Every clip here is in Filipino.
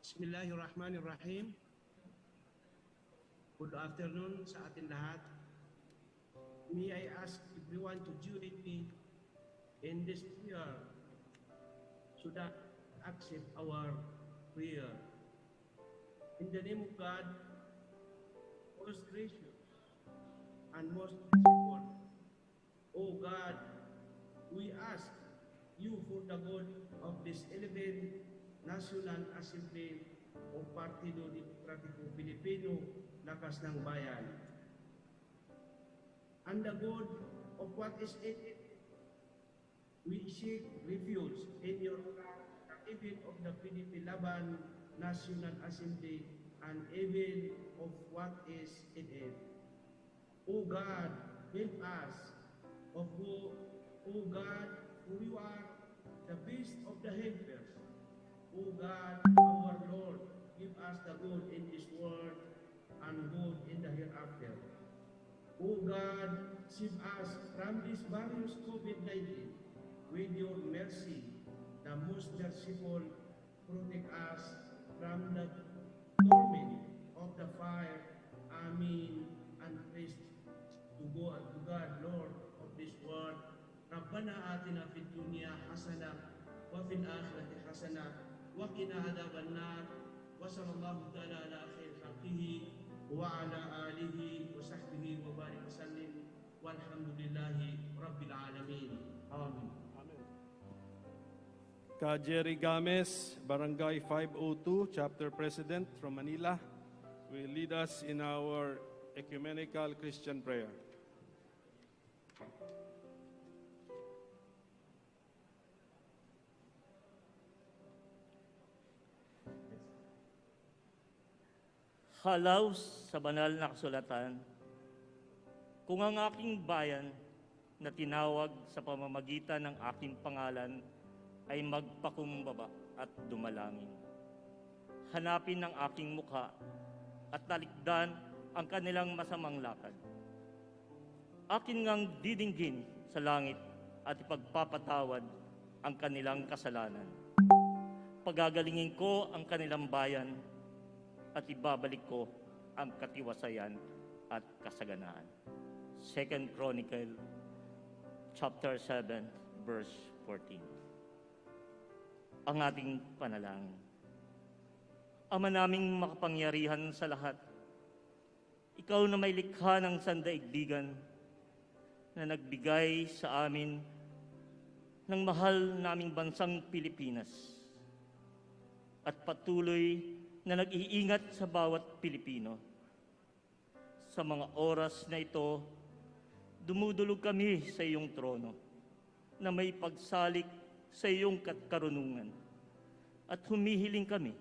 Bismillahirrahmanirrahim. Good afternoon sa atin lahat. May I ask everyone to join me in this prayer so that accept our prayer. In the name of God, most gracious and most merciful, O God, we ask you for the good of this 11th National Assembly o Partido Demokratiko Pilipino, Lakas ng Bayan, and the good of what is in it. We seek refuge in your wrath, even of the PDP-Laban National Assembly and even of what is in it. O God, help us, O God, for you are the best of the helpers. O God, our Lord, give us the good in this world and good in the hereafter. O God, save us from this virus COVID-19 with your mercy, the most merciful, protect us from the torment of the fire. Amen. And praise to God, Lord of this world. Rabbana atina fid dunya hasanah wa fil akhirati hasanah wa qina adhaban nar wa sallallahu ta'ala ala khair khalqihi wa ala alihi wa sahbihi wa barik wa sallim walhamdulillahi rabbil alamin. Amen. Ka Jerry Games, Barangay 502, Chapter President from Manila, will lead us in our ecumenical Christian prayer. Halaw sa banal na kasulatan, kung ang aking bayan na tinawag sa pamamagitan ng aking pangalan ay magpakumbaba at dumalangin. Hanapin ang aking mukha at talikdan ang kanilang masamang lakad. Akin ngang didinggin sa langit at ipagpapatawad ang kanilang kasalanan. Pagagalingin ko ang kanilang bayan at ibabalik ko ang katiwasayan at kasaganaan. 2 Chronicle, chapter 7, verse 14. Ang ating panalangin. Ama naming makapangyarihan sa lahat, ikaw na may likha ng sandaigdigan na nagbigay sa amin ng mahal naming bansang Pilipinas at patuloy na nag-iingat sa bawat Pilipino. Sa mga oras na ito, dumudulog kami sa iyong trono na may pagsalik sa iyong karunungan at humihiling kami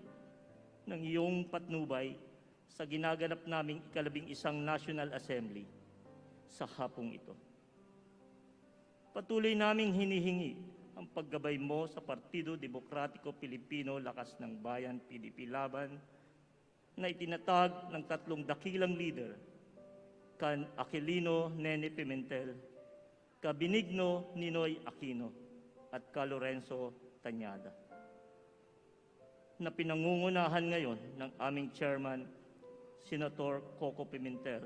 ng iyong patnubay sa ginaganap naming ika-11 National Assembly sa hapong ito. Patuloy naming hinihingi ang paggabay mo sa Partido Demokratiko Pilipino Lakas ng Bayan, PDP-Laban, na itinatag ng 3 dakilang leader, kan Aquilino Nene Pimentel, ka Benigno Ninoy Aquino, at ka Lorenzo Tañada, na pinangungunahan ngayon ng aming chairman, Senator Coco Pimentel,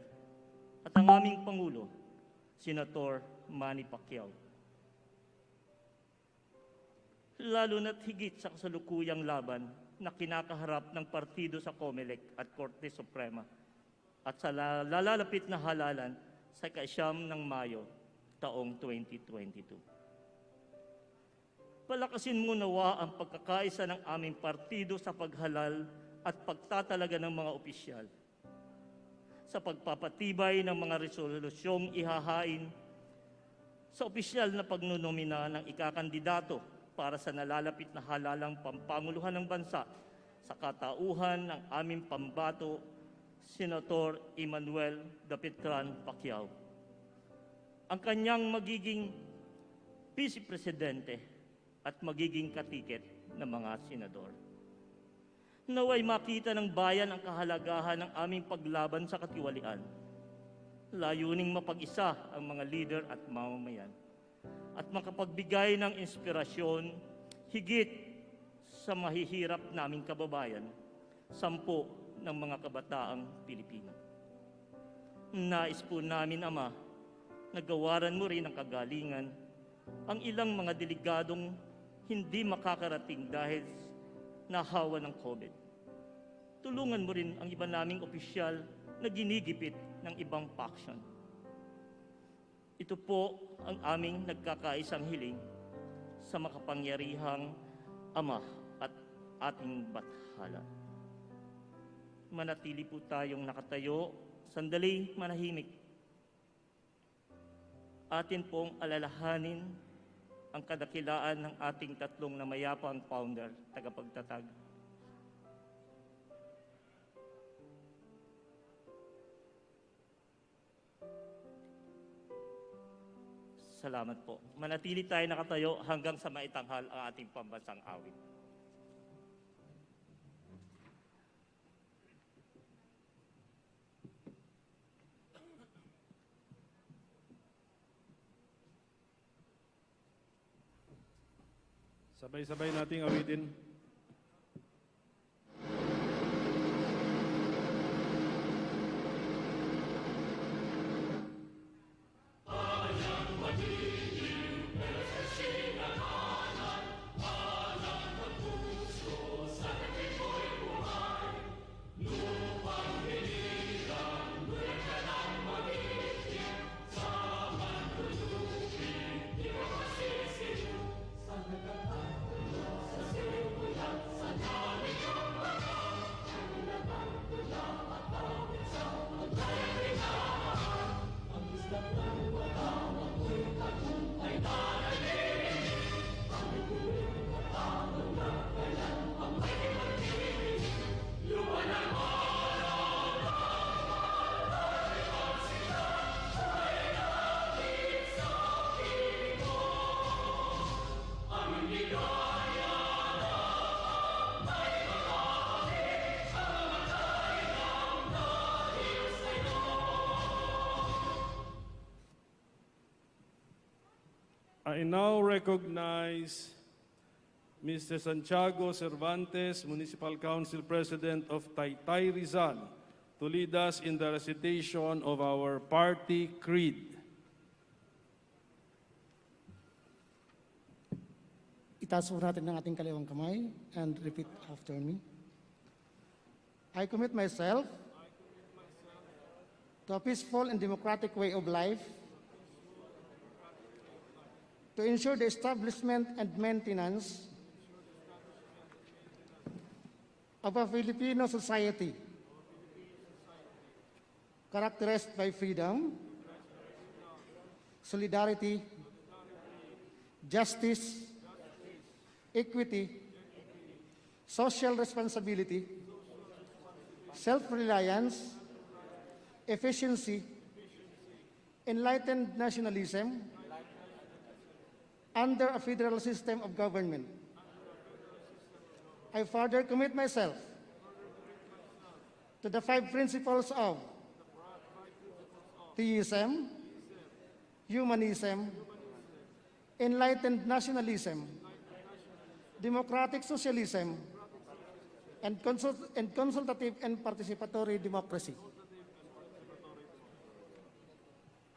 at ang aming Pangulo, Senator Manny Pacquiao. Lalo na't higit sa kasalukuyang laban na kinakaharap ng partido sa COMELEC at Korte Suprema at sa lalalapit na halalan sa ika-9 ng Mayo taong 2022. Palakasin mo nawa ang pagkakaisa ng aming partido sa paghalal at pagtatalaga ng mga opisyal, sa pagpapatibay ng mga resolusyong ihahain sa opisyal na pagnonomina ng ikakandidato para sa nalalapit na halalang pampanguluhan ng bansa sa katauhan ng aming pambato, Senator Emmanuel Dapitan Pacquiao. Ang kanyang magiging vice-presidente at magiging katiket ng mga senador. Naway makita ng bayan ang kahalagahan ng aming paglaban sa katiwalian. Layuning mapag-isa ang mga leader at mamamayan at makapagbigay ng inspirasyon higit sa mahihirap naming kababayan 10 ng mga kabataang Pilipino. Nais po namin, Ama, nagawaran mo rin ang kagalingan ang ilang mga delegadong hindi makakarating dahil nahawa ng COVID. Tulungan mo rin ang iba naming opisyal na ginigipit ng ibang faction. Ito po ang aming nagkakaisang hiling sa makapangyarihang Ama at ating Bathala. Manatili po tayong nakatayo, sandali manahimik. Atin pong alalahanin ang kadakilaan ng ating tatlong namayapang founder, tagapagtatag. Salamat po. Manatili tayo nakatayo hanggang sa maitanghal ang ating pambansang awit. Sabay-sabay nating awitin. I now recognize Mr. Santiago Cervantes, Municipal Council President of Taytay Rizal, to lead us in the recitation of our party creed. Itaas po natin ang ating kaliwang kamay and repeat after me. I commit myself to a peaceful and democratic way of life, to ensure the establishment and maintenance of a Filipino society characterized by freedom, solidarity, justice, equity, social responsibility, self-reliance, efficiency, enlightened nationalism, under a federal system of government. I further commit myself to the 5 principles of theism, humanism, enlightened nationalism, democratic socialism, and consultative and participatory democracy.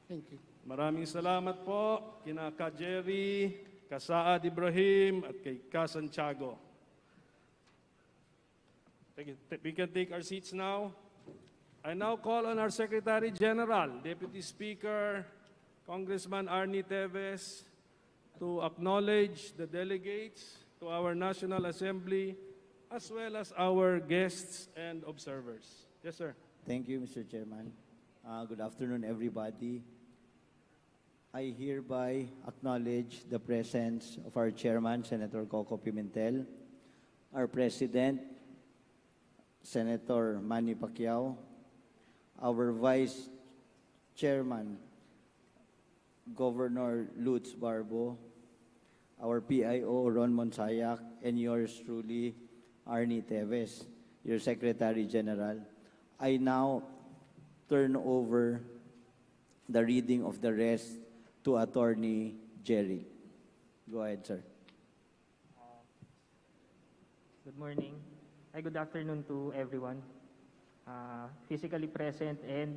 Thank you. Maraming salamat po kina Ka Jerry, Ka Saad Ibrahim at kay Ka Santiago. We can take our seats now. I now call on our Secretary General, Deputy Speaker, Congressman Arnie Teves, to acknowledge the delegates to our National Assembly as well as our guests and observers. Yes, sir. Thank you, Mr. Chairman. Good afternoon, everybody. I hereby acknowledge the presence of our Chairman, Senator Coco Pimentel, our President, Senator Manny Pacquiao, our Vice Chairman, Governor Lutz Barbo, our PIO, Ron Monsayak, and yours truly, Arnie Teves, your Secretary General. I now turn over the reading of the rest to Attorney Jerry. Go ahead, sir. Good morning. Good afternoon to everyone physically present and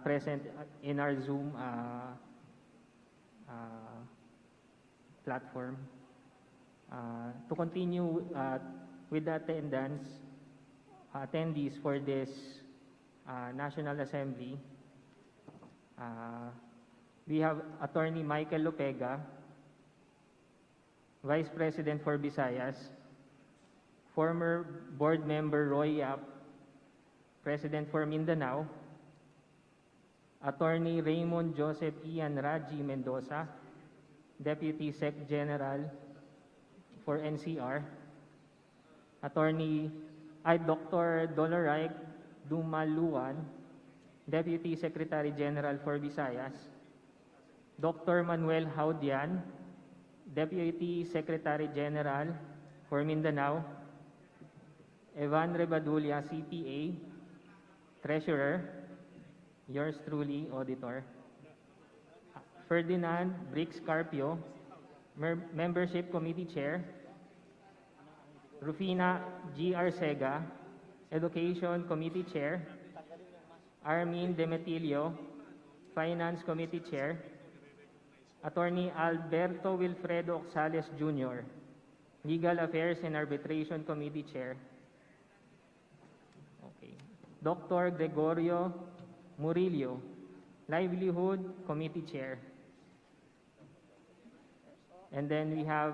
present in our Zoom platform. To continue with the attendees for this National Assembly, we have Attorney Michael Lopega, Vice President for Visayas, former Board Member Roy Yap, President for Mindanao, Attorney Raymond Joseph Ian Raji Mendoza, Deputy Sec General for NCR, Dr. Doloraik Dumaluan, Deputy Secretary General for Visayas, Dr. Manuel Haudian, Deputy Secretary General for Mindanao, Evan Rebadulia, CPA, Treasurer, yours truly, Auditor, Ferdinand Brix Carpio, Membership Committee Chair, Rufina G. Arcega, Education Committee Chair, Armin Demetilio, Finance Committee Chair, Attorney Alberto Wilfredo Oxales Jr., Legal Affairs and Arbitration Committee Chair, Dr. Gregorio Murillo, Livelihood Committee Chair. And then we have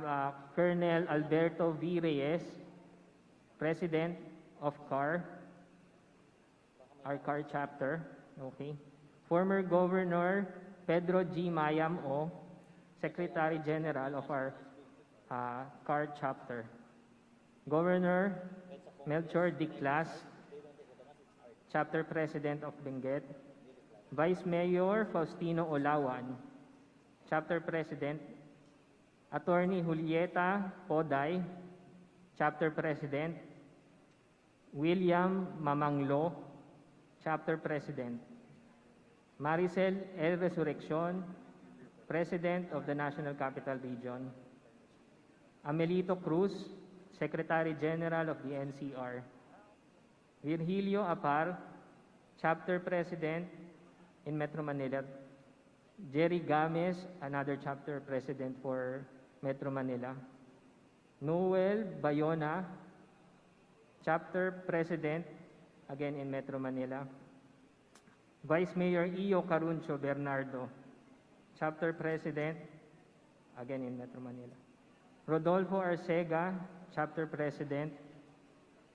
Colonel Alberto V. Reyes, President of CAR, our CAR chapter. Okay. Former Governor Pedro G. Mayam O, Secretary General of our CAR chapter. Governor Melchor Diclas, Chapter President of Benguet. Vice Mayor Faustino Olawan, Chapter President. Attorney Julieta Poday, Chapter President. William Mamanglo, Chapter President. Maricel L. Resurreccion, President of the National Capital Region. Amelito Cruz, Secretary General of the NCR. Virgilio Apar, Chapter President in Metro Manila. Jerry Games, another Chapter President for Metro Manila. Noel Bayona, Chapter President, again in Metro Manila. Vice Mayor Iyo Caruncho Bernardo, Chapter President, again in Metro Manila. Rodolfo Arcega, Chapter President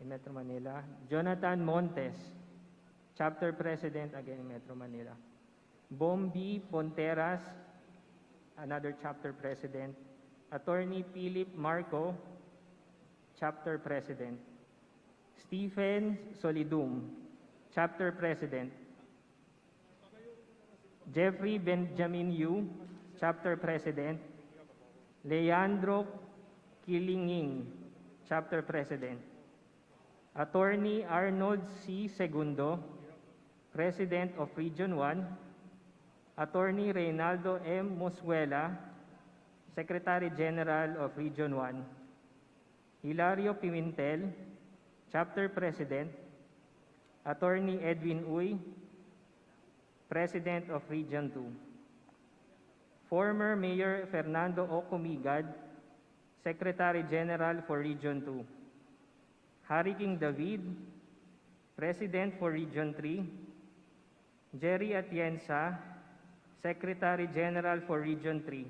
in Metro Manila. Jonathan Montes, Chapter President, again in Metro Manila. Bombi Ponteras, another Chapter President. Attorney Philip Marco, Chapter President. Stephen Solidum, Chapter President. Jeffrey Benjamin Yu, Chapter President. Leandro Kilinging, Chapter President. Attorney Arnold C. Segundo, President of Region 1. Attorney Reynaldo M. Mosquela, Secretary General of Region 1. Hilario Pimentel, Chapter President. Attorney Edwin Uy, President of Region 2. Former Mayor Fernando O. Comigad, Secretary General for Region 2. Harry King David, President for Region 3. Jerry Atienza, Secretary General for Region 3.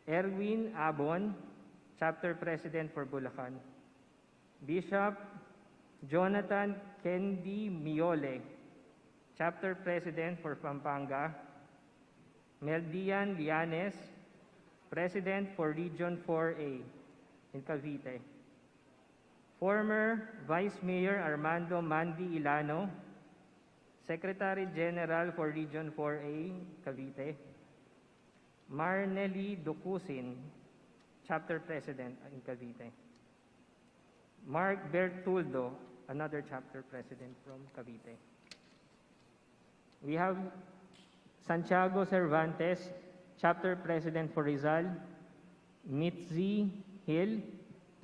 Erwin Abon, Chapter President for Bulacan. Bishop Jonathan Kendi Miole, Chapter President for Pampanga. Meldian Lianes, President for Region 4A in Cavite. Former Vice Mayor Armando Mandi Ilano, Secretary General for Region 4A, Cavite. Marnely Ducusin, Chapter President in Cavite. Mark Bertuldo, another Chapter President from Cavite. We have Santiago Cervantes, Chapter President for Rizal. Mitzi Hill,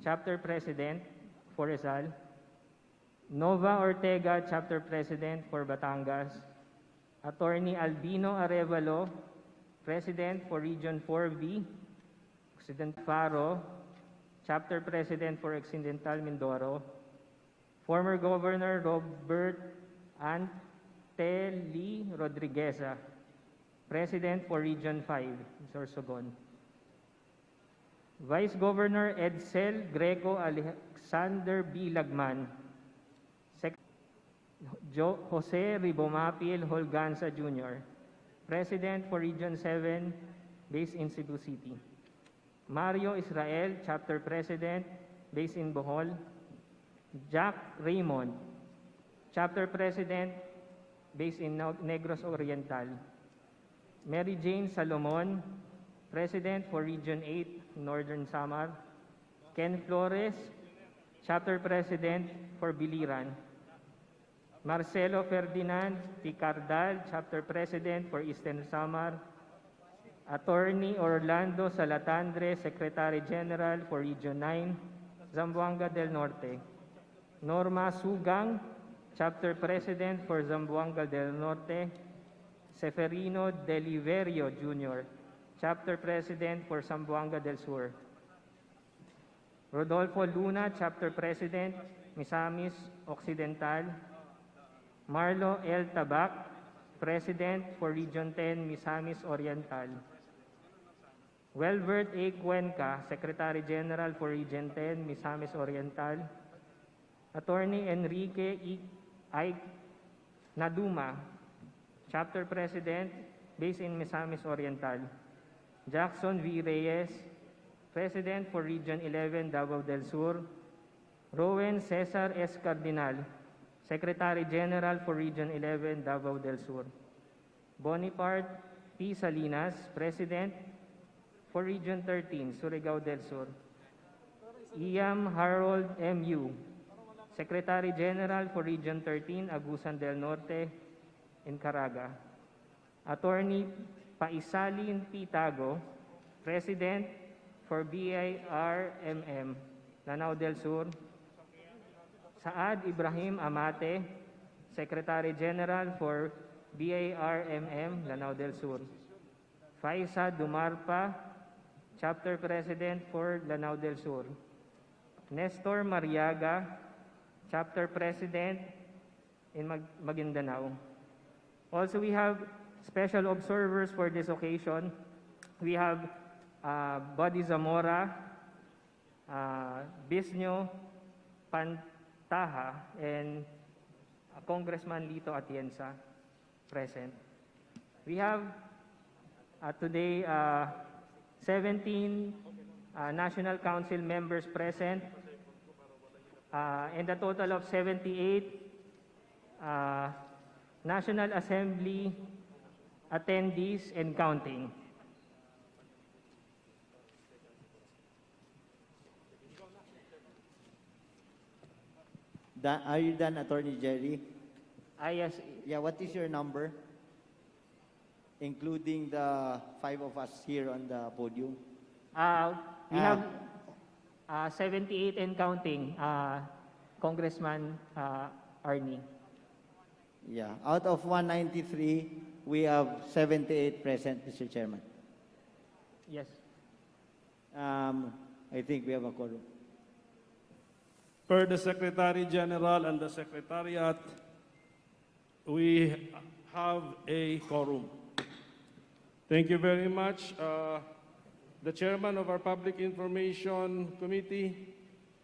Chapter President for Rizal. Nova Ortega, Chapter President for Batangas. Attorney Albino Arevalo, President for Region 4B. Occidental Faro, Chapter President for Occidental Mindoro. Former Governor Robert Anteli Rodrigueza, President for Region 5, Sorsogon. Vice Governor Edsel Greco Alexander B. Lagman, Jose Ribomapil Holganza Jr., President for Region 7, based in Cebu City. Mario Israel, Chapter President, based in Bohol. Jack Raymond, Chapter President, based in Negros Oriental. Mary Jane Salomon, President for Region 8, Northern Samar. Ken Flores, Chapter President for Biliran. Marcelo Ferdinand Picardal, Chapter President for Eastern Samar. Attorney Orlando Salatandre, Secretary General for Region 9, Zamboanga del Norte. Norma Sugang, Chapter President for Zamboanga del Norte. Seferino Deliverio Jr., Chapter President for Zamboanga del Sur. Rodolfo Luna, Chapter President, Misamis Occidental. Marlo L. Tabac, President for Region 10, Misamis Oriental. Welbert A. Cuenca, Secretary General for Region 10, Misamis Oriental. Attorney Enrique I. Naduma, Chapter President, based in Misamis Oriental. Jackson V. Reyes, President for Region 11, Davao del Sur. Rowen Cesar S. Cardinal, Secretary General for Region 11, Davao del Sur. Boniparte P. Salinas, President for Region 13, Surigao del Sur. Iam Harold M.U., Secretary General for Region 13, Agusan del Norte, in Caraga. Attorney Paisalin P. Tago, President for BIRMM, Lanao del Sur. Saad Ibrahim Amate, Secretary General for BIRMM, Lanao del Sur. Faisa Dumarpa, Chapter President for Lanao del Sur. Nestor Mariaga, Chapter President in Maguindanao. Also, we have special observers for this occasion. We have Buddy Zamora, Bisnyo Pantaha, and Congressman Lito Atienza present. We have today 17 National Council members present, and a total of 78 National Assembly attendees and counting. Are you done, Attorney Jerry? Yes, Yeah, what is your number? Including the 5 of us here on the podium. we have 78 and counting, Congressman Arnie. Yeah, out of 193, we have 78 present, Mr. Chairman. Yes. I think we have a quorum. Per the Secretary General and the Secretariat, we have a quorum. Thank you very much. The Chairman of our Public Information Committee,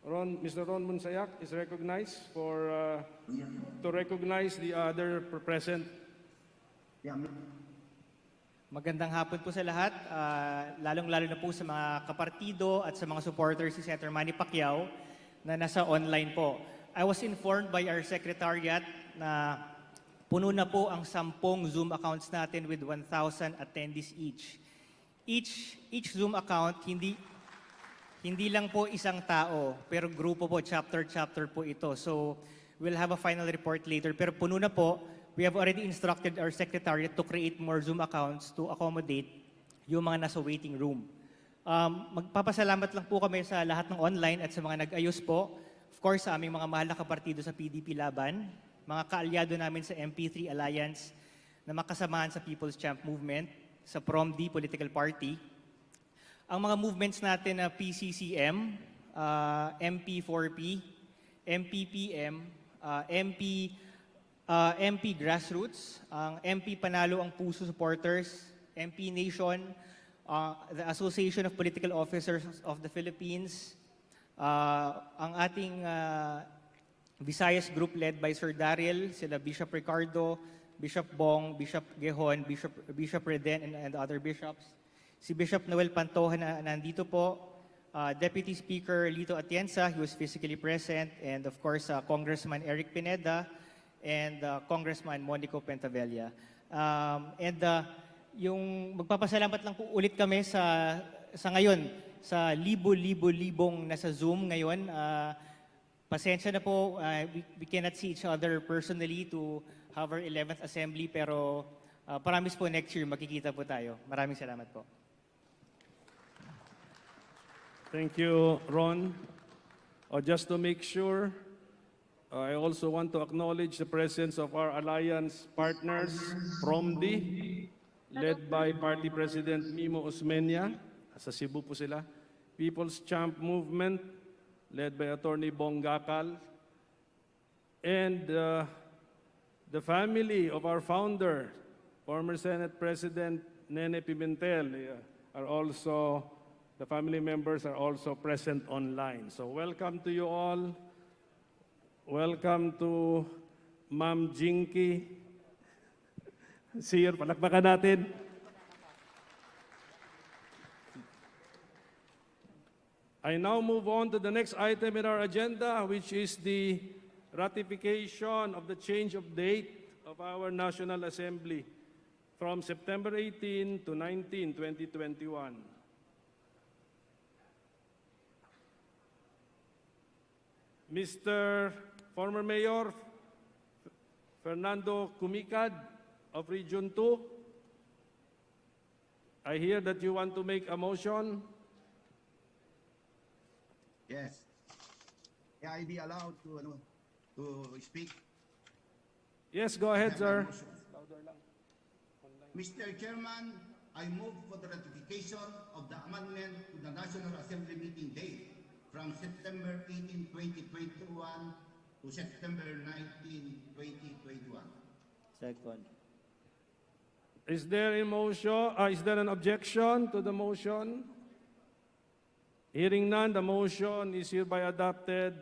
Mr. Ron Monsayac, is recognized to recognize the other present. Magandang hapon po sa lahat, lalong-lalo na po sa mga kapartido at sa mga supporters si Senator Manny Pacquiao na nasa online po. I was informed by our Secretariat na puno na po ang 10 Zoom accounts natin with 1,000 attendees each. Each Zoom account, hindi lang po isang tao, pero grupo po, chapter po ito. So, we'll have a final report later. Pero puno na po. We have already instructed our Secretariat to create more Zoom accounts to accommodate yung mga nasa waiting room. Magpapasalamat lang po kami sa lahat ng online at sa mga nag-ayos po course, sa aming mga mahal na kapartido sa PDP-Laban, mga kaalyado namin sa MP3 Alliance na makasamahan sa People's Champ Movement, sa PROMD Political Party, ang mga movements natin na PCCM, MP4P, MPPM, MP Grassroots, ang MP Panalo ang Puso Supporters, MP Nation, the Association of Political Officers of the Philippines, ang ating Visayas group led by Sir Daryl, sila Bishop Ricardo, Bishop Bong, Bishop Gehon, Bishop Reden, and other bishops. Si Bishop Noel Pantoja na nandito po, Deputy Speaker Lito Atienza, he was physically present, and of course, Congressman Eric Pineda, and Congressman Monico Pentavella. Yung magpapasalamat lang po ulit kami sa ngayon, sa libo-libong nasa Zoom ngayon. Pasensya na po, we cannot see each other personally to have our 11th Assembly, pero promise po next year makikita po tayo. Maraming salamat po. Thank you, Ron. Just to make sure, I also want to acknowledge the presence of our alliance partners, PROMD, led by Party President Mimo Osmeña, sa Cebu po sila, People's Champ Movement, led by Attorney Bong Gakal, and the family of our founder, former Senate President Nene Pimentel, the family members are also present online. So welcome to you all. Welcome to Ma'am Jinky. Sir, palakpakan natin. I now move on to the next item in our agenda, which is the ratification of the change of date of our National Assembly from September 18 to 19, 2021. Mr. Former Mayor Fernando Cumicad of Region 2, I hear that you want to make a motion. Yes. May I be allowed to speak? Yes, go ahead, sir. Mr. Chairman, I move for the ratification of the amendment to the National Assembly meeting date from September 18, 2021 to September 19, 2021. Second. Is there a motion? Is there an objection to the motion? Hearing none, the motion is hereby adopted,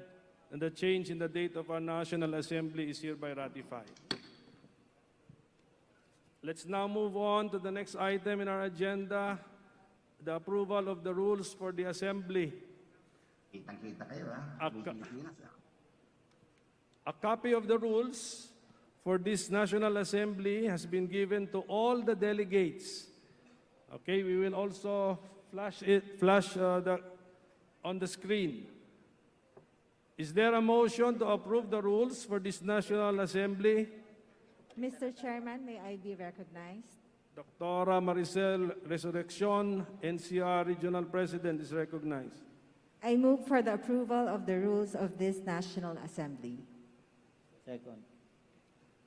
and the change in the date of our National Assembly is hereby ratified. Let's now move on to the next item in our agenda, the approval of the rules for the Assembly. Kitang-kita kayo, ha? A copy of the rules for this National Assembly has been given to all the delegates. Okay, we will also flash on the screen. Is there a motion to approve the rules for this National Assembly? Mr. Chairman, may I be recognized? Dr. Maricel Resurrección, NCR Regional President, is recognized. I move for the approval of the rules of this National Assembly. Second.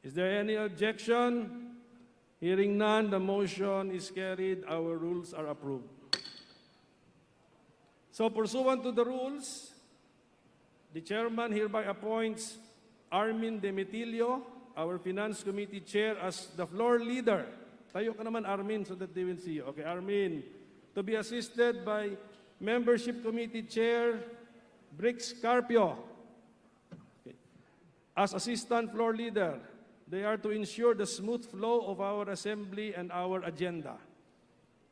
Is there any objection? Hearing none, the motion is carried. Our rules are approved. So pursuant to the rules, the chairman hereby appoints Armin Demetilio, our Finance Committee Chair, as the floor leader. Tayo ka naman, Armin, so that they will see you. Okay, Armin. To be assisted by Membership Committee Chair Brix Carpio. Okay. As Assistant Floor Leader, they are to ensure the smooth flow of our Assembly and our agenda.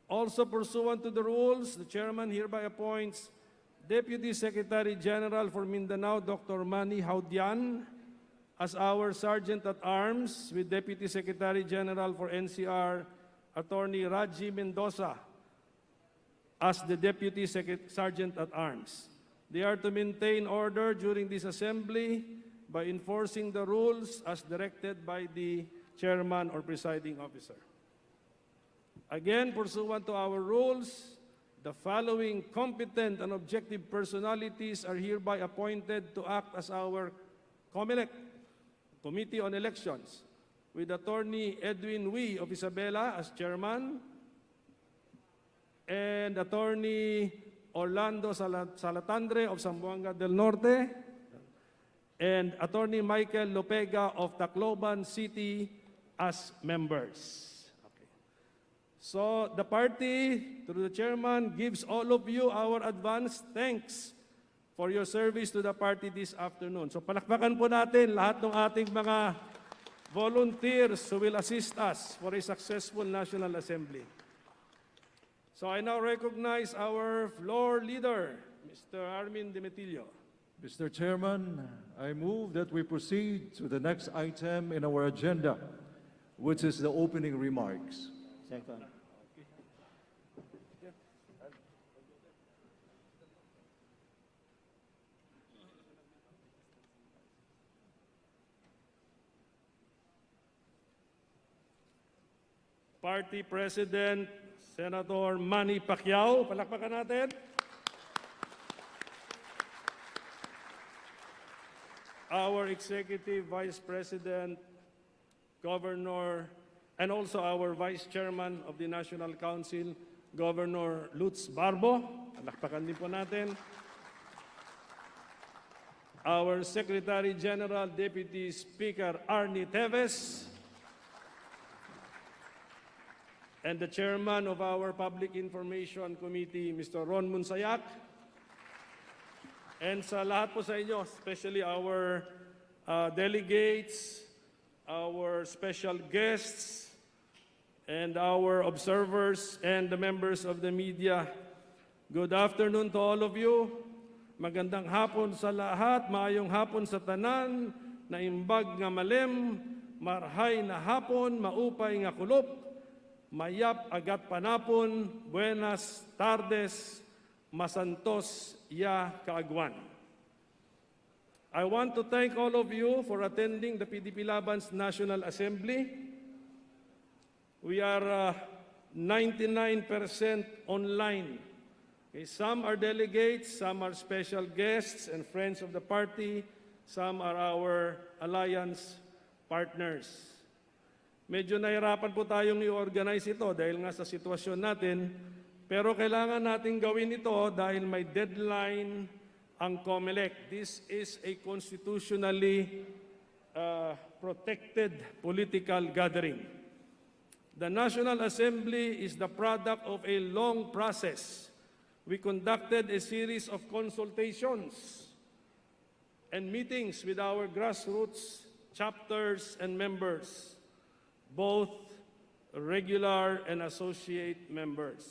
Also pursuant to the rules, the Chairman hereby appoints Deputy Secretary General for Mindanao, Dr. Manny Haudian, as our Sergeant-at-Arms, with Deputy Secretary General for NCR, Attorney Raji Mendoza, as the Deputy Sergeant-at-Arms. They are to maintain order during this Assembly by enforcing the rules as directed by the Chairman or Presiding Officer. Again, pursuant to our rules, The following competent and objective personalities are hereby appointed to act as our COMELEC, Committee on Elections, with Attorney Edwin Wee of Isabela as Chairman, and Attorney Orlando Salatandre of Zamboanga del Norte, and Attorney Michael Lopega of Tacloban City as members. So the party, through the chairman, gives all of you our advance thanks for your service to the party this afternoon. So palakpakan po natin lahat ng ating mga volunteers who will assist us for a successful National Assembly. So I now recognize our floor leader, Mr. Armin Demetilio. Mr. Chairman, I move that we proceed to the next item in our agenda, which is the opening remarks. Second. Party President, Senator Manny Pacquiao. Palakpakan natin. Our Executive Vice President, Governor, and also our Vice Chairman of the National Council, Governor Lutz Barbo. Palakpakan din po natin. Our Secretary General, Deputy Speaker Arnie Teves, and the Chairman of our Public Information Committee, Mr. Ron Munsayak. And sa lahat po sa inyo, especially our delegates, our special guests, and our observers and the members of the media. Good afternoon to all of you. Magandang hapon sa lahat, maayong hapon sa tanan, naimbag nga malem, marhay na hapon, maupay nga kulop, mayap agat panapon, buenas tardes, masantos ya kaagwan. I want to thank all of you for attending the PDP-Laban's National Assembly. We are 99% online. Okay, some are delegates, some are special guests and friends of the party, some are our alliance partners. Medyo nahirapan po tayong i-organize ito dahil nga sa sitwasyon natin, pero kailangan natin gawin ito dahil may deadline ang COMELEC. This is a constitutionally protected political gathering. The National Assembly is the product of a long process. We conducted a series of consultations and meetings with our grassroots chapters and members, both regular and associate members.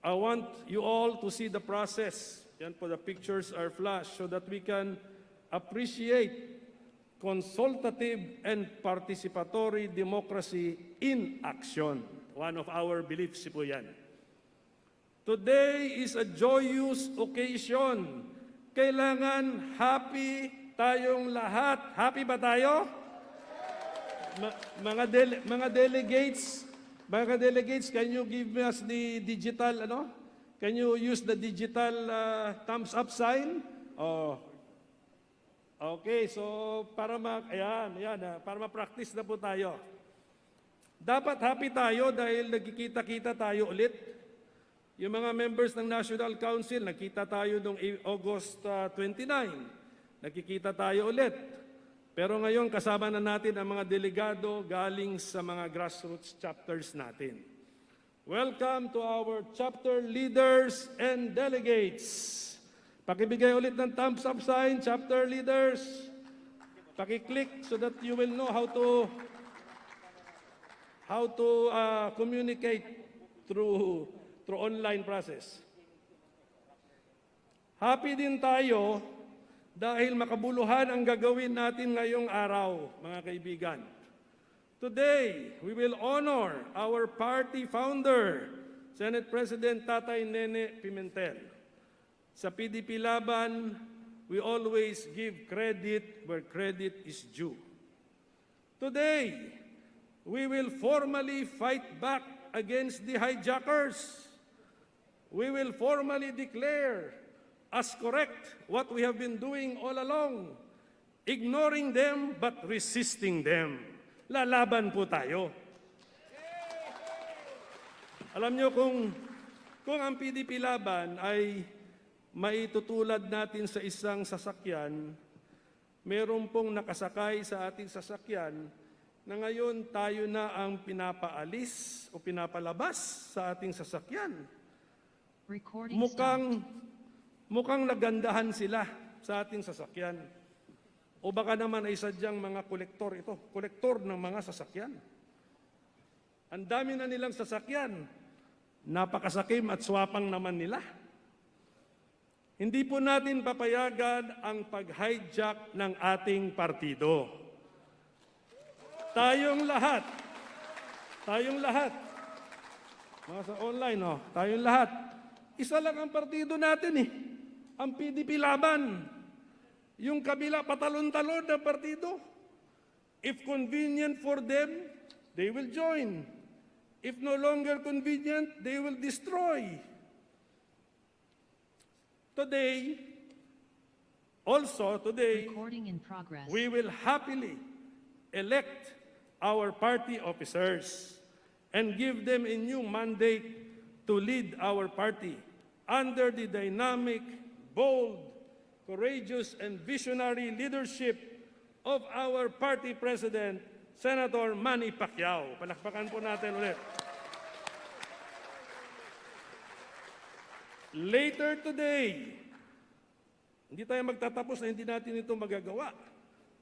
I want you all to see the process. Yan po, the pictures are flashed so that we can appreciate consultative and participatory democracy in action. One of our beliefs po yan. Today is a joyous occasion. Kailangan happy tayong lahat. Happy ba tayo? Mga delegates, can you give us the digital, Can you use the digital thumbs up sign? Oh. Okay, so para para ma-practice na po tayo. Dapat happy tayo dahil nagkikita-kita tayo ulit. Yung mga members ng National Council, nakita tayo noong August 29. Nakikita tayo ulit. Pero ngayon, kasama na natin ang mga delegado galing sa mga grassroots chapters natin. Welcome to our chapter leaders and delegates. Pakibigay ulit ng thumbs up sign, chapter leaders. Paki-click so that you will know how to communicate through online process. Happy din tayo dahil makabuluhan ang gagawin natin ngayong araw, mga kaibigan. Today, we will honor our party founder, Senate President Tatay Nene Pimentel. Sa PDP-Laban, we always give credit where credit is due. Today, we will formally fight back against the hijackers. We will formally declare as correct what we have been doing all along, ignoring them but resisting them. Lalaban po tayo. Alam nyo, kung ang PDP-Laban ay maitutulad natin sa isang sasakyan, meron pong nakasakay sa ating sasakyan na ngayon tayo na ang pinapaalis o pinapalabas sa ating sasakyan. Mukhang nagandahan sila sa ating sasakyan. O baka naman ay sadyang mga kolektor ito, kolektor ng mga sasakyan. Ang dami na nilang sasakyan, napakasakim at swapang naman nila. Hindi po natin papayagan ang pag-hijack ng ating partido. Tayong lahat, mga sa online, tayong lahat, isa lang ang partido natin ang PDP-Laban. Yung kabila patalon-talon ng partido. If convenient for them, they will join. If no longer convenient, they will destroy. Today, we will happily elect our party officers and give them a new mandate to lead our party under the dynamic, bold, courageous, and visionary leadership of our party president, Senator Manny Pacquiao. Palakpakan po natin ulit. Later today, hindi tayo magtatapos na hindi natin ito magagawa.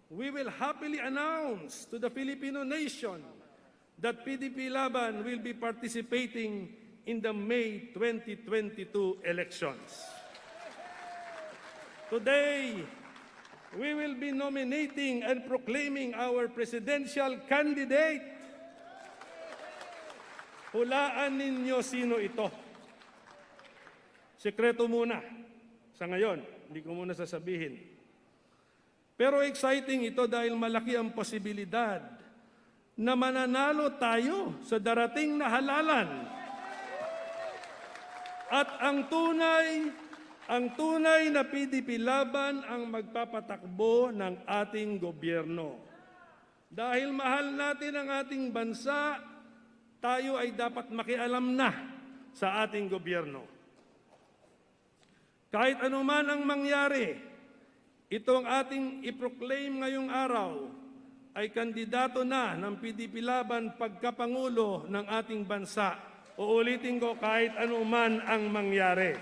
We will happily announce to the Filipino nation that PDP-Laban will be participating in the May 2022 elections. Today, we will be nominating and proclaiming our presidential candidate. Hulaan ninyo sino ito. Sekreto muna. Sa ngayon, hindi ko muna sasabihin. Pero exciting ito dahil malaki ang posibilidad na mananalo tayo sa darating na halalan. At ang tunay na PDP-Laban ang magpapatakbo ng ating gobyerno. Dahil mahal natin ang ating bansa, tayo ay dapat makialam na sa ating gobyerno. Kahit anuman ang mangyari, itong ating i-proclaim ngayong araw ay kandidato na ng PDP-Laban pagkapangulo ng ating bansa. Uulitin ko, kahit anuman ang mangyari.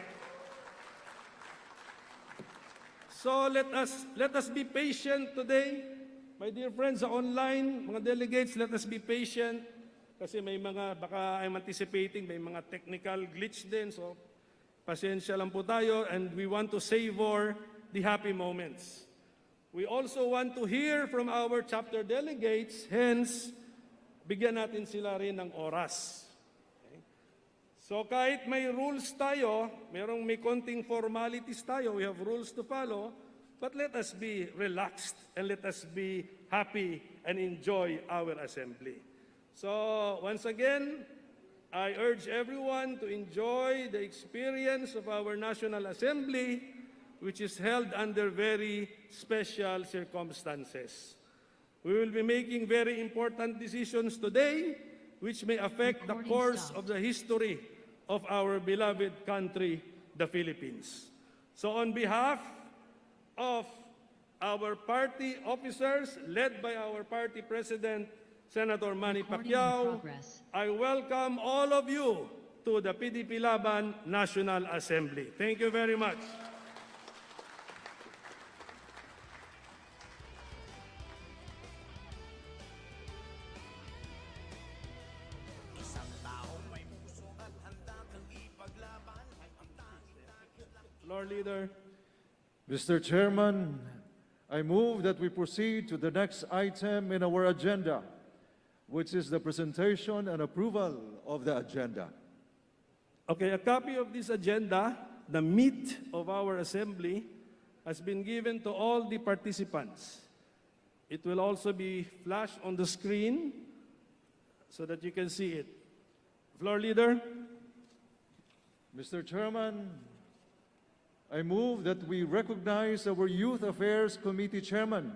So let us be patient today. My dear friends sa online, mga delegates, let us be patient kasi may mga, baka I'm anticipating, may mga technical glitch din. So pasensya lang po tayo and we want to savor the happy moments. We also want to hear from our chapter delegates, hence, bigyan natin sila rin ng oras. Okay? So kahit may rules tayo, may konting formalities tayo, we have rules to follow, but let us be relaxed and let us be happy and enjoy our assembly. So once again, I urge everyone to enjoy the experience of our National Assembly, which is held under very special circumstances. We will be making very important decisions today, which may affect the course of the history of our beloved country, the Philippines. So on behalf of our party officers, led by our party president, Senator Manny Pacquiao, I welcome all of you to the PDP-Laban National Assembly. Thank you very much. Floor Leader. Mr. Chairman, I move that we proceed to the next item in our agenda, which is the presentation and approval of the agenda. Okay, a copy of this agenda, the meat of our assembly, has been given to all the participants. It will also be flashed on the screen so that you can see it. Floor Leader. Mr. Chairman, I move that we recognize our Youth Affairs Committee Chairman,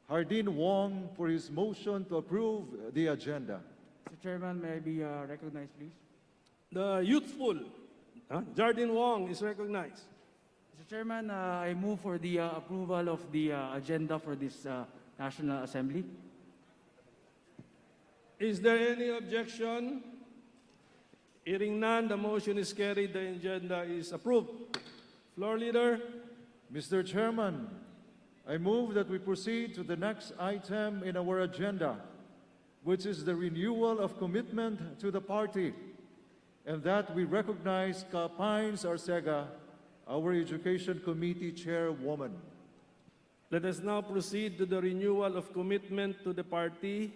Hardin Wong, for his motion to approve the agenda. Mr. Chairman, may I be recognized, please? The youthful Jardine Wong is recognized. Mr. Chairman, I move for the approval of the agenda for this National Assembly. Is there any objection? Hearing none, the motion is carried. The agenda is approved. Floor Leader. Mr. Chairman, I move that we proceed to the next item in our agenda, which is the renewal of commitment to the party, and that we recognize Ka Pines Arcega, our Education Committee Chairwoman. Let us now proceed to the renewal of commitment to the party.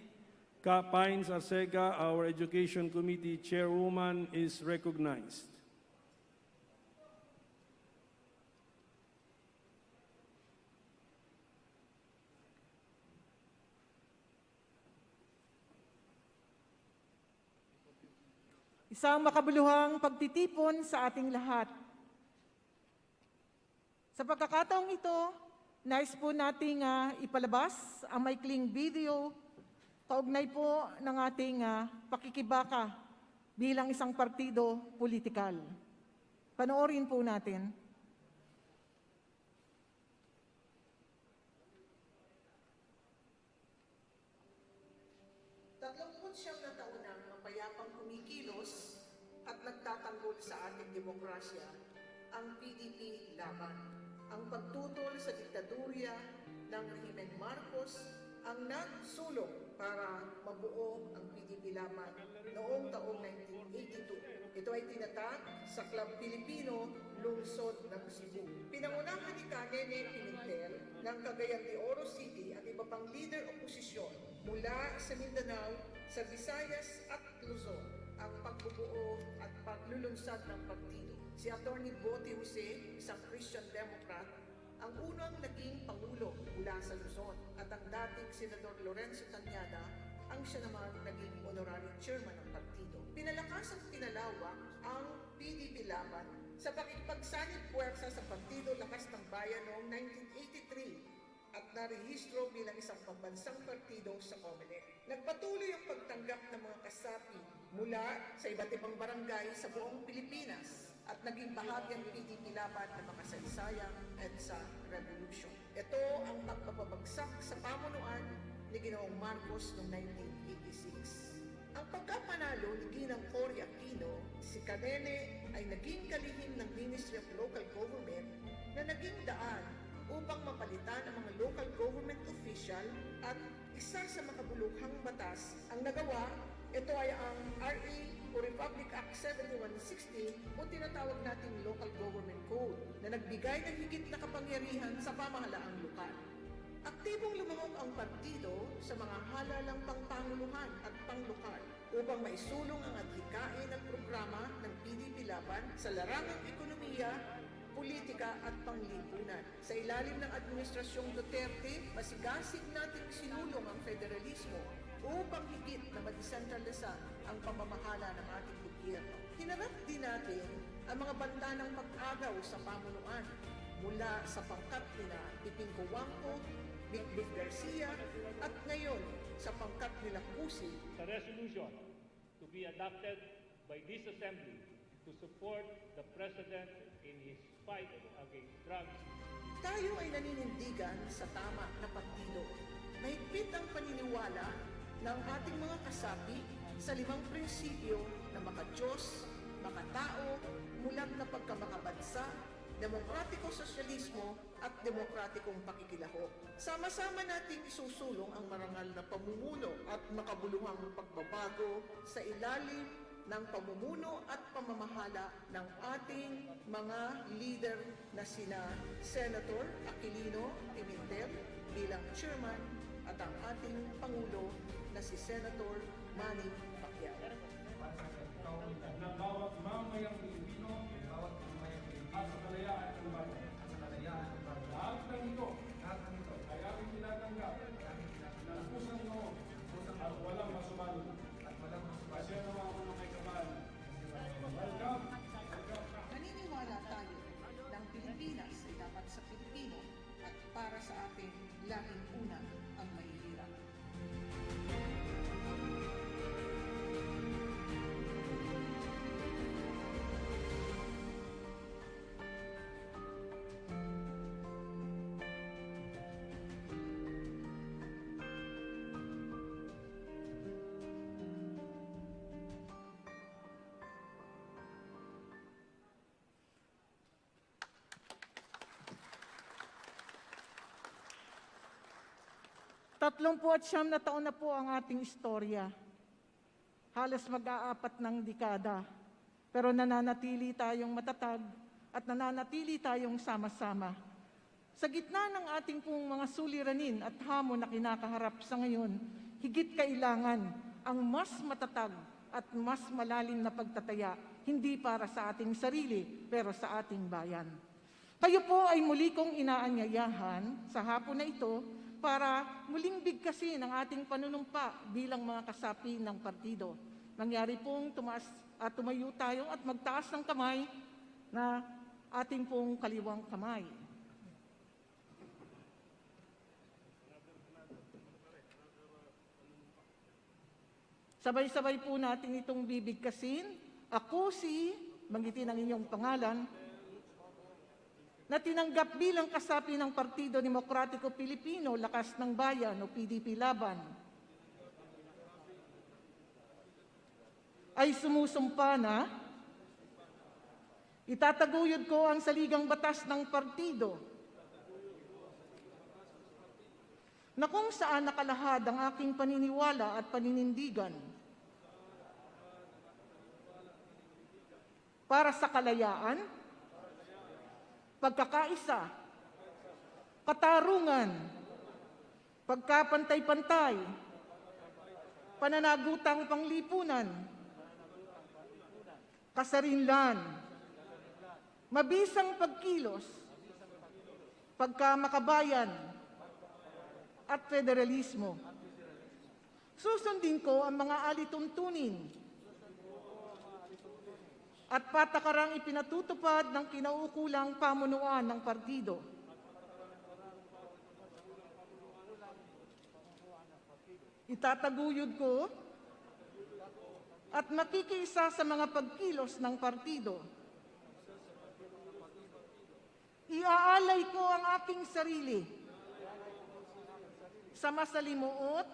Ka Pines Arcega, our Education Committee Chairwoman, is recognized. Isang makabuluhang pagtitipon sa ating lahat. Sa pagkakataong ito, nais po nating ipalabas ang maikling video kaugnay po ng ating pakikibaka bilang isang partido politikal. Panoorin po natin. 39 na taon nang mapayapang kumikilos at nagtatanggol sa ating demokrasya ang PDP-Laban. Ang pagtutol sa diktadurya ng Rehimen Marcos ang nagsulong para mabuo ang PDP-Laban noong taong 1982. Ito ay tinatag sa Club Pilipino, Lungsod ng Cebu. Pinangunahan ni Nene Pimentel ng Cagayan de Oro City at iba pang leader oposisyon mula sa Mindanao, sa Visayas at Luzon ang pagbubuo at paglulunsad ng partido. Si Atty. Bote Jose, isang Christian Democrat, ang unang naging Pangulo mula sa Luzon at ang dating Senador Lorenzo Tanyada ang siya naman naging honorary chairman ng partido. Pinalakas at pinalawak ang PDP-Laban sa pakikipagsanib puwersa sa Partido Lakas ng Bayan noong 1983 at narehistro bilang isang pambansang partido sa COMELEC. Nagpatuloy ang pagtanggap ng mga kasapi mula sa iba't ibang barangay sa buong Pilipinas at naging bahagi ang PDP-Laban ng makasaysayang EDSA Revolution. Ito ang pagpapabagsak sa pamunuan ni Ginoong Marcos noong 1986. Ang pagkapanalo ni Ginang Cory Aquino, si Kanene ay naging kalihim ng Ministry of Local Government na naging daan upang mapalitan ang mga local government official at isa sa makabuluhang batas ang nagawa. Ito ay ang RA o Republic Act 7160 o tinatawag nating Local Government Code na nagbigay ng higit na kapangyarihan sa pamahalaang lokal. Aktibong lumahok ang partido sa mga halalang pangpanguluhan at panglokal upang maisulong ang adhikain at programa ng PDP-Laban sa larangang ekonomiya, politika at panglipunan. Sa ilalim ng Administrasyong Duterte, masigasig nating sinulong ang federalismo upang higit na ma-decentralize ang pamamahala ng ating gobyerno. Hinarap din natin ang mga banta ng pag-agaw sa pamunuan mula sa pangkat nila Piping Cojuangco, Big Garcia at ngayon sa pangkat nila Cusi. The resolution to be adopted by this Assembly to support the President in his fight against drugs. Tayo ay naninindigan sa tama na partido. Mahigpit ang paniniwala ng ating mga kasapi sa 5 prinsipyo na makadiyos, makatao, mulat na pagkamakabansa, demokratiko sosyalismo at demokratikong pakikilahok. Sama-sama nating isusulong ang marangal na pamumuno at makabuluhang pagbabago sa ilalim ng pamumuno at pamamahala ng ating mga leader na sina Senator Aquilino Pimentel bilang chairman at ang ating Pangulo na si Senator Manny Pacquiao. Na bawat mamayang Pilipino, bawat mamayang Pilipino, at sa kalayaan ng bayan. Sa kalayaan ng bayan. Lahat ng ito ay aming tinatanggap ng pusang loob at walang masumalo. Kasi naman ako ng may kabayan. sa atin, laging una ang mahihirap. Tatlongpu at siyam na taon na po ang ating istorya. Halos mag-aapat ng dekada. Pero nananatili tayong matatag at nananatili tayong sama-sama. Sa gitna ng ating pong mga suliranin at hamon na kinakaharap sa ngayon, higit kailangan ang mas matatag at mas malalim na pagtataya, hindi para sa ating sarili, pero sa ating bayan. Kayo po ay muli kong inaanyayahan sa hapon na ito para muling bigkasin ang ating panunumpa bilang mga kasapi ng partido. Nangyari pong tumayo tayo at magtaas ng kamay na ating pong kaliwang kamay. Sabay-sabay po natin itong bibigkasin. Ako si, banggitin ang inyong pangalan, na tinanggap bilang kasapi ng Partido Demokratiko Pilipino, Lakas ng Bayan o PDP-Laban, ay sumusumpa na itataguyod ko ang saligang batas ng partido na kung saan nakalahad ang aking paniniwala at paninindigan para sa kalayaan, pagkakaisa, katarungan, pagkapantay-pantay, pananagutang panglipunan, kasarinlan, mabisang pagkilos, pagkamakabayan, at federalismo. Susundin ko ang mga alituntunin at patakarang ipinatutupad ng kinauukulang pamunuan ng partido. Itataguyod ko at makikiisa sa mga pagkilos ng partido. Iaalay ko ang aking sarili sa masalimuot,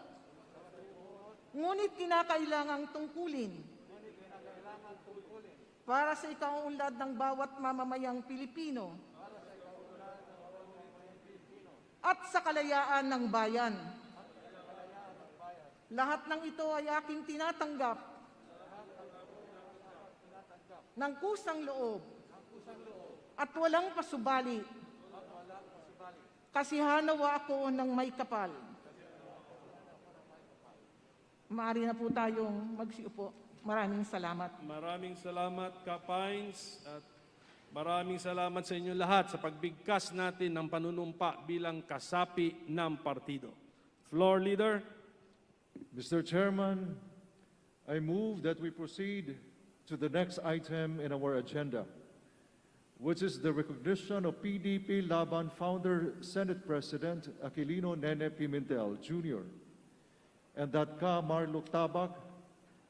ngunit kinakailangang tungkulin para sa ikaunlad ng bawat mamamayang Pilipino at sa kalayaan ng bayan. Lahat ng ito ay aking tinatanggap ng kusang loob at walang pasubali, kasi hanawa ako ng may kapal. Maaari na po tayong magsiupo. Maraming salamat. Maraming salamat, Ka-Pines, at maraming salamat sa inyo lahat sa pagbigkas natin ng panunumpa bilang kasapi ng partido. Floor Leader. Mr. Chairman, I move that we proceed to the next item in our agenda, which is the recognition of PDP-Laban founder, Senate President Aquilino Nene Pimentel Jr., and that Ka Marlo Tabak,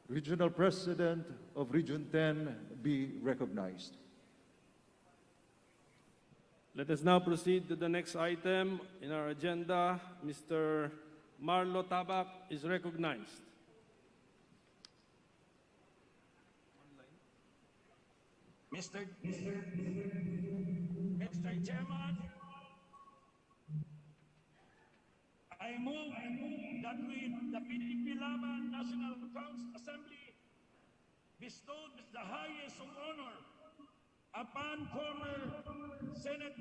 Regional President of Region 10, be recognized. Let us now proceed to the next item in our agenda. Mr. Marlo Tabak is recognized. Mr. Chairman, I move that the PDP-Laban National Assembly bestowed the highest of honor upon former Senate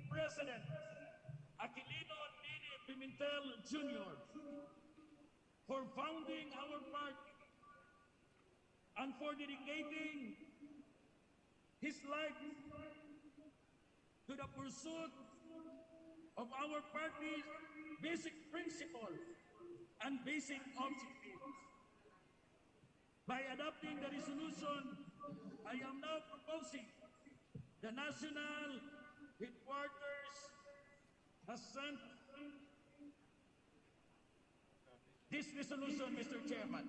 President Aquilino Nene Pimentel Jr. for founding our party and for dedicating his life to the pursuit of our party's basic principles and basic objectives. By adopting the resolution, I am now proposing the national headquarters has sent this resolution, Mr. Chairman.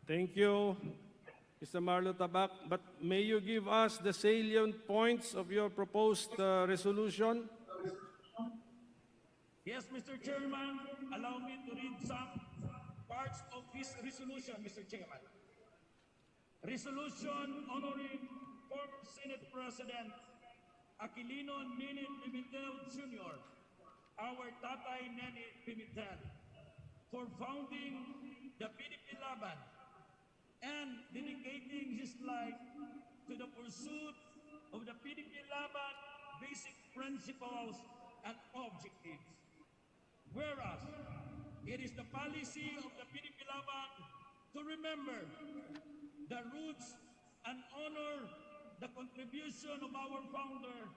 Thank you, Mr. Marlo Tabak. But may you give us the salient points of your proposed resolution? Yes, Mr. Chairman, allow me to read some parts of this resolution, Mr. Chairman. Resolution honoring former Senate President Aquilino Nini Pimentel Jr., our Tatay Neni Pimentel, for founding the PDP-Laban and dedicating his life to the pursuit of the PDP-Laban basic principles and objectives. Whereas, it is the policy of the PDP-Laban to remember the roots and honor the contribution of our founder,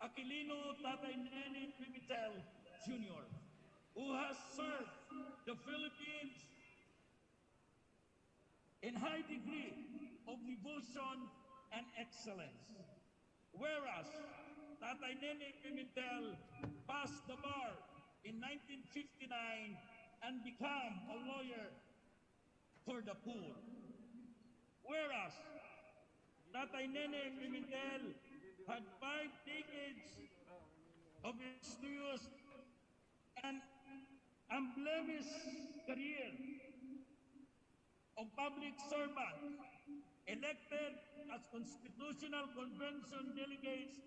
Aquilino Tatay Neni Pimentel Jr., who has served the Philippines in high degree of devotion and excellence. Whereas, Tatay Neni Pimentel passed the bar in 1959 and became a lawyer for the poor. Whereas, Tatay Nene Pimentel had 5 decades of illustrious and unblemished career of public servant, elected as Constitutional Convention delegates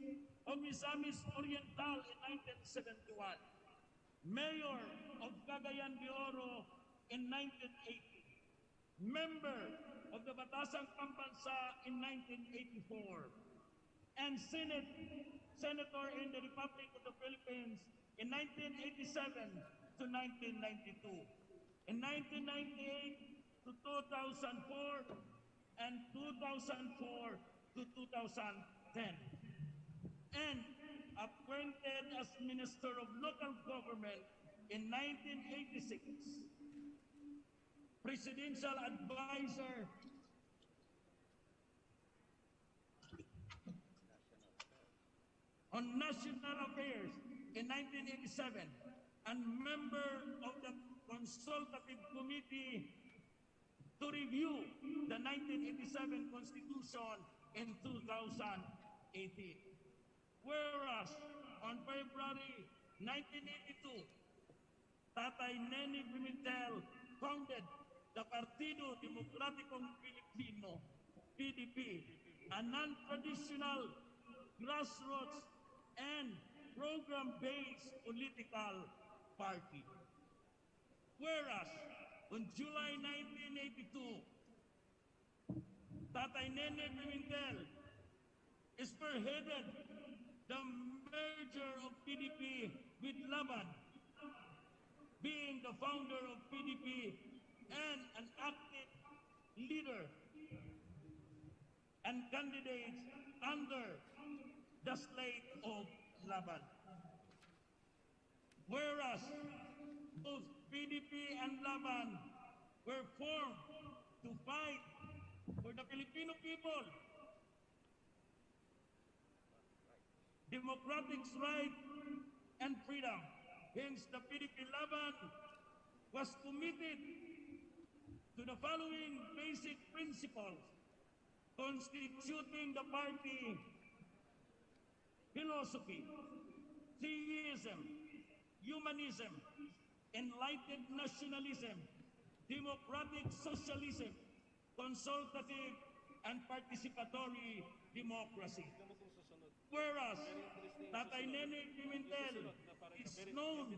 of Misamis Oriental in 1971, Mayor of Cagayan de Oro in 1980, member of the Batasang Pambansa in 1984, and Senator in the Republic of the Philippines in 1987 to 1992, in 1998 to 2004, and 2004 to 2010, and appointed as Minister of Local Government in 1986, Presidential Advisor on National Affairs in 1987, and member of the Consultative Committee to review the 1987 Constitution in 2018. Whereas, on February 1982, Tatay Neni Pimentel founded the Partido Democrático Filipino, PDP, a non-traditional, grassroots, and program-based political party. Whereas, on July 1982, Tatay Nene Pimentel spearheaded the merger of PDP with Laban, being the founder of PDP and an active leader and candidate under the slate of Laban. Whereas both PDP and Laban were formed to fight for the Filipino people, democratic rights and freedom. Hence, the PDP-Laban was committed to the following basic principles constituting the party: philosophy, theism, humanism, enlightened nationalism, democratic socialism, consultative and participatory democracy. Whereas, Tatay Nene Pimentel is known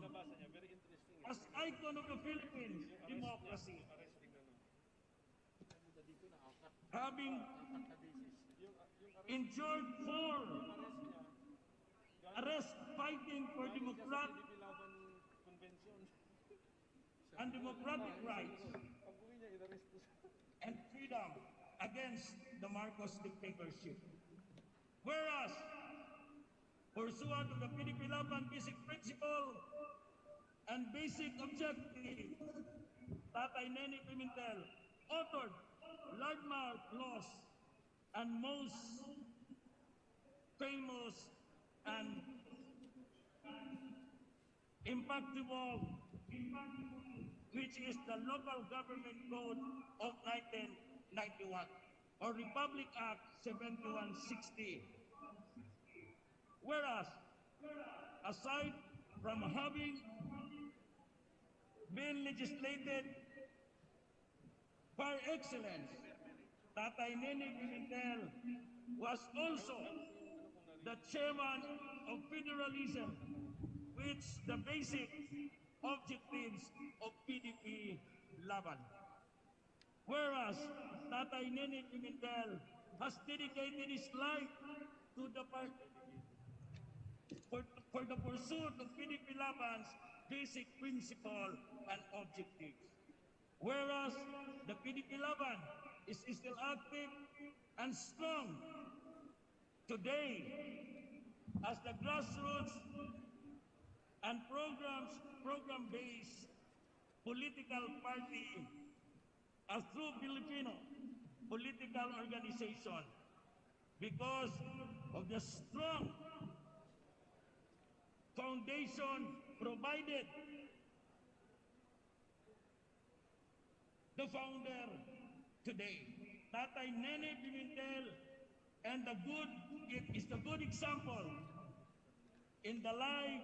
as icon of the Philippines democracy, having endured 4 arrests fighting for democratic and democratic rights and freedom against the Marcos dictatorship. Whereas, pursuant of the PDP-Laban basic principle and basic objective, Tatay Nene Pimentel authored landmark laws and most famous and impactable, which is the Local Government Code of 1991, or Republic Act 7160. Whereas, aside from having been legislated par excellence, Tatay Nene Pimentel was also the chairman of federalism, which the basic objectives of PDP-Laban. Whereas Tatay Nene Pimentel has dedicated his life to the for the pursuit of PDP-Laban's basic principle and objectives. Whereas the PDP-Laban is still active and strong today as the grassroots and program-based political party, a true Filipino political organization, because of the strong foundation provided the founder today, Tatay Nene Pimentel, and it is the good example in the life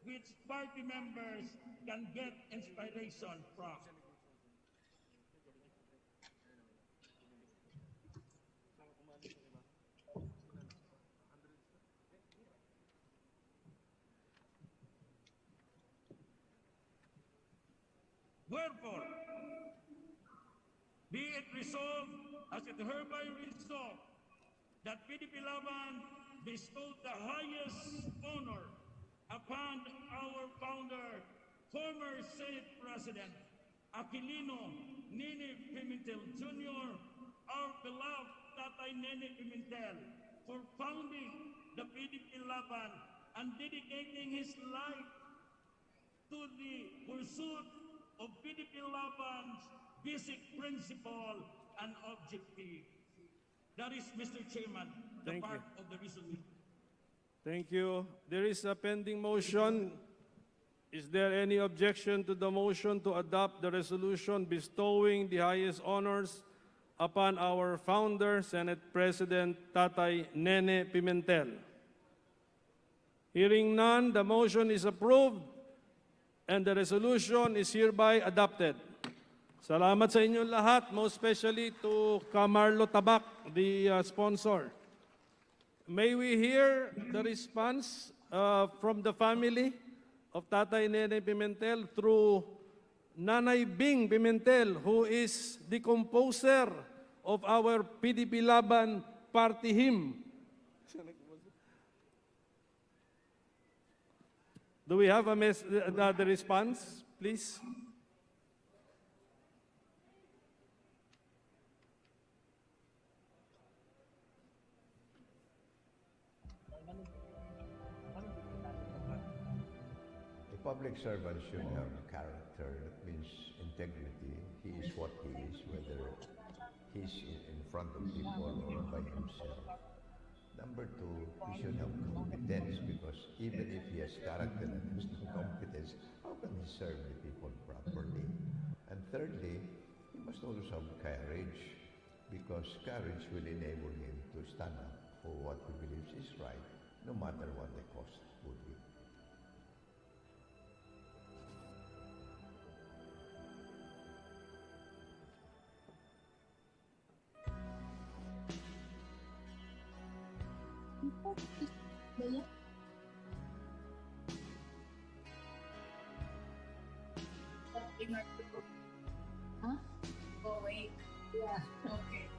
which party members can get inspiration from. Wherefore, be it resolved as it hereby resolved that PDP-Laban bestowed the highest honor upon our founder, former Senate President Aquilino Nene Pimentel Jr., our beloved Tatay Nene Pimentel, for founding the PDP-Laban and dedicating his life to the pursuit of PDP-Laban's basic principle and objective. That is, Mr. Chairman, the part of the resolution. Thank you. There is a pending motion. Is there any objection to the motion to adopt the resolution bestowing the highest honors upon our founder, Senate President Tatay Nene Pimentel? Hearing none, the motion is approved and the resolution is hereby adopted. Salamat sa inyong lahat, most especially to Camarlo Tabak, the sponsor. May we hear the response from the family of Tatay Nene Pimentel through Nanay Bing Pimentel, who is the composer of our PDP-Laban party hymn. Do we have the response, please? A public servant should have character, that means integrity. He is what he is, whether he's in front of people or by himself. Number two, he should have competence, because even if he has character and has no competence, how can he serve the people properly? And thirdly, he must also have courage, because courage will enable him to stand up for what he believes is right, no matter what the cost would be. Huh? Oh, wait. Yeah. Okay.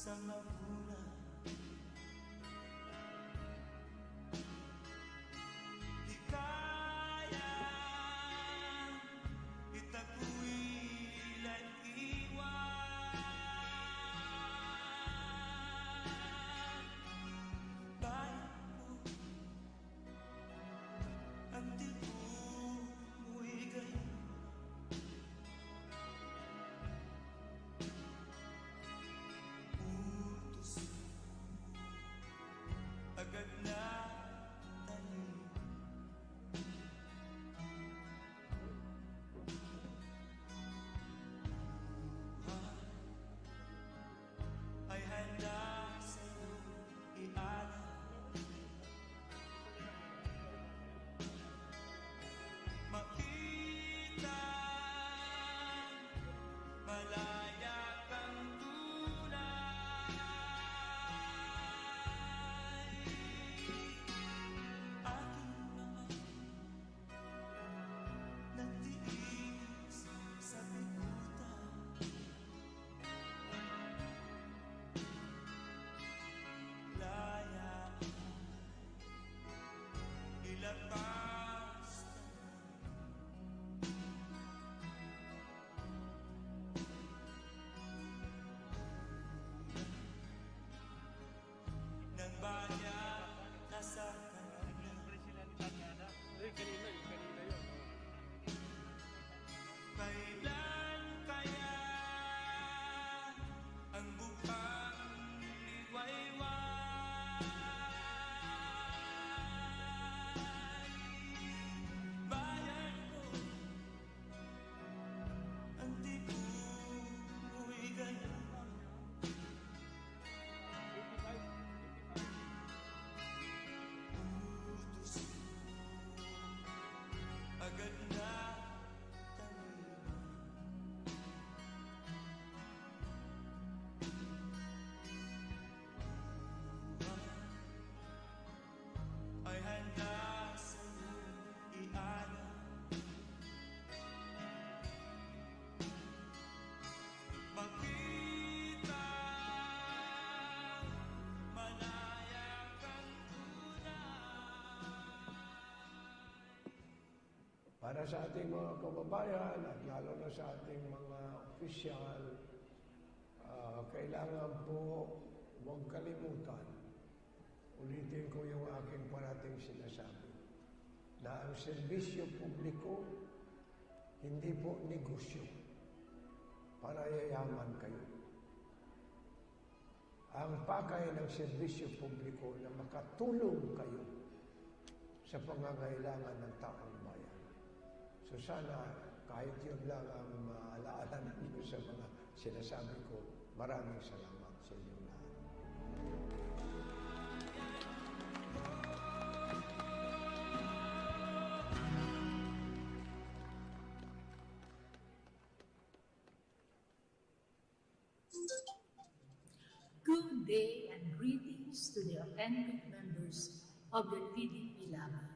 sa magulang. Di kaya itakwil at iwan. Bayan ko, ang tibo mo'y gayon. Utos agad na talim. Ay handa sa'yo ialam. Makita malaya kang tunay. Aking mga nagtiis sa bigutan. Laya ilabas ng bayan nasa kanila. Kailan kaya ang bukang liwayway? Bayan ko, ang tibo mo'y gayon. Utos agad na tanim. Ay handa sa'yo ialam. Makita malaya kang Para sa ating mga kababayan at lalo na sa ating mga opisyal, kailangan po huwag kalimutan. Ulitin ko yung aking parating sinasabi na ang serbisyo publiko hindi po negosyo para yayaman kayo. Ang pakay ng serbisyo publiko na makatulong kayo sa pangangailangan ng taong bayan. So sana kahit yun lang ang maalaala ninyo sa mga sinasabi ko, maraming salamat sa inyo lahat. Good day and greetings to the authentic members of the PDP-Laban.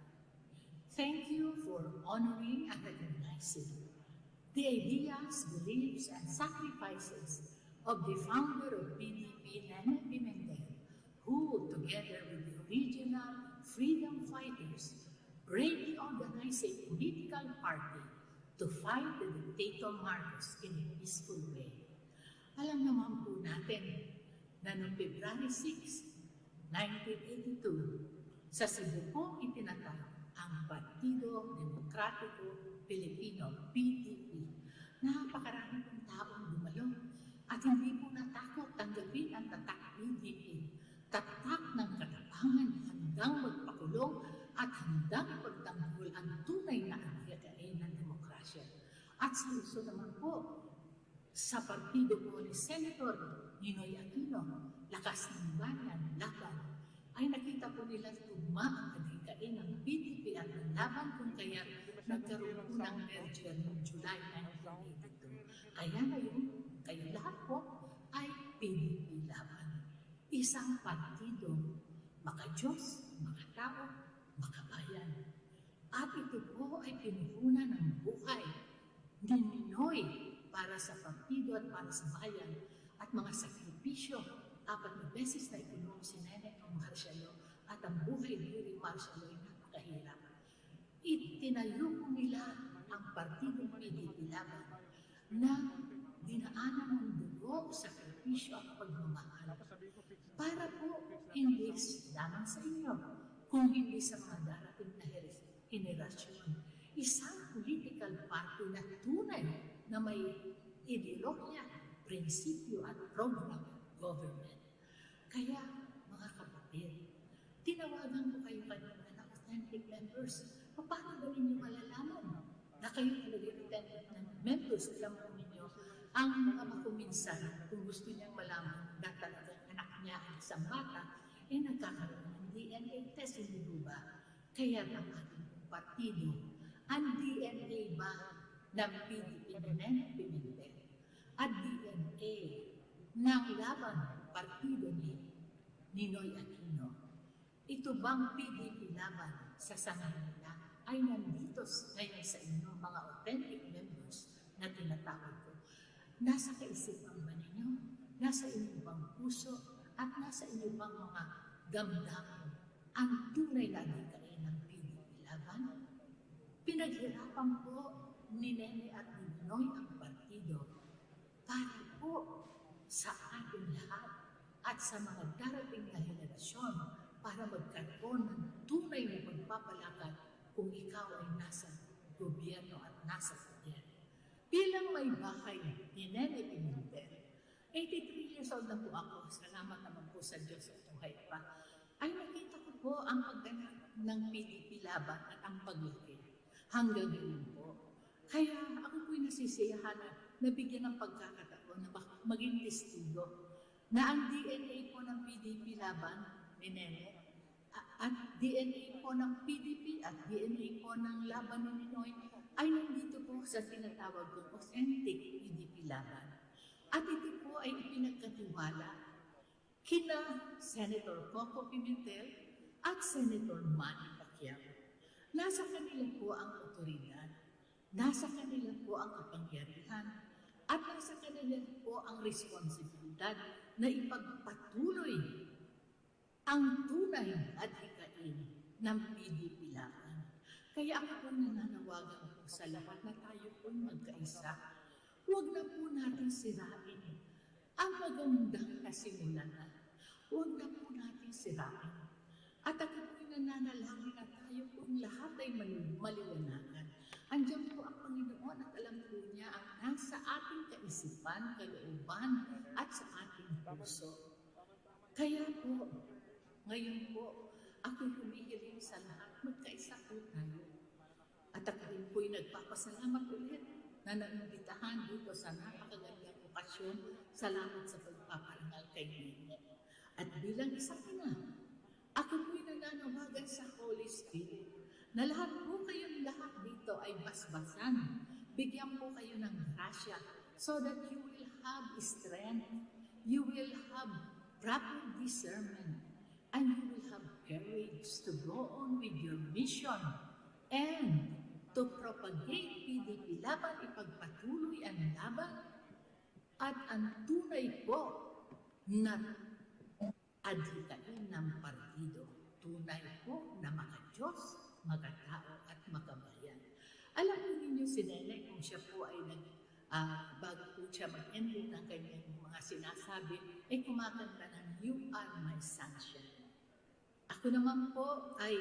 Thank you for honoring and recognizing the ideas, beliefs, and sacrifices of the founder of PDP, Nene Pimentel, who, together with the original freedom fighters, bravely organized a political party to fight the dictator Marcos in a peaceful way. Alam naman po natin na noong February 6, 1982, sa Cebu po itinatag ang Partido Demokratiko Pilipino, PDP. Napakarami pong taong dumalo at hindi po natakot tanggapin ang tatak PDP. Tatak ng katapangan handang magpakulong at handang ipagtanggol ang tunay na agyatain ng demokrasya. At sa Luzon naman po, sa partido po ni Senator Ninoy Aquino, Lakas ng Bayan, Laban, ay nakita po nila tugma ang adhikain ng PDP at ng Laban kung kaya nagkaroon po ng merger noong July 1982. Kaya ngayon, kayo lahat po ay PDP-Laban. Isang partido, maka-Diyos, maka-tao, makabayan. At ito po ay pinuhunan ng buhay ni Ninoy para sa partido at para sa bayan at mga sakripisyo 4 na beses na ikulong si Nene ang marsyalo at ang buhay during marsyalo ay napakahirap. Itinayo po nila ang partidong PDP-Laban na dinaanan ng dugo, sakripisyo at pagmamahal para po hindi lamang sa inyo, kung hindi sa mga darating na henerasyon. Isang political party na tunay na may ideolohiya, prinsipyo at program government. Kaya, mga kapatid, tinawagan ko kayo kanina na authentic members. Paano ba ninyo malalaman na kayo talaga authentic members? Alam po ninyo, ang ama ko minsan, kung gusto niyang malaman na talagang anak niya ay isang bata, ay nagkakaroon ng DNA test, hindi ba? Kaya ang ating partido, ang DNA ba ng PDP na Nene Pimentel at DNA ng Laban, partido ni Ninoy Aquino. Ito bang PDP-Laban sa sanayan nila ay nandito ngayon sa inyo, mga authentic members na tinatawag ko. Nasa kaisipan ba ninyo? Nasa inyong bang puso? At nasa inyong bang mga damdamin ang tunay na adhikain ng PDP-Laban? Pinaghirapan po ni Nene at ni Ninoy ang partido para po sa ating lahat at sa mga darating na henerasyon para magkaroon ng tunay na pagpapalakad kung ikaw ay nasa gobyerno at nasa poder. Bilang may bahay ni Nene Pimentel, 83 years old na po ako, salamat naman po sa Diyos at buhay pa, ay nakita ko po ang pagganap ng PDP-Laban at ang paglaki hanggang ngayon po. Kaya ako po'y nasisiyahan na nabigyan ng pagkakataon na maging testigo na ang DNA po ng PDP-Laban ni Nene at DNA po ng PDP at DNA po ng Laban ni Ninoy ay nandito po sa tinatawag kong authentic PDP-Laban. At ito po ay ipinagkatiwala kina Senator Coco Pimentel at Senator Manny Pacquiao. Nasa kanila po ang otoridad, nasa kanila po ang kapangyarihan, at nasa kanila po ang responsibilidad na ipagpatuloy ang tunay at hikain ng PDP-Laban. Kaya ako po nananawagan po sa lahat na tayo po magkaisa. Huwag na po natin sirain ang magandang nasimulan na. Huwag na po natin sirain. At ako po'y nananalangin na tayo po lahat ay maliwanagan. Andiyan po ang Panginoon at alam po niya ang nasa ating kaisipan, kalooban at sa ating puso. Kaya po, ngayon po, ako humihiling sa lahat, magkaisa po tayo. At ako rin po'y nagpapasalamat ulit na naimbitahan dito sa napakagandang okasyon. Salamat sa pagpaparangal kay Nene. At bilang isa pa na, ako po'y nananawagan sa Holy Spirit na lahat po kayong lahat dito ay basbasan. Bigyan po kayo ng grasya so that you will have strength, you will have proper discernment, and you will have courage to go on with your mission and to propagate PDP-Laban, ipagpatuloy ang laban at ang tunay po na adhikain ng partido. Tunay po na maka-Diyos, maka-tao at makabayan. Alam po ninyo si Nene, kung siya po ay bago po siya mag-ending ng kanyang mga sinasabi, ay kumakanta ng You Are My Sunshine. Ako naman po ay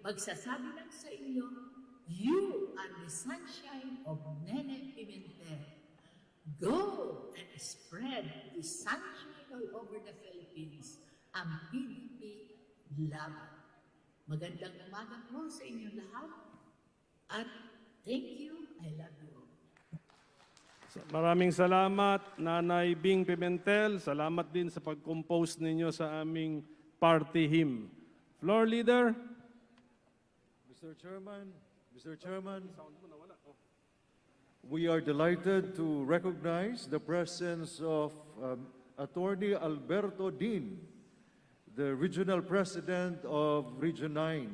magsasabi lang sa inyo, You are the sunshine of Nene Pimentel. Go and spread the sunshine all over the Philippines. Ang PDP-Laban. Magandang umaga po sa inyong lahat. At thank you. I love you. Maraming salamat, Nanay Bing Pimentel. Salamat din sa pag-compose ninyo sa aming party hymn. Floor Leader. Mr. Chairman, we are delighted to recognize the presence of Attorney Alberto Din, the Regional President of Region 9.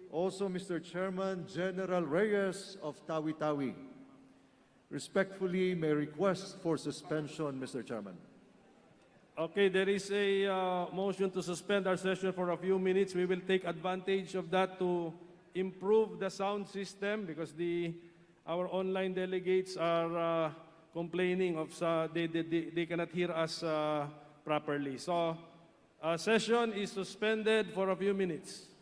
Also, Mr. Chairman, General Reyes of Tawi-Tawi. Respectfully, may request for suspension, Mr. Chairman. Okay, there is a motion to suspend our session for a few minutes. We will take advantage of that to improve the sound system because our online delegates are complaining of they cannot hear us properly. So, session is suspended for a few minutes.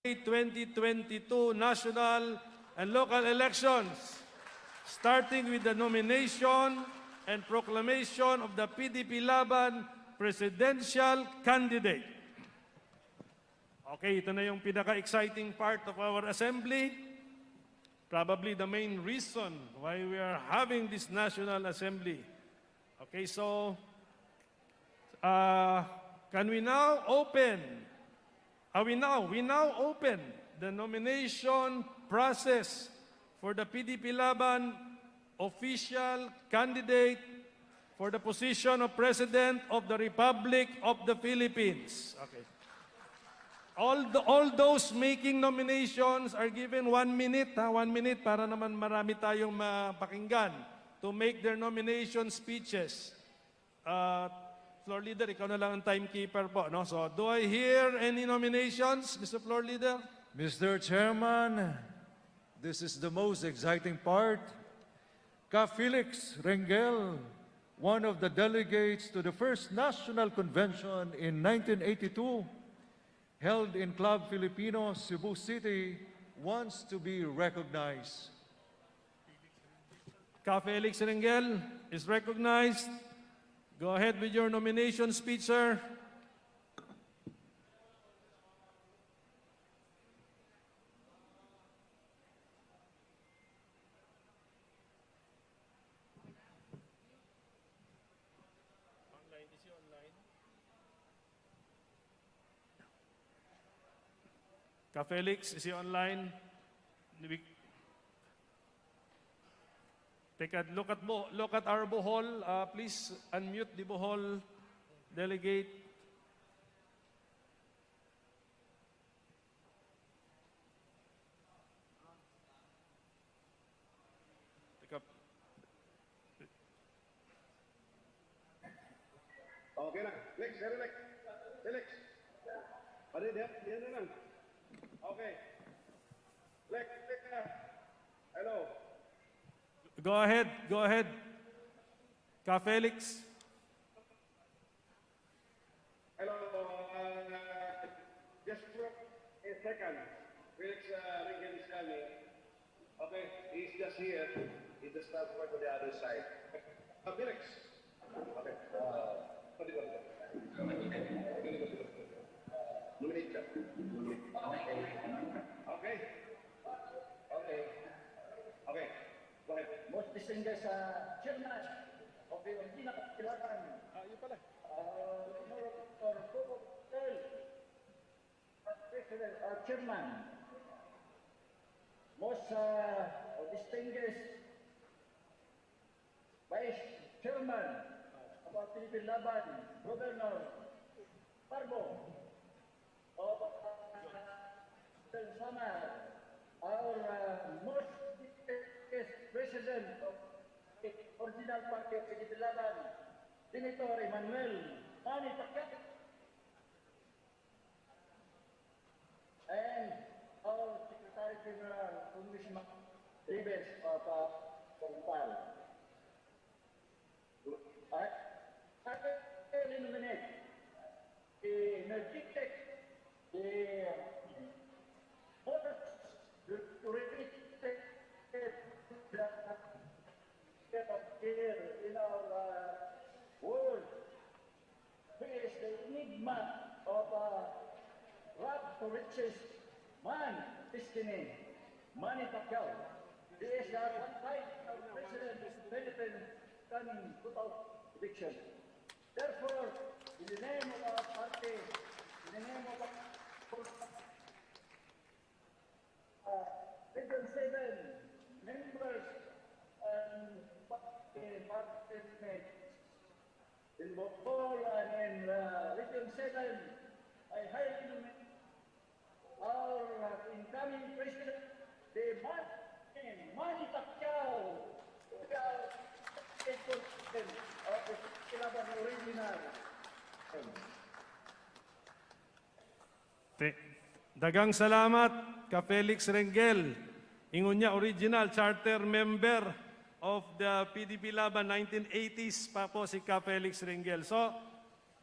2022 national and local elections, starting with the nomination and proclamation of the PDP-Laban presidential candidate. Okay, ito na yung pinaka-exciting part of our assembly. Probably the main reason why we are having this National Assembly. Okay, so can we now open? We now open the nomination process for the PDP-Laban official candidate for the position of President of the Republic of the Philippines. Okay. All those making nominations are given 1 minute, 1 minute para naman marami tayong mapakinggan to make their nomination speeches. Floor Leader, ikaw na lang ang timekeeper po. No? So, do I hear any nominations, Mr. Floor Leader? Mr. Chairman, this is the most exciting part. Ka Felix Rengel, one of the delegates to the first National Convention in 1982, held in Club Filipino, Cebu City, wants to be recognized. Ka Felix Rengel is recognized. Go ahead with your nomination speech, sir. Ka Felix, is he online? Take a look at our Bohol. Please unmute the Bohol delegate. Okay na. Next, Felix. Felix. Pwede, diyan na lang. Okay. Lex, hello. Go ahead. Ka Felix. Hello. Just for a second. Felix Rengel is coming. Okay, he's just here. He just transferred to the other side. Felix. Okay. Nominate ka. Okay. Go ahead. Most distinguished chairman of the Untitled Chapter, yun pala. President, chairman, most distinguished vice chairman of our PDP-Laban, Governor Parbo, of Samar, our most President of the original party of PDP-Laban, Senator Emmanuel Manny Pacquiao, and our Secretary General, Congressman Rivers of Compal. I nominate the energetic, the voters to repeat here in our world, who is the enigma of rap to riches man, destiny, Manny Pacquiao. He is the untitled President of the Philippines coming 2000 election. Therefore, in the name of our party, in the name of Region 7 members and participants in Bohol and in Region 7, I highly nominate our incoming President, the Manny Pacquiao, of the Laban original. Dagang salamat, Ka Felix Rengel. Ingon niya, original charter member of the PDP-Laban 1980s pa po si Ka Felix Rengel. So,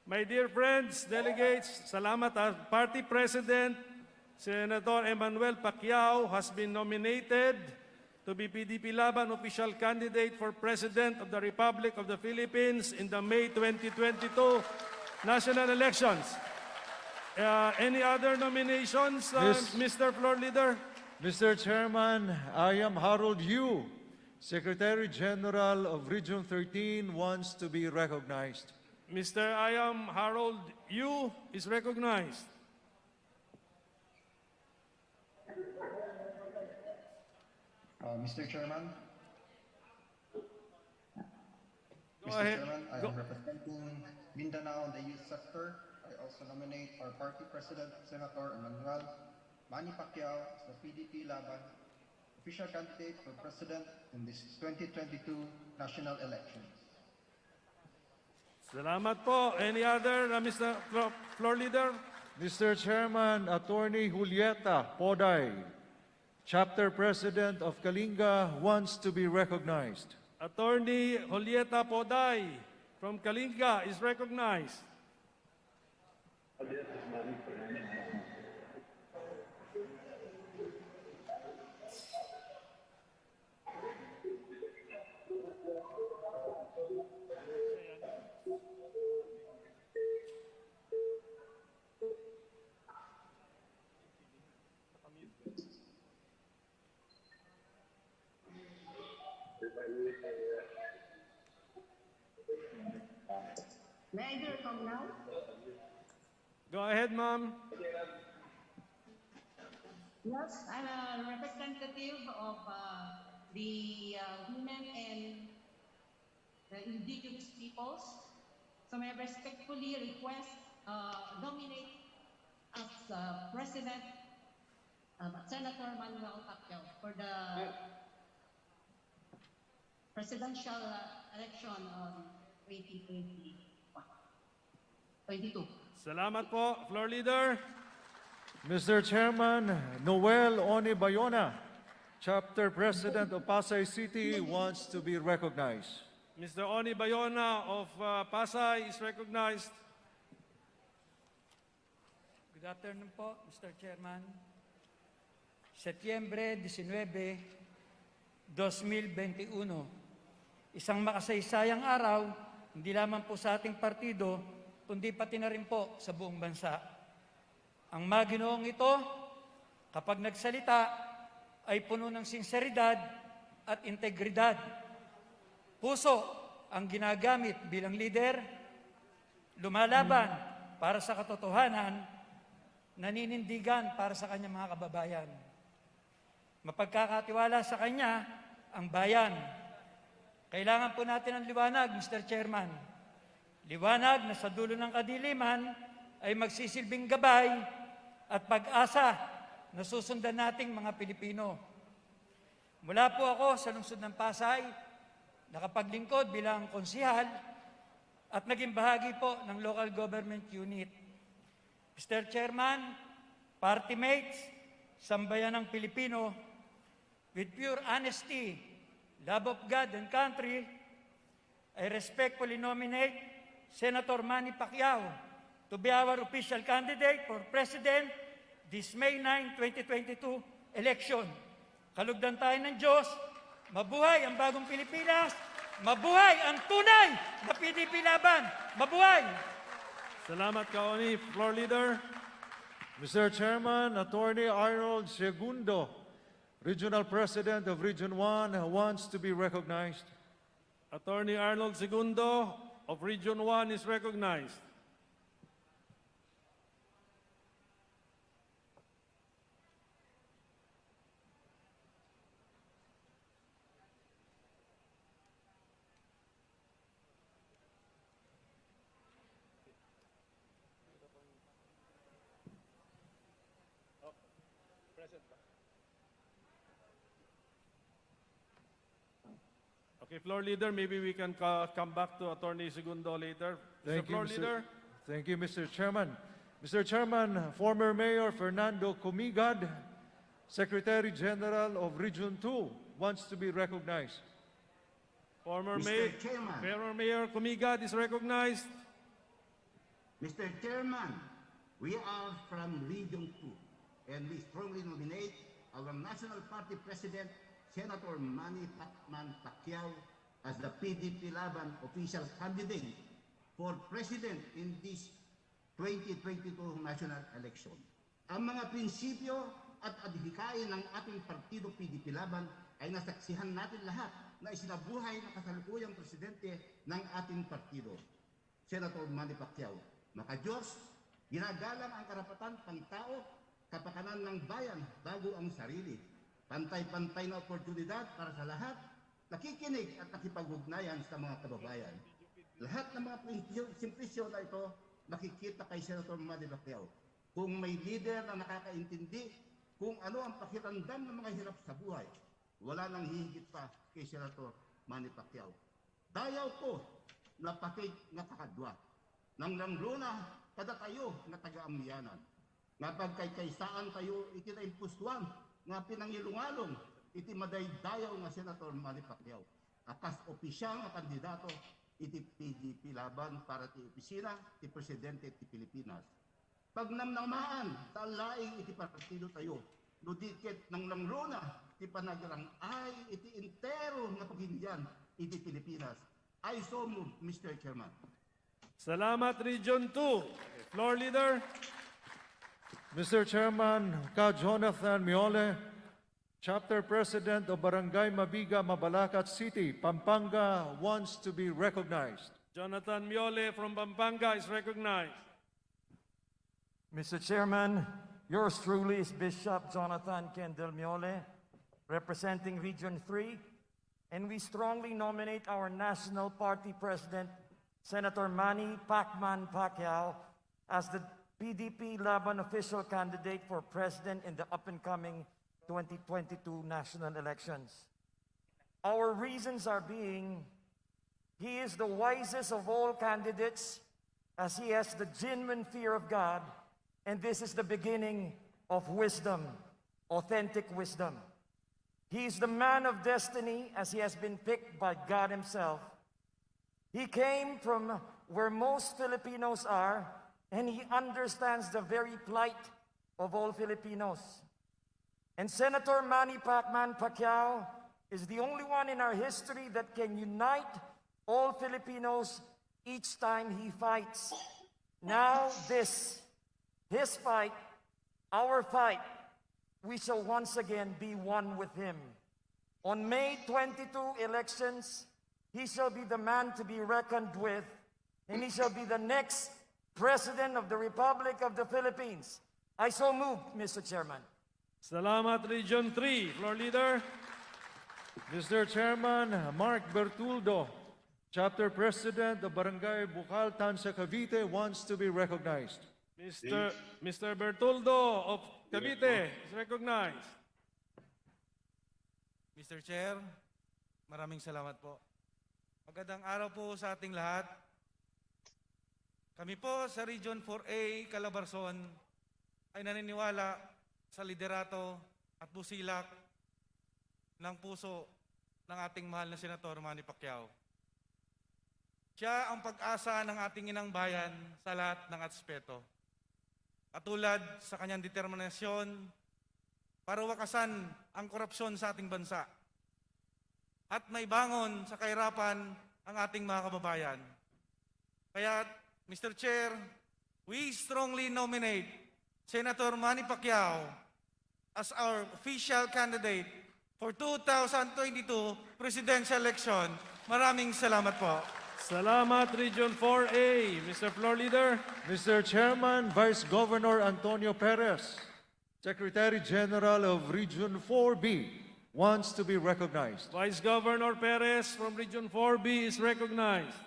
my dear friends, delegates, salamat. Party President Senator Emmanuel Pacquiao has been nominated to be PDP-Laban official candidate for President of the Republic of the Philippines in the May 2022 national elections. Any other nominations, Mr. Floor Leader? Mr. Chairman, I am Harold Yu, Secretary General of Region 13, wants to be recognized. Mr. I am Harold Yu is recognized. Mr. Chairman. Go ahead. Chairman, I am representing Mindanao in the youth sector. I also nominate our party president, Senator Emmanuel Manny Pacquiao, as the PDP-Laban official candidate for president in this 2022 national elections. Salamat po. Any other, Mr. Floor Leader? Mr. Chairman, Attorney Julieta Poday, Chapter President of Kalinga, wants to be recognized. Attorney Julieta Poday from Kalinga is recognized. May I do it from now? Go ahead, ma'am. Yes, I'm a representative of the women and the indigenous peoples. So may I respectfully request nominate as President Senator Manuel Pacquiao for the presidential election on 2022. Salamat po, Floor Leader. Mr. Chairman, Noel Oni Bayona, Chapter President of Pasay City, wants to be recognized. Mr. Oni Bayona of Pasay is recognized. Good afternoon po, Mr. Chairman. Setyembre 19, 2021. Isang makasaysayang araw, hindi lamang po sa ating partido, kundi pati na rin po sa buong bansa. Ang maginoong ito, kapag nagsalita, ay puno ng sinseridad at integridad. Puso ang ginagamit bilang leader, lumalaban para sa katotohanan, naninindigan para sa kanyang mga kababayan. Mapagkakatiwala sa kanya ang bayan. Kailangan po natin ng liwanag, Mr. Chairman. Liwanag na sa dulo ng kadiliman ay magsisilbing gabay at pag-asa na susundan nating mga Pilipino. Mula po ako sa lungsod ng Pasay, nakapaglingkod bilang konsihal at naging bahagi po ng local government unit. Mr. Chairman, party mates, sambayanang Pilipino, with pure honesty, love of God and country, I respectfully nominate Senator Manny Pacquiao to be our official candidate for President this May 9, 2022 election. Kalugdan tayo ng Diyos, mabuhay ang bagong Pilipinas, mabuhay ang tunay na PDP-Laban, mabuhay! Salamat ka, Oni. Floor Leader. Mr. Chairman, Attorney Arnold Segundo, Regional President of Region 1, wants to be recognized. Attorney Arnold Segundo of Region 1 is recognized. Okay, Floor Leader, maybe we can come back to Attorney Segundo later. Thank you, Floor Leader. Thank you, Mr. Chairman. Mr. Chairman, former Mayor Fernando Comigad, Secretary General of Region 2, wants to be recognized. Former Mr. Chairman. Mayor Comigad is recognized. Mr. Chairman, we are from Region 2, and we strongly nominate our National Party President, Senator Manny Pacquiao, as the PDP-Laban official candidate for President in this 2022 national election. Ang mga prinsipyo at adhikain ng ating partido PDP-Laban ay nasaksihan natin lahat na isinabuhay ng kasalukuyang presidente ng ating partido, Senator Manny Pacquiao. Maka-Diyos, ginagalang ang karapatan pang-tao, kapakanan ng bayan bago ang sarili. Pantay-pantay na oportunidad para sa lahat, nakikinig at nakipag-ugnayan sa mga kababayan. Lahat ng mga simpresyon na ito makikita kay Senator Manny Pacquiao. Kung may leader na nakakaintindi kung ano ang pakiramdam ng mga hirap sa buhay, wala nang hihigit pa kay Senator Manny Pacquiao. Dayaw ko na pakig nga kakadwa. Nang langluna, kada tayo na taga-amyanan. Nga pagkaykaysaan tayo itinaimpuswan, nga pinangilungalong, iti madaydayaw nga Senator Manny Pacquiao. Akas opisyal nga kandidato, iti PDP-Laban para ti opisina, ti Presidente ti Pilipinas. Pagnamnamaan, talaing iti partido tayo, ludikit ng langluna, ti panagrang ay iti intero nga paghindian, iti Pilipinas. I so move, Mr. Chairman. Salamat, Region 2. Floor Leader. Mr. Chairman, Ka Jonathan Miole, Chapter President of Barangay Mabiga, Mabalacat City, Pampanga, wants to be recognized. Jonathan Miole from Pampanga is recognized. Mr. Chairman, yours truly is Bishop Jonathan Kendall Miole, representing Region 3, and we strongly nominate our National Party President, Senator Manny Pacquiao, as the PDP-Laban official candidate for President in the up-and-coming 2022 national elections. Our reasons are being, he is the wisest of all candidates as he has the genuine fear of God, and this is the beginning of wisdom, authentic wisdom. He is the man of destiny as he has been picked by God himself. He came from where most Filipinos are, and he understands the very plight of all Filipinos. And Senator Manny Pacquiao is the only one in our history that can unite all Filipinos each time he fights. Now his fight, our fight, we shall once again be one with him. On May 22 elections, he shall be the man to be reckoned with, and he shall be the next President of the Republic of the Philippines. I so move, Mr. Chairman. Salamat, Region 3. Floor Leader. Mr. Chairman, Mark Bertuldo, Chapter President of Barangay Bukal, Tansa, Cavite, wants to be recognized. Mr. Bertoldo of Cavite is recognized. Mr. Chair, maraming salamat po. Magandang araw po sa ating lahat. Kami po sa Region 4A, Calabarzon, ay naniniwala sa liderato at busilak ng puso ng ating mahal na Senator Manny Pacquiao. Siya ang pag-asa ng ating inang bayan sa lahat ng aspeto. Katulad sa kanyang determinasyon para wakasan ang korupsyon sa ating bansa at may bangon sa kahirapan ang ating mga kababayan. Kaya, Mr. Chair, we strongly nominate Senator Manny Pacquiao as our official candidate for 2022 presidential election. Maraming salamat po. Salamat, Region 4A. Mr. Floor Leader. Mr. Chairman, Vice Governor Antonio Perez, Secretary General of Region 4B, wants to be recognized. Vice Governor Perez from Region 4B is recognized.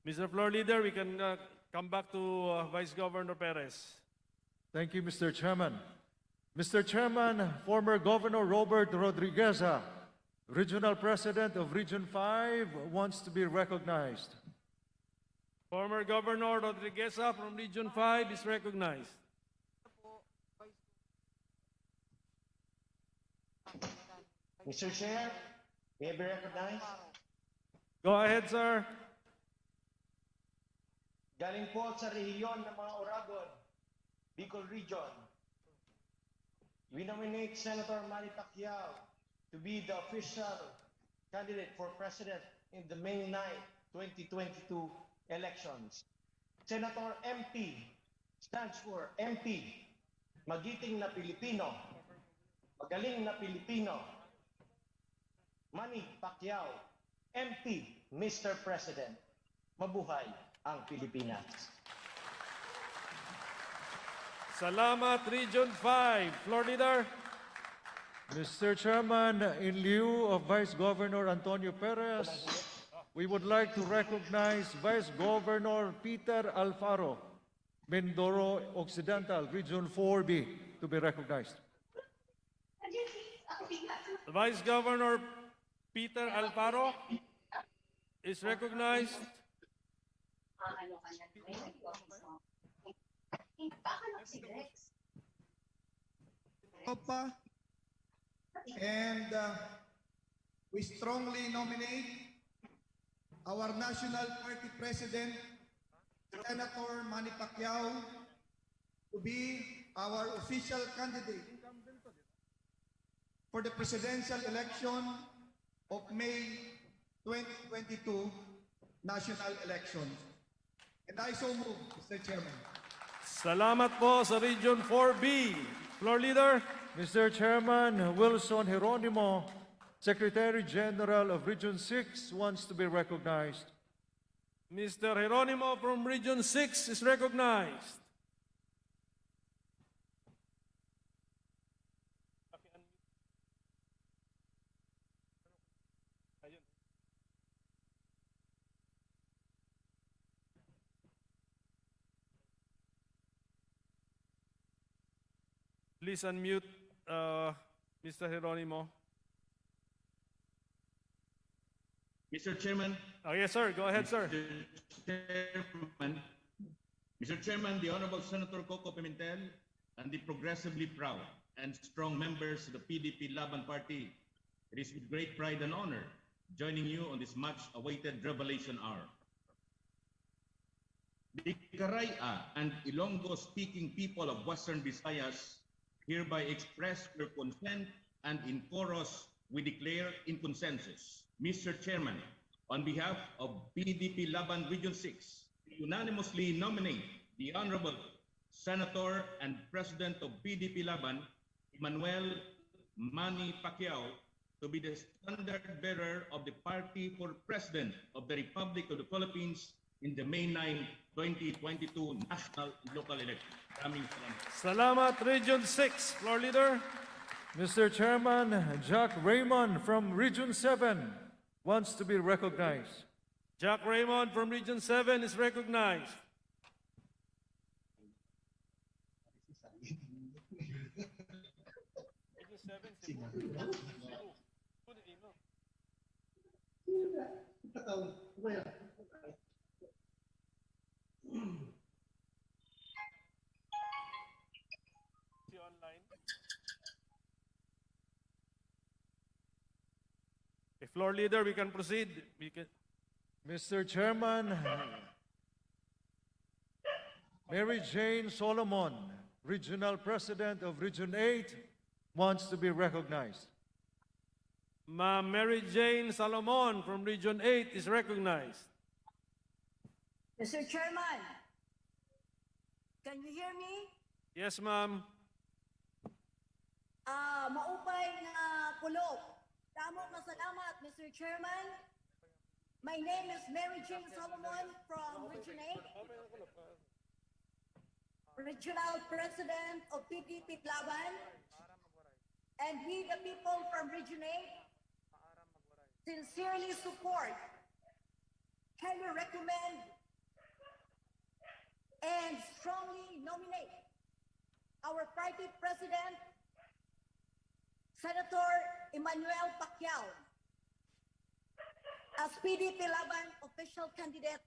Mr. Floor Leader, we can come back to Vice Governor Perez. Thank you, Mr. Chairman. Mr. Chairman, former Governor Robert Rodrigueza, Regional President of Region 5, wants to be recognized. Former Governor Rodrigueza from Region 5 is recognized. Mr. Chair, May I be recognized? Go ahead, sir. Galing po sa rehiyon ng mga Oragon, Bicol Region. We nominate Senator Manny Pacquiao to be the official candidate for president in the May 9, 2022 elections. Senator MP stands for MP, magiting na Pilipino, magaling na Pilipino. Manny Pacquiao, MP, Mr. President. Mabuhay ang Pilipinas. Salamat, Region 5. Floor Leader. Mr. Chairman, in lieu of Vice Governor Antonio Perez, we would like to recognize Vice Governor Peter Alfaro, Mindoro Occidental, Region 4B, to be recognized. Vice Governor Peter Alfaro is recognized. Opa, and we strongly nominate our National Party President, Senator Manny Pacquiao, to be our official candidate for the presidential election of May 2022 national elections. And I so move, Mr. Chairman. Salamat po sa Region 4B. Floor Leader. Mr. Chairman, Wilson Geronimo, Secretary General of Region 6, wants to be recognized. Mr. Geronimo from Region 6 is recognized. Please unmute Mr. Geronimo. Mr. Chairman. Oh, yes, sir. Go ahead, sir. Mr. Chairman, the Honorable Senator Coco Pimentel and the progressively proud and strong members of the PDP-Laban party, it is with great pride and honor joining you on this much-awaited revelation hour. The Karaya and Ilonggo-speaking people of Western Visayas hereby express their consent, and in chorus, we declare in consensus. Mr. Chairman, on behalf of PDP-Laban Region 6, unanimously nominate the Honorable Senator and President of PDP-Laban, Manuel Manny Pacquiao, to be the standard-bearer of the party for President of the Republic of the Philippines in the May 9, 2022 national and local elections. Maraming salamat. Salamat, Region 6. Floor Leader. Mr. Chairman, Jack Raymond from Region 7 wants to be recognized. Jack Raymond from Region 7 is recognized. Floor Leader, we can proceed. Mr. Chairman, Mary Jane Solomon, Regional President of Region 8, wants to be recognized. Ma'am Mary Jane Salomon from Region 8 is recognized. Mr. Chairman, can you hear me? Yes, ma'am. Maupay na kulog. Damo nga salamat, Mr. Chairman. My name is Mary Jane Solomon from Region 8, Regional President of PDP-Laban, and we, the people from Region 8, sincerely support, highly recommend, and strongly nominate our party president, Senator Emmanuel Pacquiao, as PDP-Laban official candidate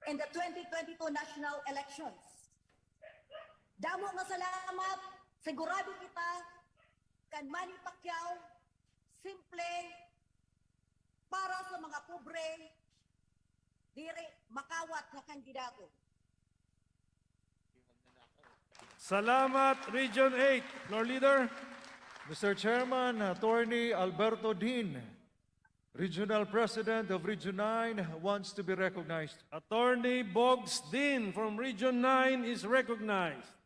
in the 2022 national elections. Damo nga salamat, sigurado kita kan Manny Pacquiao, simple, para sa mga pobre, dire makawat na kandidato. Salamat, Region 8. Floor Leader. Mr. Chairman, Attorney Alberto Dean, Regional President of Region 9, wants to be recognized. Attorney Boggs Dean from Region 9 is recognized.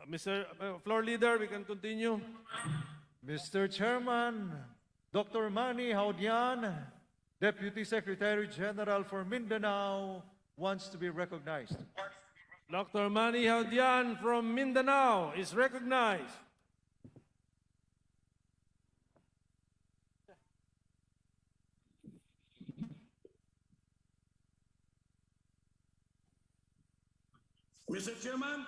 Mr. Floor Leader, we can continue. Mr. Chairman, Dr. Manny Haudian, Deputy Secretary General for Mindanao, wants to be recognized. Dr. Manny Haudian from Mindanao is recognized. Mr. Chairman,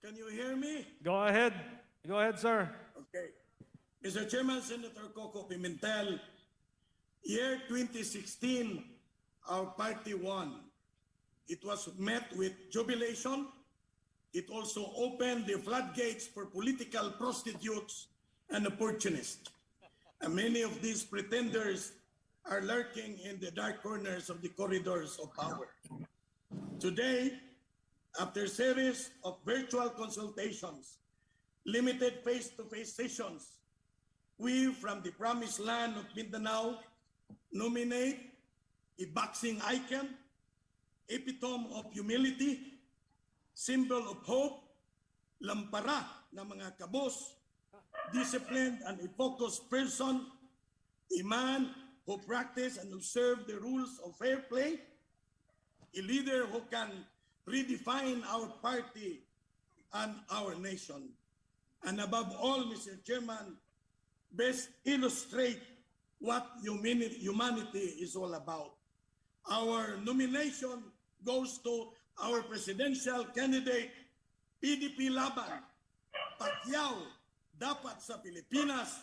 can you hear me? Go ahead. Go ahead, sir. Okay. Mr. Chairman, Senator Coco Pimentel, year 2016, our party won. It was met with jubilation. It also opened the floodgates for political prostitutes and opportunists. And many of these pretenders are lurking in the dark corners of the corridors of power. Today, after a series of virtual consultations, limited face-to-face sessions, we from the promised land of Mindanao nominate a boxing icon, epitome of humility, symbol of hope, lampara ng mga kabos, disciplined and a focused person, a man who practice and observe the rules of fair play, a leader who can redefine our party and our nation. And above all, Mr. Chairman, best illustrate what humanity is all about. Our nomination goes to our presidential candidate, PDP-Laban. Pacquiao dapat sa Pilipinas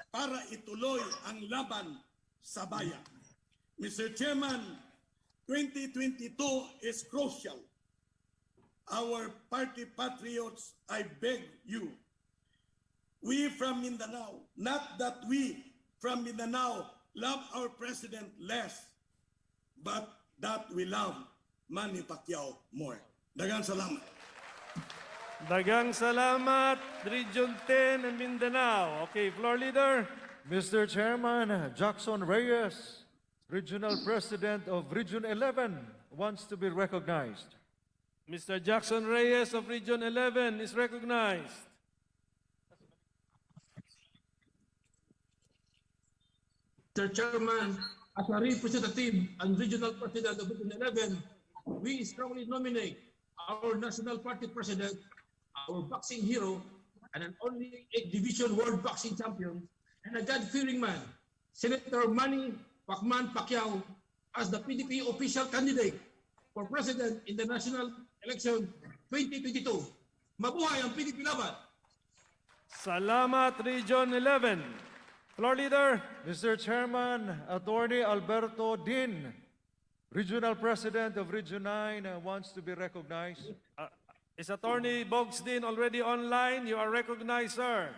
para ituloy ang laban sa bayan. Mr. Chairman, 2022 is crucial. Our party patriots, I beg you, we from Mindanao, not that we from Mindanao love our president less, but that we love Manny Pacquiao more. Daghang salamat. Daghang salamat, Region 10 and Mindanao. Okay, Floor Leader. Mr. Chairman, Jackson Reyes, Regional President of Region 11, wants to be recognized. Mr. Jackson Reyes of Region 11 is recognized. Mr. Chairman, as a representative and regional president of Region 11, we strongly nominate our national party president, our boxing hero, and an only 8th Division World Boxing Champion, and a God-fearing man, Senator Manny Pacquiao, as the PDP official candidate for president in the national election 2022. Mabuhay ang PDP-Laban! Salamat, Region 11. Floor Leader. Mr. Chairman, Attorney Alberto Dean, Regional President of Region 9, wants to be recognized. Is Attorney Boggs Dean already online? You are recognized, sir.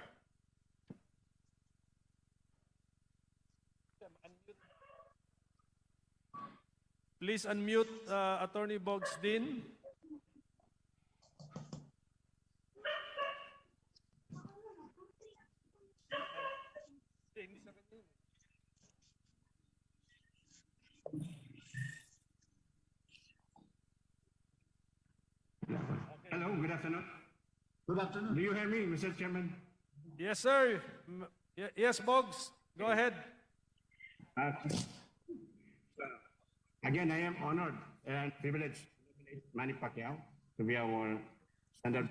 Please unmute Attorney Boggs Dean. Hello, good afternoon. Good afternoon. Do you hear me, Mr. Chairman? Yes, sir. Yes, Boggs. Go ahead. Again, I am honored and privileged to nominate Manny Pacquiao to be our standard.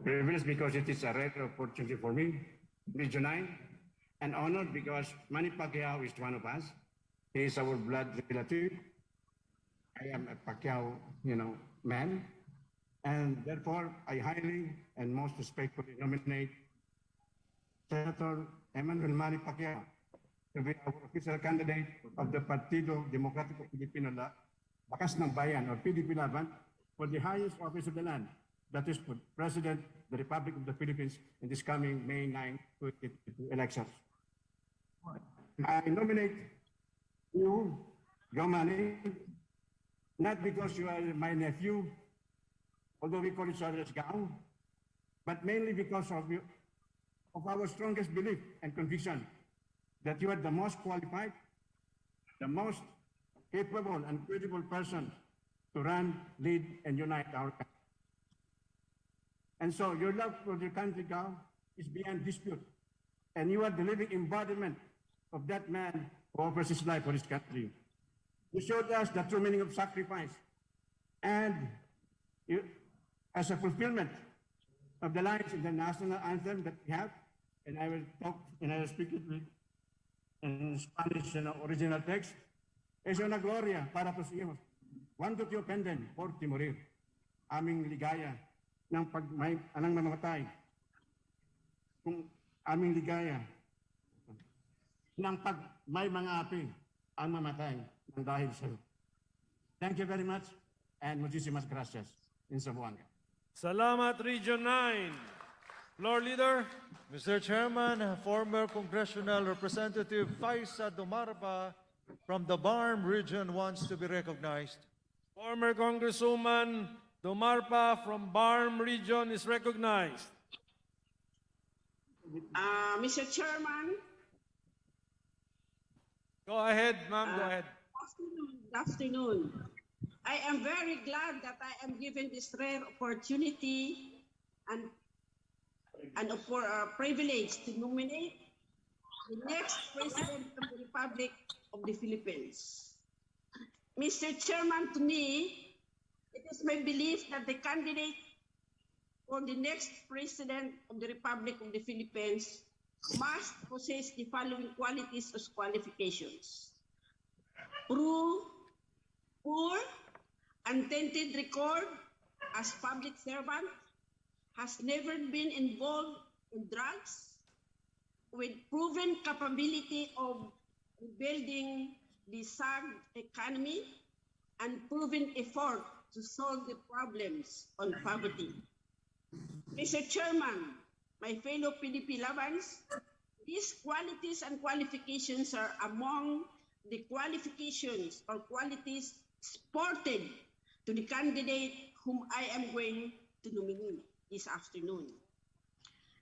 Privileged because it is a rare opportunity for me, Region 9, and honored because Manny Pacquiao is one of us. He is our blood relative. I am a Pacquiao, man, and therefore I highly and most respectfully nominate Senator Emmanuel Manny Pacquiao to be our official candidate of the Partido Democrático Filipino Bakas ng Bayan, or PDP-Laban, for the highest office of the land, that is for President of the Republic of the Philippines in this coming May 9, 2022 elections. I nominate you, Manny, not because you are my nephew, although we call each other as Gao, but mainly because of our strongest belief and conviction that you are the most qualified, the most capable and credible person to run, lead, and unite our country. And so your love for your country, Gao, is beyond dispute. And you are the living embodiment of that man who offers his life for his country. You showed us the true meaning of sacrifice. And you, as a fulfillment of the lines in the national anthem that we have, and I will talk and I will speak it in Spanish in the original text, es una gloria para tus hijos. Cuando te ofenden, por ti morir. Aming ligaya ng anang mamamatay. Kung aming ligaya ng pag may mga api ang mamatay ng dahil sa. Thank you very much and muchísimas gracias. In Zamboanga. Salamat, Region 9. Floor Leader. Mr. Chairman, former Congressional Representative Faisa Dumarpa from the Barm region wants to be recognized. Former Congresswoman Dumarpa from Barm region is recognized. Mr. Chairman. Go ahead, ma'am, go ahead. Good afternoon. I am very glad that I am given this rare opportunity and for privilege to nominate the next President of the Republic of the Philippines. Mr. Chairman, to me, it is my belief that the candidate for the next President of the Republic of the Philippines must possess the following qualities or qualifications. Poor, untainted record as public servant, has never been involved in drugs, with proven capability of rebuilding the sagged economy and proven effort to solve the problems on poverty. Mr. Chairman, my fellow PDP-Labans, these qualities and qualifications are among the qualifications or qualities sported to the candidate whom I am going to nominate this afternoon.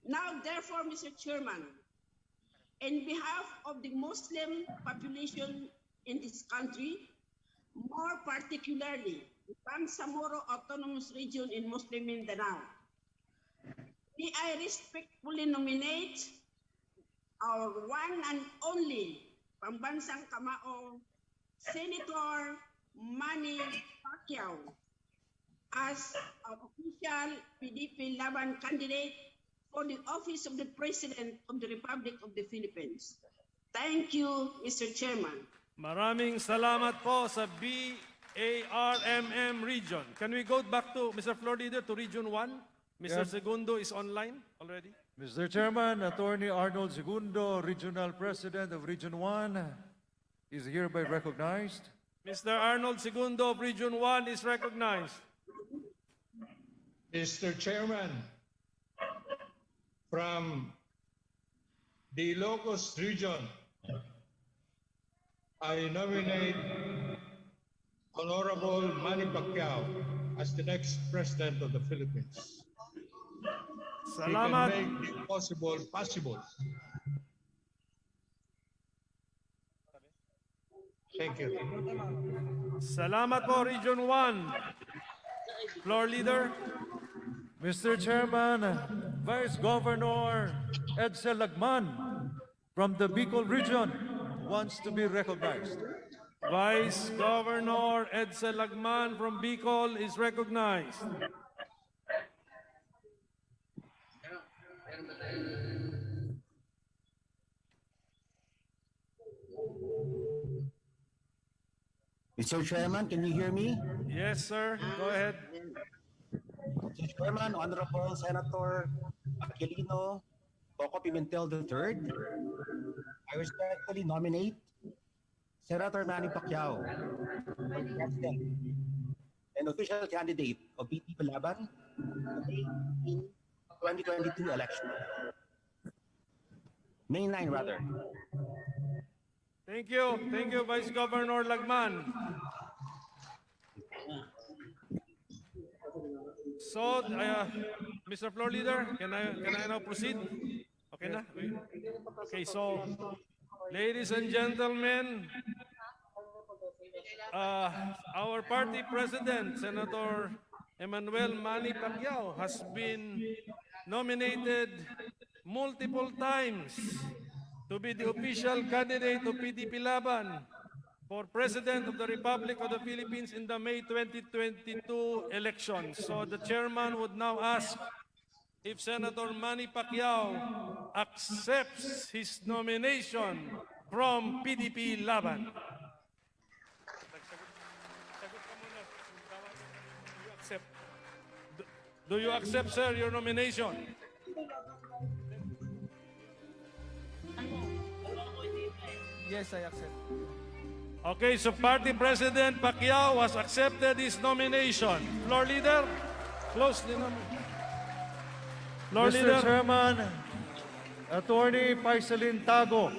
Now, therefore, Mr. Chairman, in behalf of the Muslim population in this country, more particularly the Bangsamoro Autonomous Region in Muslim Mindanao, may I respectfully nominate our one and only Pambansang Kamao, Senator Manny Pacquiao, as our official PDP-Laban candidate for the office of the President of the Republic of the Philippines. Thank you, Mr. Chairman. Maraming salamat po sa BARMM region. Can we go back to, Mr. Floor Leader, to Region 1? Mr. Segundo is online already. Mr. Chairman, Attorney Arnold Segundo, Regional President of Region 1, is hereby recognized. Mr. Arnold Segundo of Region 1 is recognized. Mr. Chairman, from the Ilocos region, I nominate Honorable Manny Pacquiao as the next President of the Philippines. Salamat. He can make the impossible possible. Thank you. Salamat po, Region 1. Floor Leader. Mr. Chairman, Vice Governor Edsel Lagman from the Bicol region wants to be recognized. Vice Governor Edsel Lagman from Bicol is recognized. Mr. Chairman, can you hear me? Yes, sir. Go ahead. Mr. Chairman, Honorable Senator Aquilino, Coco Pimentel III, I respectfully nominate Senator Manny Pacquiao for President and official candidate of PDP-Laban in 2022 election. May 9, rather. Thank you. Thank you, Vice Governor Lagman. So, Mr. Floor Leader, can I now proceed? Okay na? Okay, so, ladies and gentlemen, our party president, Senator Emmanuel Manny Pacquiao, has been nominated multiple times to be the official candidate of PDP-Laban for President of the Republic of the Philippines in the May 2022 elections. So the chairman would now ask if Senator Manny Pacquiao accepts his nomination from PDP-Laban. Do you accept, sir, your nomination? Yes, I accept. Okay, so Party President Pacquiao has accepted his nomination. Floor Leader, close the nomination. Floor Mr. Leader. Chairman, Attorney Paisalin Tago,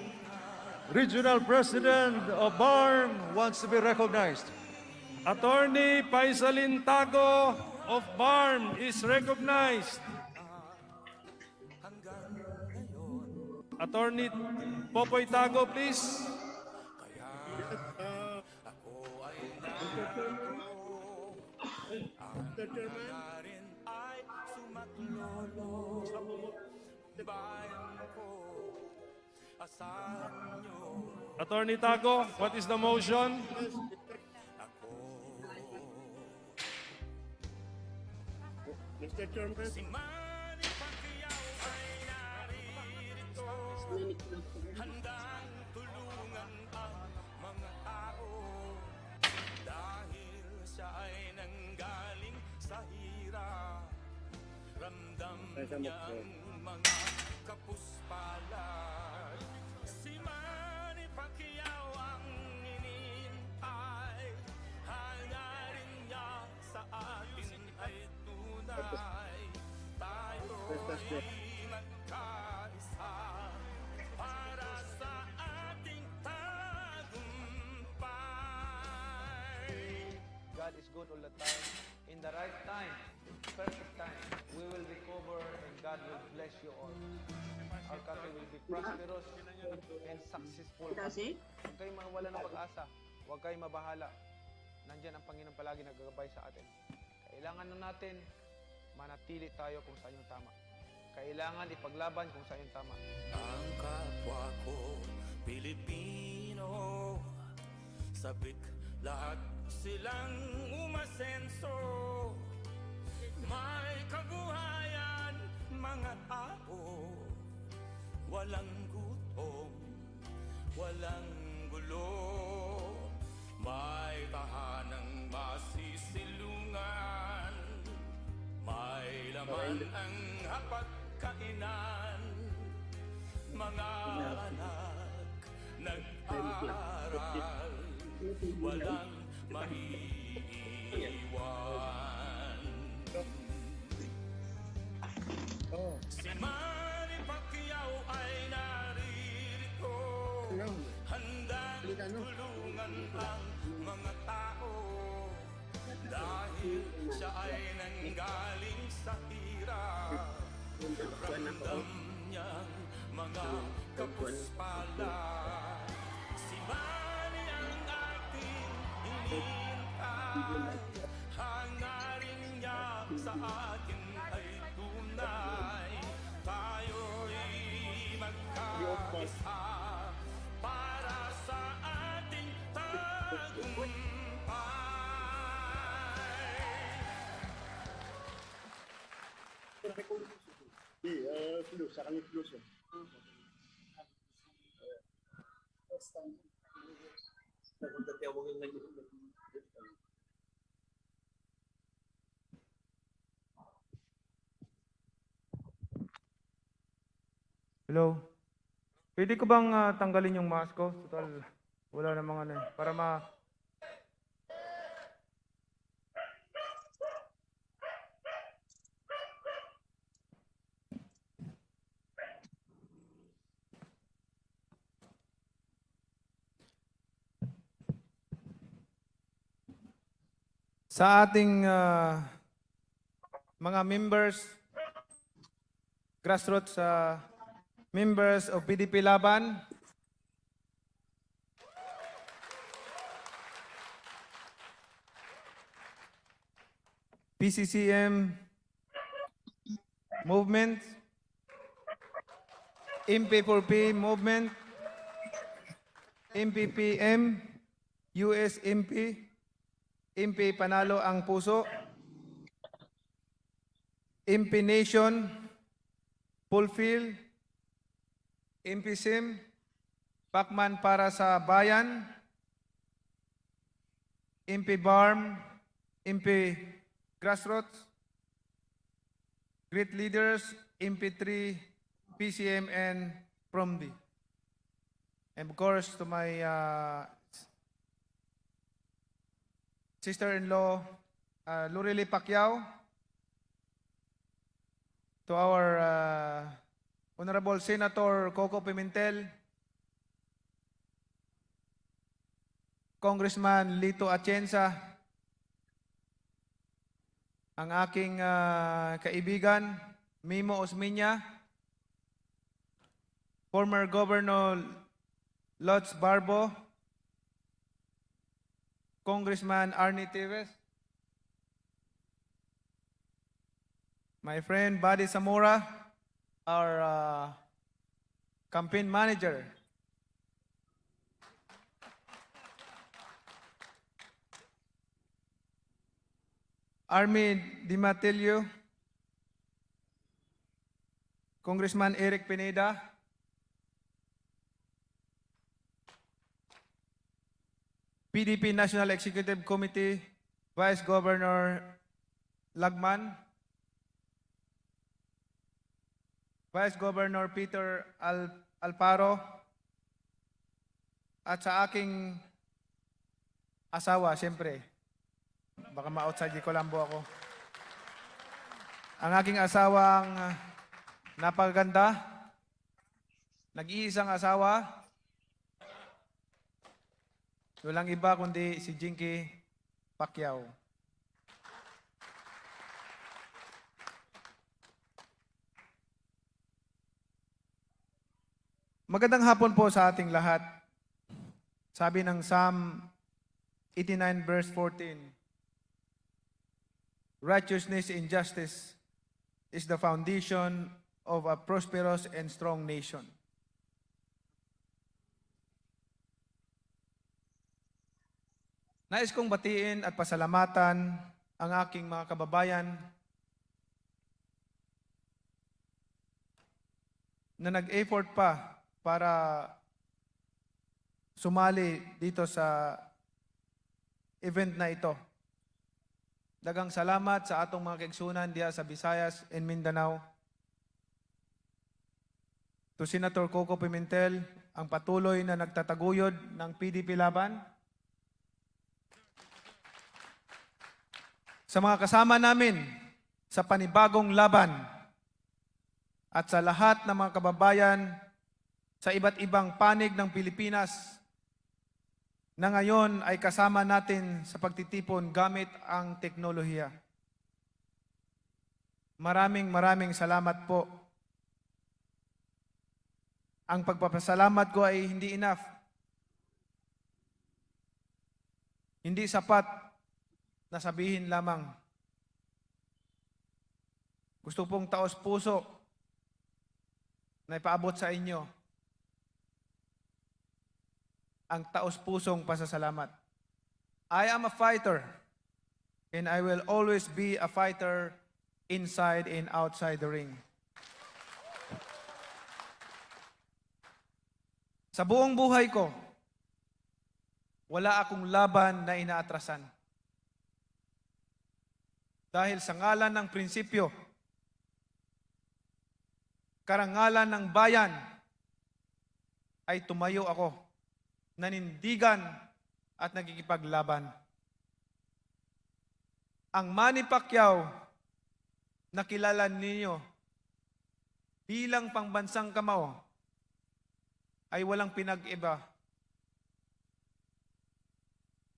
Regional President of BARM, wants to be recognized. Attorney Paisalin Tago of BARM is recognized. Attorney Popoy Tago, please. Attorney Tago, what is the motion? Mr. Chairman. Handang tulungan ang mga tao dahil siya ay nanggaling sa hirap. Ramdam niyang mga kapuspalad. Si Manny Pacquiao ang iniintay. Hangarin niya sa atin ay tunay. Tayo'y magkaisa para sa ating tagumpay. God is good all the time. In the right time, perfect time, we will recover and God will bless you all. Our country will be prosperous and successful. Huwag kayong mawala ng pag-asa. Huwag kayong mabahala. Nandyan ang Panginoon palagi nagagabay sa atin. Kailangan na natin manatili tayo kung saan yung tama. Kailangan ipaglaban kung saan yung tama. Ang kapwa ko, Pilipino, sabik lahat silang umasenso. May kabuhayan, mga tao, walang gutom, walang gulo. May tahanang masisilungan, may laman ang hapagkainan. Mga anak nag-aaral, walang maiiwan. Si Manny Pacquiao ay naririto, handang tulungan ang mga tao dahil siya ay nanggaling sa hirap. Ramdam niyang mga kapuspalad. Si Manny ang ating hinihintay. Hangarin niya sa atin ay tunay. Tayo'y magkaisa para sa ating tagumpay. Plus, sa kanya plus. Hello? Pwede ko bang tanggalin yung mask ko? Total, wala namang ano eh. Para ma... Sa ating mga members, grassroots members of PDP-Laban, PCCM movement, MP4P movement, MPPM, USMP, MP Panalo ang Puso, MP Nation, Fulfill, MP Sim, Pacman para sa Bayan, MP Barm, MP Grassroots, Great Leaders, MP3, PCM, and PROMD. And of course, to my sister-in-law, Lurili Pacquiao, to our Honorable Senator Coco Pimentel, Congressman Lito Atienza, ang aking kaibigan, Mimo Osmeña, former Governor Lots Barbo, Congressman Arnie Teves, my friend Buddy Zamora, our campaign manager, Army Di Matilio, Congressman Eric Pineda, PDP National Executive Committee, Vice Governor Lagman, Vice Governor Peter Alparo, at sa aking asawa, siyempre, baka ma-outside di Colombo ako. Ang aking asawang napakaganda, nag-iisang asawa, walang iba kundi si Jinky Pacquiao. Magandang hapon po sa ating lahat. Sabi ng Psalm 89 verse 14, righteousness and justice is the foundation of a prosperous and strong nation. Nais kong batiin at pasalamatan ang aking mga kababayan na nag-effort pa para sumali dito sa event na ito. Dagang salamat sa atong mga kaigsunan diya sa Visayas and Mindanao. To Senator Coco Pimentel, ang patuloy na nagtataguyod ng PDP-Laban. Sa mga kasama namin sa panibagong laban at sa lahat ng mga kababayan sa iba't ibang panig ng Pilipinas na ngayon ay kasama natin sa pagtitipon gamit ang teknolohiya. Maraming salamat po. Ang pagpapasalamat ko ay hindi enough. Hindi sapat na sabihin lamang. Gusto pong taos puso na ipaabot sa inyo ang taos pusong pasasalamat. I am a fighter and I will always be a fighter inside and outside the ring. Sa buong buhay ko, wala akong laban na inaatrasan. Dahil sa ngalan ng prinsipyo, karangalan ng bayan, ay tumayo ako, nanindigan at nagkikipaglaban. Ang Manny Pacquiao na kilala ninyo bilang pangbansang kamao ay walang pinag-iba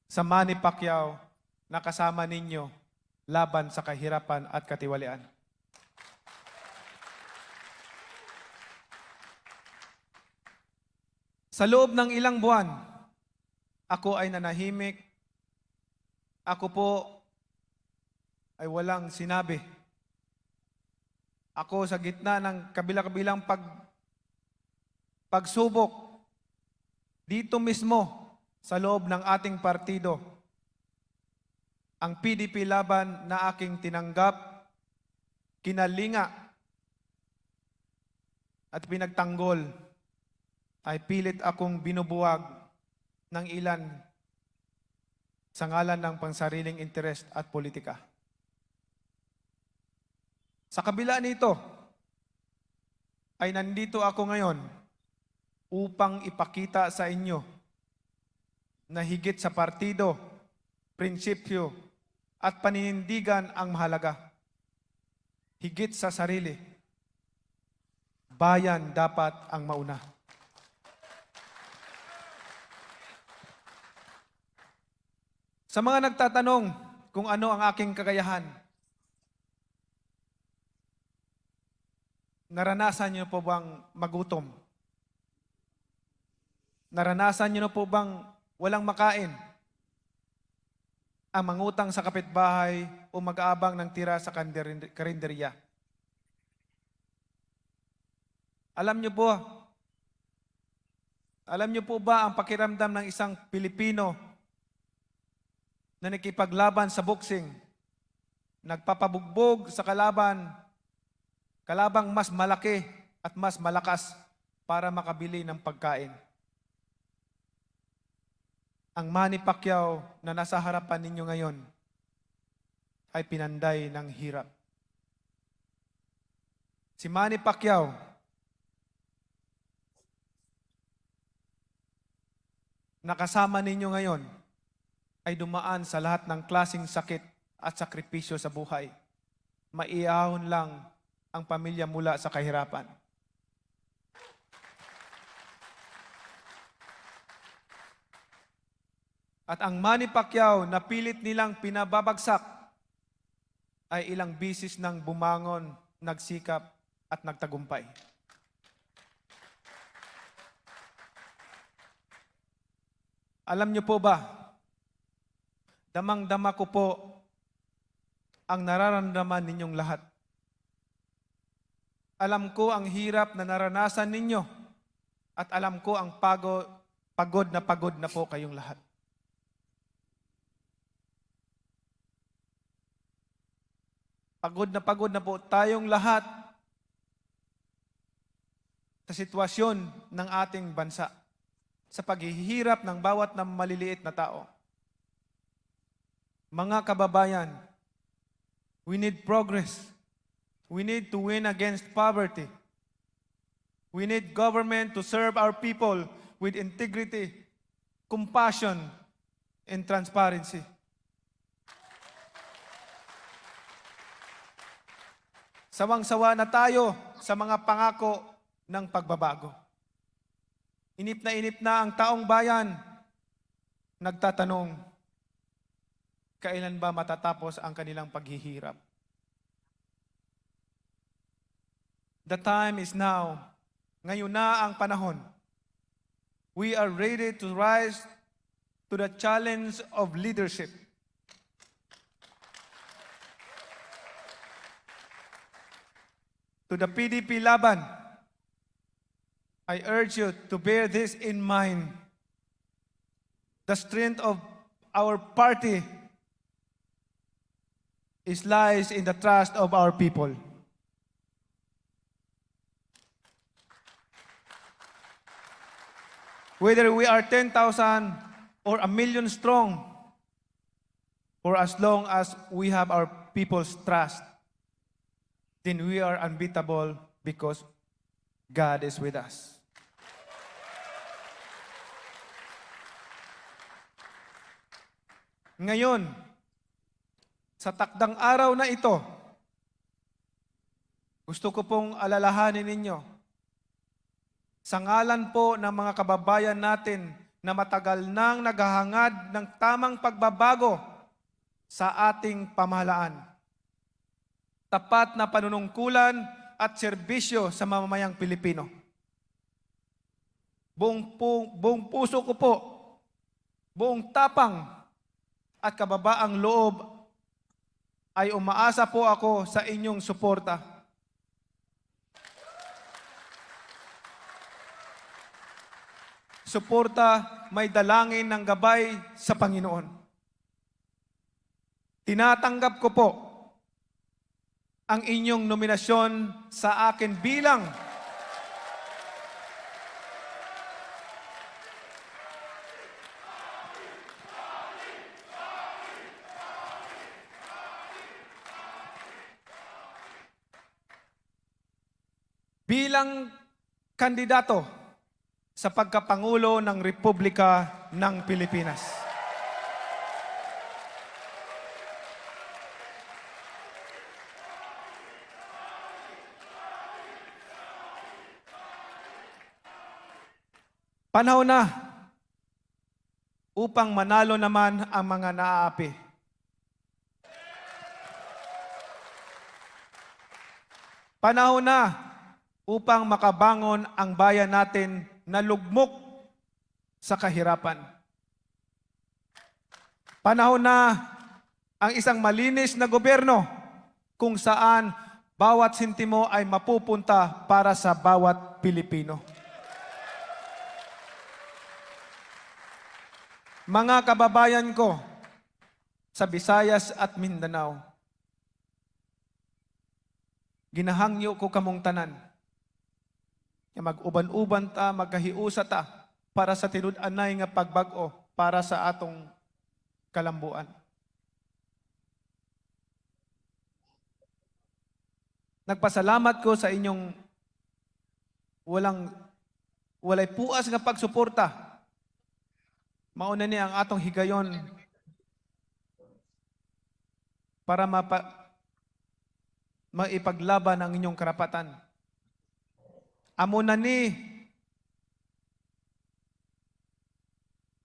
sa Manny Pacquiao na kasama ninyo laban sa kahirapan at katiwalian. Sa loob ng ilang buwan, ako ay nanahimik. Ako po ay walang sinabi. Ako sa gitna ng kabila-kabilang pagsubok dito mismo sa loob ng ating partido, ang PDP-Laban na aking tinanggap, kinalinga at pinagtanggol, ay pilit akong binubuwag ng ilan sa ngalan ng pansariling interes at politika. Sa kabila nito, ay nandito ako ngayon upang ipakita sa inyo na higit sa partido, prinsipyo at paninindigan ang mahalaga. Higit sa sarili, bayan dapat ang mauna. Sa mga nagtatanong kung ano ang aking kakayahan, naranasan niyo po bang magutom? Naranasan niyo na po bang walang makain? Ang mangutang sa kapitbahay o mag-aabang ng tira sa karinderya? Alam niyo po ba ang pakiramdam ng isang Pilipino na nakipaglaban sa boxing, nagpapabugbog sa kalabang mas malaki at mas malakas para makabili ng pagkain? Ang Manny Pacquiao na nasa harapan ninyo ngayon ay pinanday ng hirap. Si Manny Pacquiao na kasama ninyo ngayon ay dumaan sa lahat ng klaseng sakit at sakripisyo sa buhay. Maiahon lang ang pamilya mula sa kahirapan. At ang Manny Pacquiao na pilit nilang pinababagsak ay ilang bisis nang bumangon, nagsikap at nagtagumpay. Alam niyo po ba, damang-dama ko po ang nararamdaman ninyong lahat. Alam ko ang hirap na naranasan ninyo at alam ko ang pagod na po kayong lahat. Pagod na po tayong lahat sa sitwasyon ng ating bansa, sa paghihirap ng bawat na maliliit na tao. Mga kababayan, we need progress. We need to win against poverty. We need government to serve our people with integrity, compassion, and transparency. Sawang-sawa na tayo sa mga pangako ng pagbabago. Inip na ang taong bayan, nagtatanong, kailan ba matatapos ang kanilang paghihirap? The time is now. Ngayon na ang panahon. We are ready to rise to the challenge of leadership. To the PDP-Laban, I urge you to bear this in mind. The strength of our party lies in the trust of our people. Whether we are 10,000 or 1 million strong, for as long as we have our people's trust, then we are unbeatable because God is with us. Ngayon, sa takdang araw na ito, gusto ko pong alalahanin ninyo, sa ngalan po ng mga kababayan natin na matagal nang naghahangad ng tamang pagbabago sa ating pamahalaan, tapat na panunungkulan at serbisyo sa mamamayang Pilipino. Buong puso ko po, buong tapang at kababaang loob ay umaasa po ako sa inyong suporta. Suporta may dalangin ng gabay sa Panginoon. Tinatanggap ko po ang inyong nominasyon sa akin bilang kandidato sa pagkapangulo ng Republika ng Pilipinas. Panahon na upang manalo naman ang mga naaapi. Panahon na upang makabangon ang bayan natin na lugmok sa kahirapan. Panahon na ang isang malinis na gobyerno kung saan bawat sentimo ay mapupunta para sa bawat Pilipino. Mga kababayan ko sa Visayas at Mindanao, ginahangyo ko kamong tanan. Mag-uban-uban ta, magkahiusa ta para sa tinud-anay nga pagbag-o para sa atong kalambuan. Nagpasalamat ko sa inyong walay puas nga pagsuporta. Mauna ni ang atong higayon para maipaglaban ang inyong karapatan. Amo na ni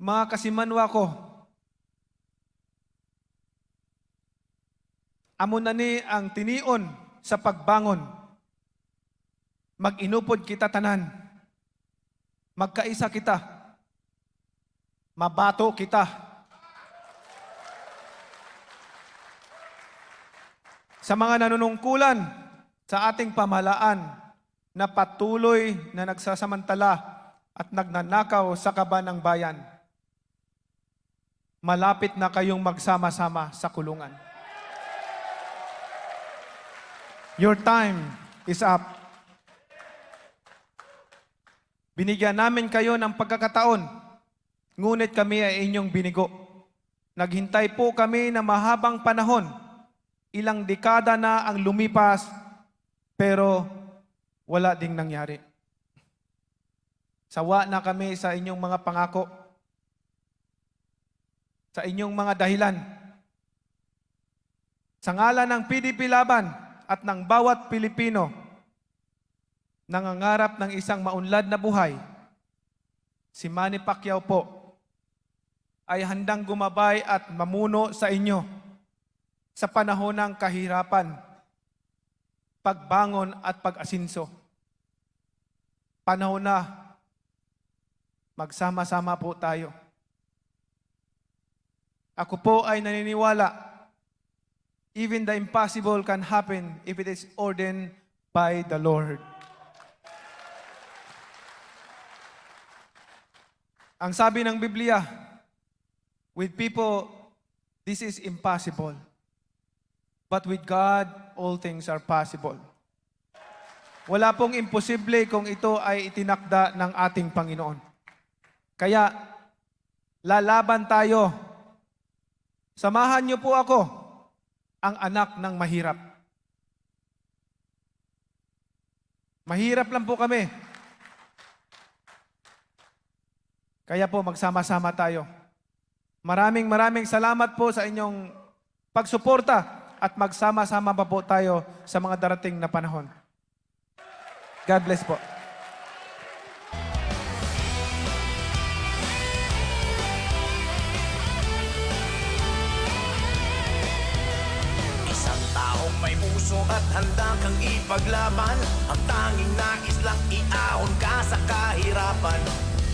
mga kasimanwa ko, amo na ni ang tinion sa pagbangon. Mag-inupod kita tanan, magkaisa kita, mabato kita. Sa mga nanunungkulan sa ating pamahalaan, na patuloy na nagsasamantala at nagnanakaw sa kaban ng bayan, malapit na kayong magsama-sama sa kulungan. Your time is up. Binigyan namin kayo ng pagkakataon, ngunit kami ay inyong binigo. Naghintay po kami na mahabang panahon, ilang dekada na ang lumipas, pero wala ding nangyari. Sawa na kami sa inyong mga pangako, sa inyong mga dahilan. Sa ngalan ng PDP-Laban at ng bawat Pilipino, nangangarap ng isang maunlad na buhay, si Manny Pacquiao po ay handang gumabay at mamuno sa inyo sa panahon ng kahirapan, pagbangon at pag-asinso. Panahon na magsama-sama po tayo. Ako po ay naniniwala, even the impossible can happen if it is ordained by the Lord. Ang sabi ng Biblia, with people, this is impossible. But with God, all things are possible. Wala pong imposible kung ito ay itinakda ng ating Panginoon. Kaya, lalaban tayo. Samahan niyo po ako, ang anak ng mahirap. Mahirap lang po kami. Kaya po magsama-sama tayo. Maraming salamat po sa inyong pagsuporta at magsama-sama pa po tayo sa mga darating na panahon. God bless po. Isang taong may puso at handa kang ipaglaban. Ang tanging nais lang iahon ka sa kahirapan.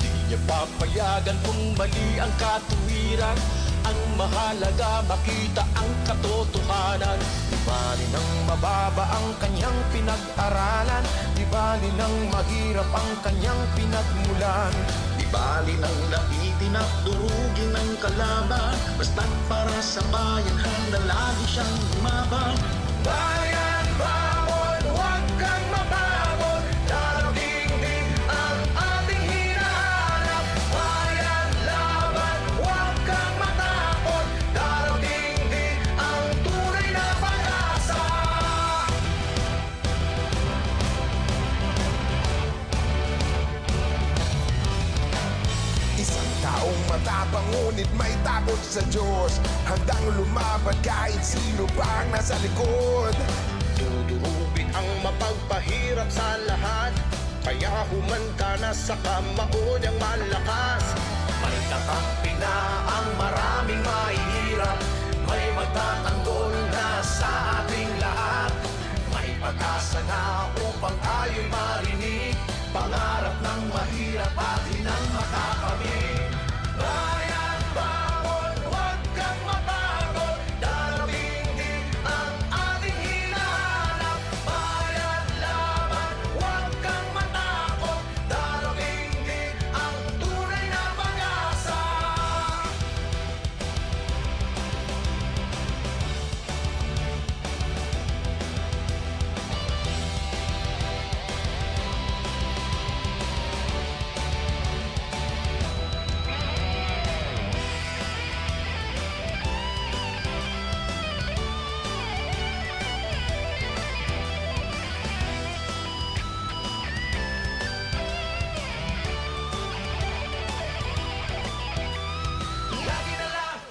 Di niya papayagan kung mali ang katuwiran. Ang mahalaga makita ang katotohanan. Di bali nang mababa ang kanyang pinag-aralan. Di bali nang mahirap ang kanyang pinagmulan. Di bali nang laitin at durugin ng kalaban. Basta't para sa bayan handa lagi siyang lumaban. Bayan, bawal, huwag kang mapagod. Darating din ang ating hinahanap. Bayan, laban, huwag kang matakot. Darating din ang tunay na pag-asa. Isang taong matapang ngunit may takot sa Diyos. Handang lumaban kahit sino pa ang nasa likod. Dudurugin ang mapagpahirap sa lahat. Kaya humanda na sa kamao niyang malakas. May kakampi na ang maraming mahihirap. May magtatanggol na sa ating lahat. May pag-asa na upang tayo'y marinig. Pangarap ng mahirap at hinang makakamit. Bayan, bawal, huwag kang mapagod. Darating din ang ating hinahanap. Bayan, laban, huwag kang matakot. Darating din ang tunay na pag-asa.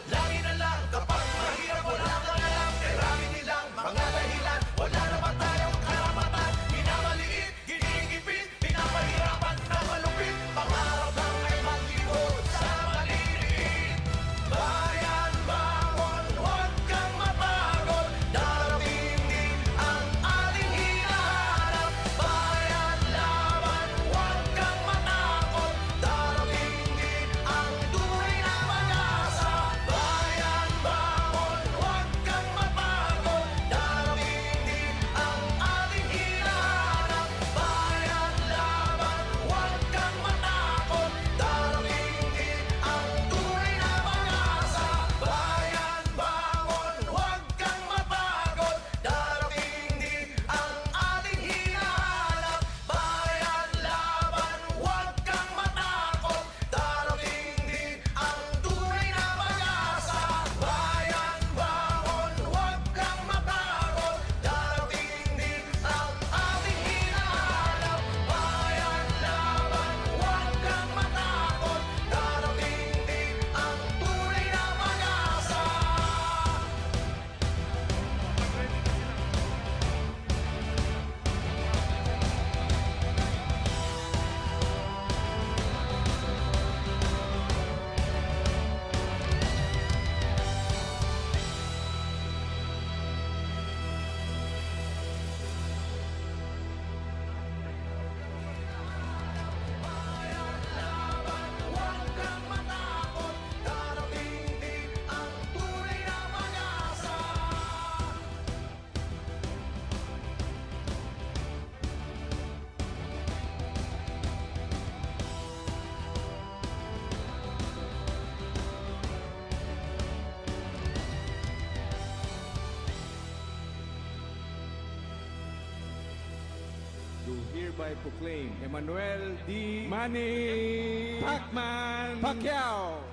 Lagi na lang, kapag mahirap wala kang alam. Marami nilang mga dahilan, wala naman tayong karapatan. Minamaliit, ginigipit, pinapahirapan na malupit. Pangarap lang ay maglikod sa maliliit. Bayan, bawal, huwag kang mapagod. Darating din ang ating hinahanap. Bayan, laban, huwag kang matakot. Darating din ang tunay na pag-asa. Bayan, bawal, huwag kang mapagod. Darating din ang ating hinahanap. Bayan, laban, huwag kang matakot. Darating din ang tunay na pag-asa. Bayan, bawal, huwag kang mapagod. Darating din ang ating hinahanap. Bayan, laban, huwag kang matakot. Darating din ang tunay na pag-asa. Bayan, bawal, huwag kang mapagod. Darating din ang ating hinahanap. Bayan, laban, huwag kang matakot. Darating din ang tunay na pag-asa. Huwag kang matakot. Darating din ang tunay na pag-asa. Do hereby proclaim Emmanuel D. Manny Pacman Pacquiao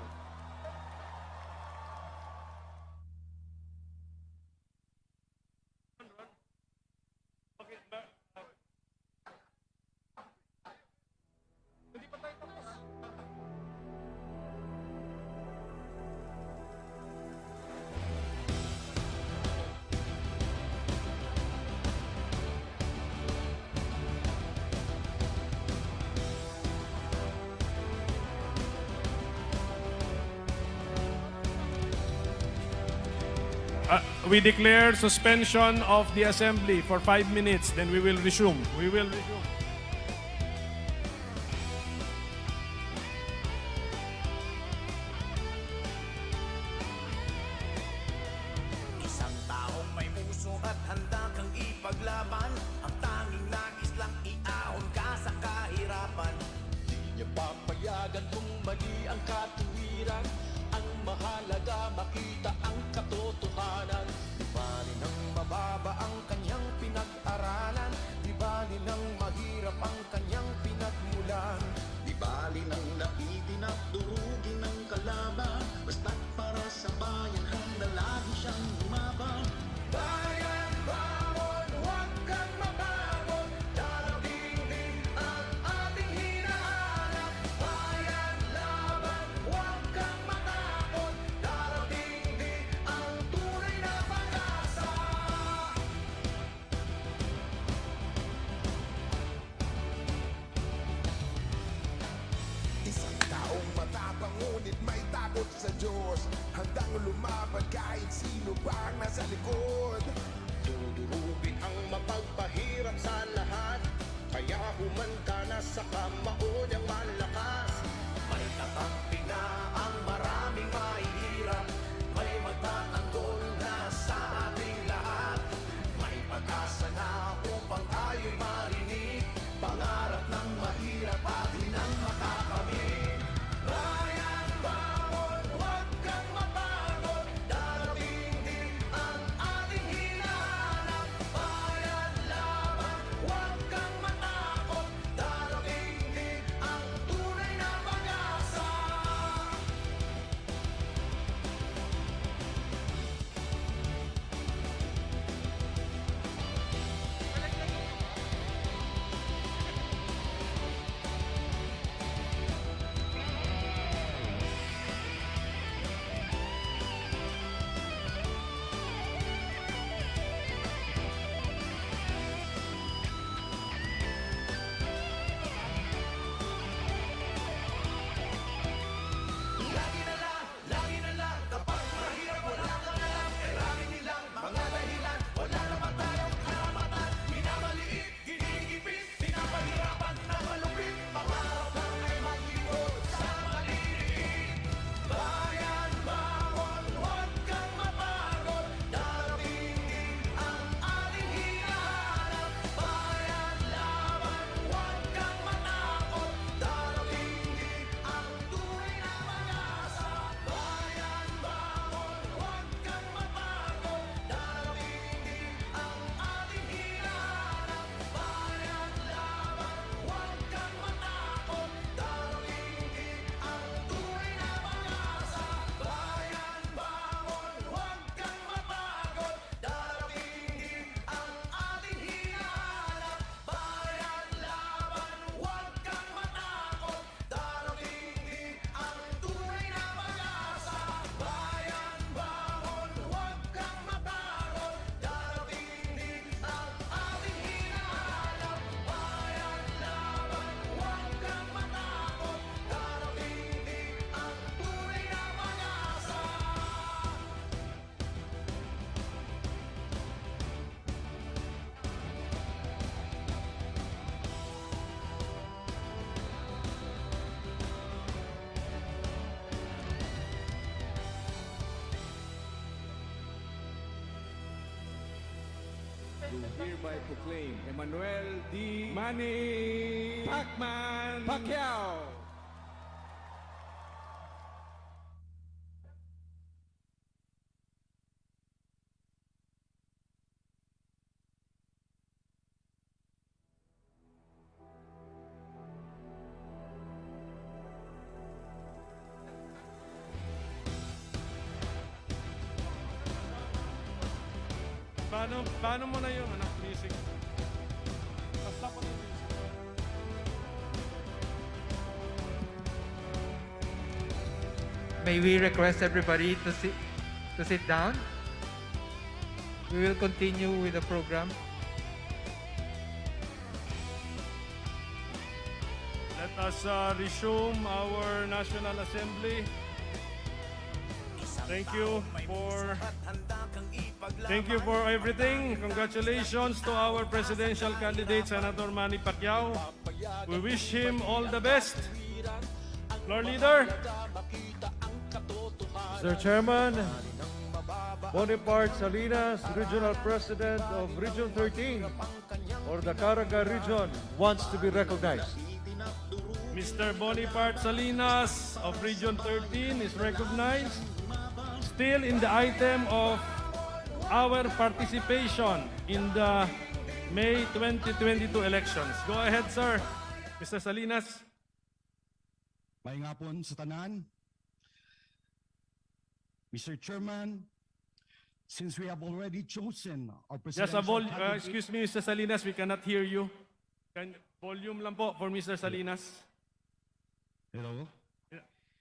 we declare suspension of the assembly for 5 minutes, then we will resume. We will resume. Isang taong may puso at handa kang ipaglaban. Ang tanging nais lang iahon ka sa kahirapan. Di niya papayagan kung mali ang katuwiran. Ang mahalaga makita ang katotohanan. Di bali nang mababa ang kanyang pinag-aralan. Di bali nang mahirap ang kanyang pinagmulan. Di bali nang naitin at durugin ng kalaban. Basta't para sa bayan handa lagi siyang lumaban. Bayan, bangon, huwag kang mapagod. Darating din ang ating hinahanap. Bayan, laban, huwag kang matakot. Darating din ang tunay na pag-asa. Isang taong matapang ngunit may takot sa Diyos. Handang lumaban kahit sino pa ang nasa likod. Dudurugin ang mapagpahirap sa lahat. Kaya humanda na sa kamao niyang malakas. May tatampi na ang maraming mahihirap. May magtatanggol na sa ating lahat. May pag-asa na upang tayo'y marinig. Pangarap ng mahirap atin ang makakamit. Bayan, bangon, huwag kang mapagod. Darating din ang ating hinahanap. Bayan, laban, huwag kang matakot. Darating din ang tunay na pag-asa. Lagi na lang, kapag mahirap wala kang alam. Erami nilang mga dahilan, wala naman tayong karamatan. Minamaliit, ginigipit, pinapahirapan na malupit. Pangarap lang ay mag-iwot sa maliliit. Bayan, bangon, huwag kang mapagod. Darating din ang ating hinahanap. Bayan, laban, huwag kang matakot. Darating din ang tunay na pag-asa. Bayan, bangon, huwag kang mapagod. Darating din ang ating hinahanap. Bayan, laban, huwag kang matakot. Darating din ang tunay na pag-asa. Bayan, bangon, huwag kang mapagod. Darating din ang ating hinahanap. Bayan, laban, huwag kang matakot. Darating din ang tunay na pag-asa. Bayan, bangon, huwag kang mapagod. Darating din ang ating hinahanap. Bayan, laban, huwag kang matakot. Darating din ang tunay na pag-asa. Do hereby proclaim Emmanuel D. Manny Pacman Pacquiao. Paano mo na yung music? Basta ko na yung music. May we request everybody to sit down? We will continue with the program. Let us resume our National Assembly. Thank you for Thank you for everything. Congratulations to our presidential candidate, Senator Manny Pacquiao. We wish him all the best. Floor Leader. Mr. Chairman, Boniparte Salinas, Regional President of Region 13, or the Caraga region, wants to be recognized. Mr. Boniparte Salinas of Region 13 is recognized. Still in the item of our participation in the May 2022 elections. Go ahead, sir. Mr. Salinas. May ngapon sa tanan. Mr. Chairman, since we have already chosen our presidential candidate... Excuse me, Mr. Salinas, we cannot hear you. Volume lang po for Mr. Salinas. Hello?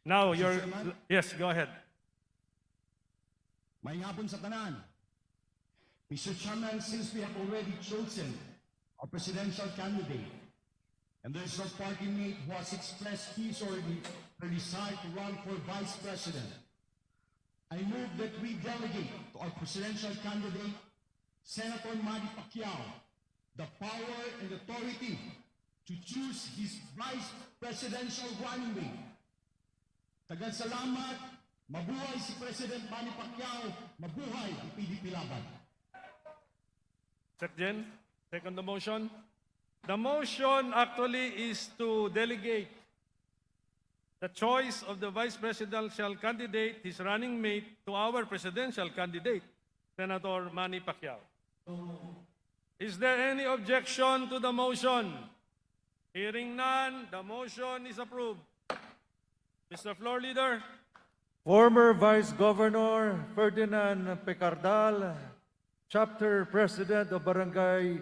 Now, Mr. Chairman? Yes, go ahead. May ngapon sa tanan. Mr. Chairman, since we have already chosen our presidential candidate, and there is no party mate who has expressed his or her desire to run for Vice President, I move that we delegate to our presidential candidate, Senator Manny Pacquiao, the power and authority to choose his Vice Presidential running mate. Tagal salamat, mabuhay si President Manny Pacquiao, mabuhay ang PDP-Laban. Second, second the motion. The motion actually is to delegate the choice of the vice presidential candidate, his running mate, to our presidential candidate, Senator Manny Pacquiao. Is there any objection to the motion? Hearing none, the motion is approved. Mr. Floor Leader. Former Vice Governor Ferdinand Pecardal, Chapter President of Barangay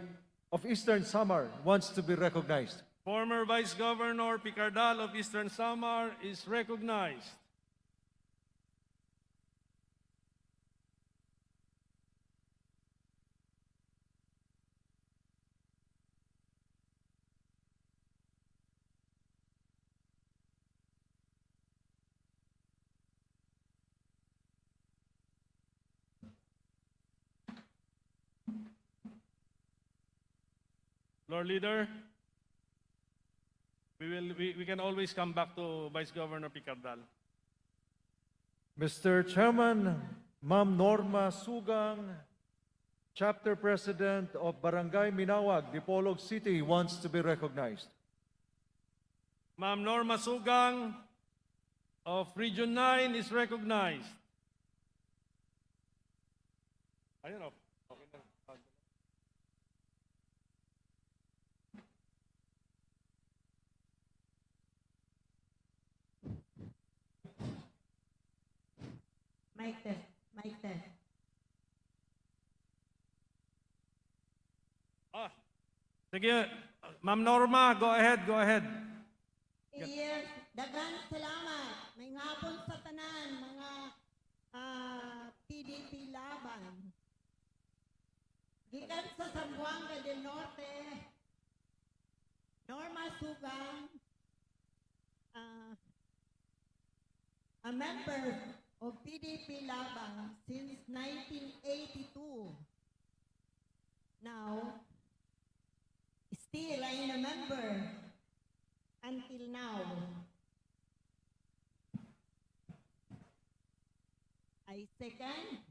of Eastern Samar, wants to be recognized. Former Vice Governor Picardal of Eastern Samar is recognized. Lord Leader, we can always come back to Vice Governor Picardal. Mr. Chairman, Ma'am Norma Sugang, Chapter President of Barangay Minawag, Dipolog City, wants to be recognized. Ma'am Norma Sugang of Region 9 is recognized. Ayun o. Okay na. Mic test. Mic test. Sige, Ma'am Norma, go ahead, go ahead. Yes, daghang salamat. May ngapon sa tanan, mga PDP-Laban. Gikan sa Zamboanga del Norte, Norma Sugang, a member of PDP-Laban since 1982. Now, still I am a member until now. I second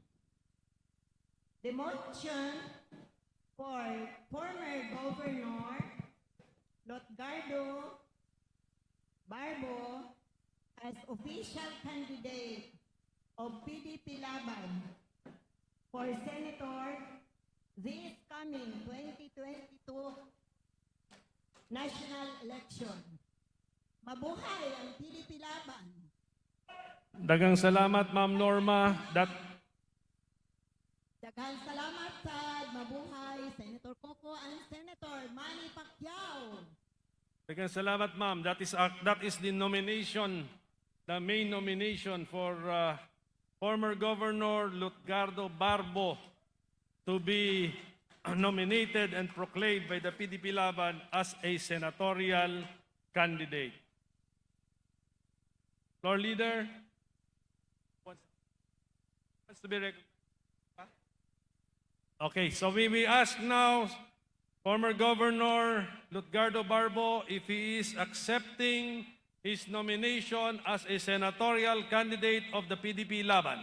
the motion for former Governor Lotgardo Barbo as official candidate of PDP-Laban for Senator this coming 2022 national election. Mabuhay ang PDP-Laban. Daghang salamat, Ma'am Norma. Daghang salamat sa mabuhay Senator Coco and Senator Manny Pacquiao. Daghang salamat, Ma'am. That is the nomination, the main nomination for former Governor Lutgardo Barbo to be nominated and proclaimed by the PDP-Laban as a senatorial candidate. Floor Leader, wants to be recognized. Okay, so we ask now former Governor Lutgardo Barbo if he is accepting his nomination as a senatorial candidate of the PDP-Laban.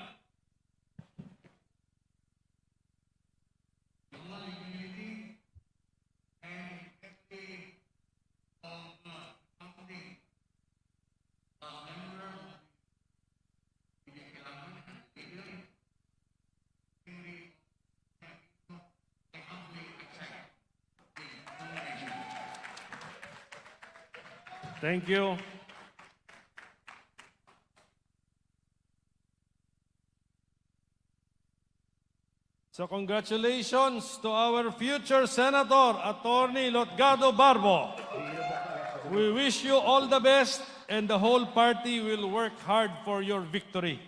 Thank you. So congratulations to our future Senator, Attorney Lutgardo Barbo. We wish you all the best and the whole party will work hard for your victory.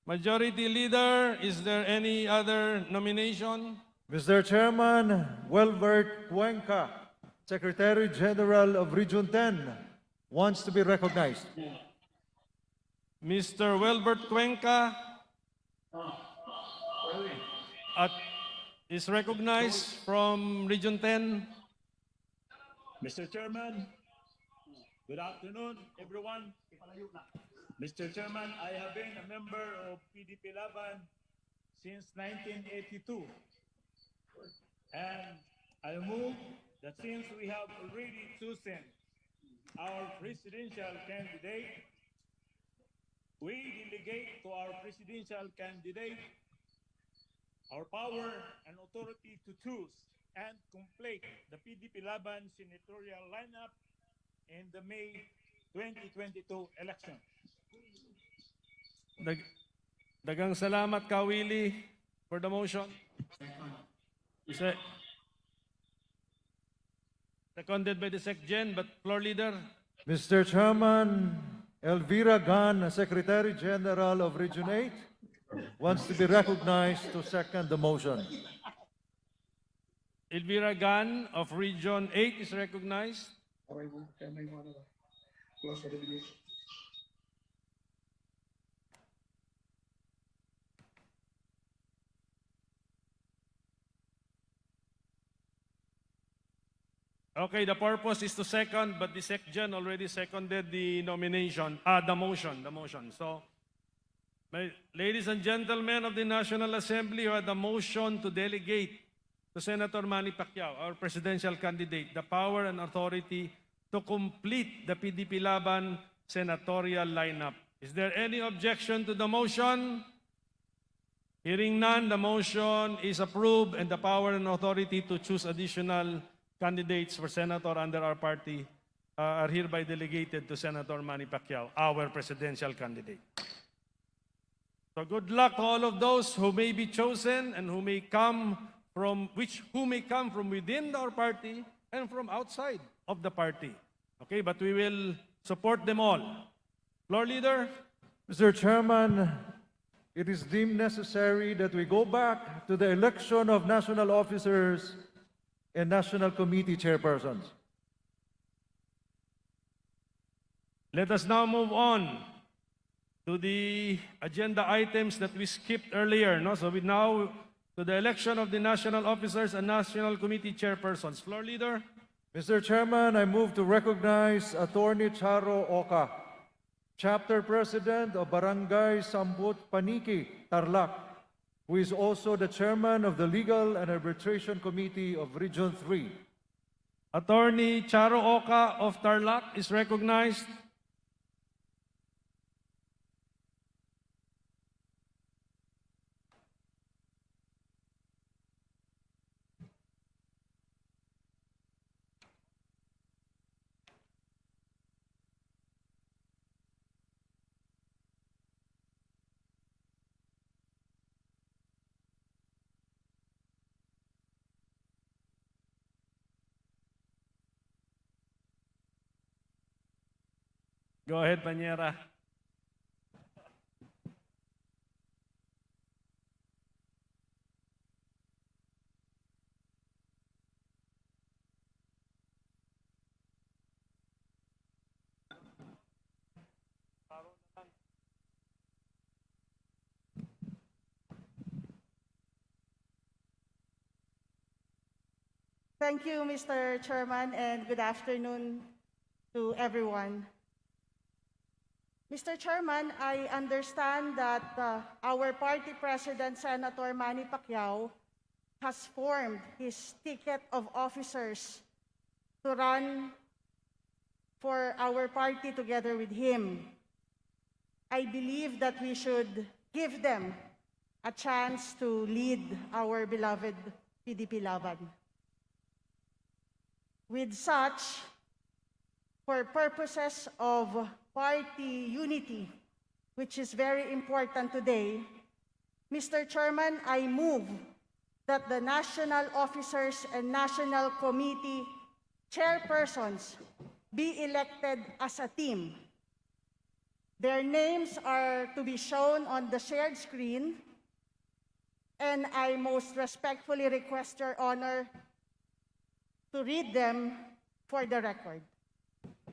Majority Leader, is there any other nomination? Mr. Chairman, Welbert Cuenca, Secretary General of Region 10, wants to be recognized. Mr. Welbert Cuenca is recognized from Region 10. Mr. Chairman, good afternoon, everyone. Mr. Chairman, I have been a member of PDP-Laban since 1982. And I move that since we have already chosen our presidential candidate, we delegate to our presidential candidate our power and authority to choose and complete the PDP-Laban senatorial lineup in the May 2022 election. Dagang salamat ka, Willie, for the motion. Seconded by the SecGen, but floor leader. Mr. Chairman, Elvira Gan, Secretary General of Region 8, wants to be recognized to second the motion. Elvira Gan of Region 8 is recognized. Okay, the purpose is to second, but the SecGen already seconded the nomination, the motion. So, ladies and gentlemen of the National Assembly, who had the motion to delegate to Senator Manny Pacquiao, our presidential candidate, the power and authority to complete the PDP-Laban senatorial lineup. Is there any objection to the motion? Hearing none, the motion is approved and the power and authority to choose additional candidates for senator under our party are hereby delegated to Senator Manny Pacquiao, our presidential candidate. So good luck to all of those who may be chosen and who may come from within our party and from outside of the party. Okay, but we will support them all. Floor leader. Mr. Chairman, it is deemed necessary that we go back to the election of national officers and national committee chairpersons. Let us now move on to the agenda items that we skipped earlier. No? So we now to the election of the national officers and national committee chairpersons. Floor leader. Mr. Chairman, I move to recognize Attorney Charo Oca, Chapter President of Barangay Sambut Paniki, Tarlac, who is also the chairman of the Legal and Arbitration Committee of Region 3. Attorney Charo Oca of Tarlac is recognized. Go ahead, Panyera. Thank you, Mr. Chairman, and good afternoon to everyone. Mr. Chairman, I understand that our party president, Senator Manny Pacquiao, has formed his ticket of officers to run for our party together with him. I believe that we should give them a chance to lead our beloved PDP-Laban. With such, for purposes of party unity, which is very important today, Mr. Chairman, I move that the national officers and national committee chairpersons be elected as a team. Their names are to be shown on the shared screen, and I most respectfully request Your Honor to read them for the record.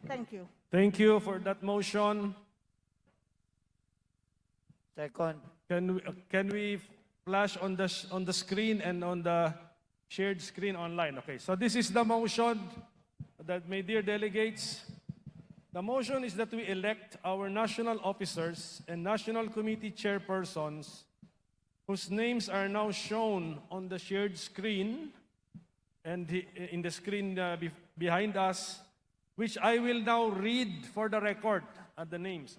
Thank you. Thank you for that motion. Second. Can we flash on the screen and on the shared screen online? Okay, so this is the motion that, my dear delegates, the motion is that we elect our national officers and national committee chairpersons whose names are now shown on the shared screen and in the screen behind us, which I will now read for the record at the names.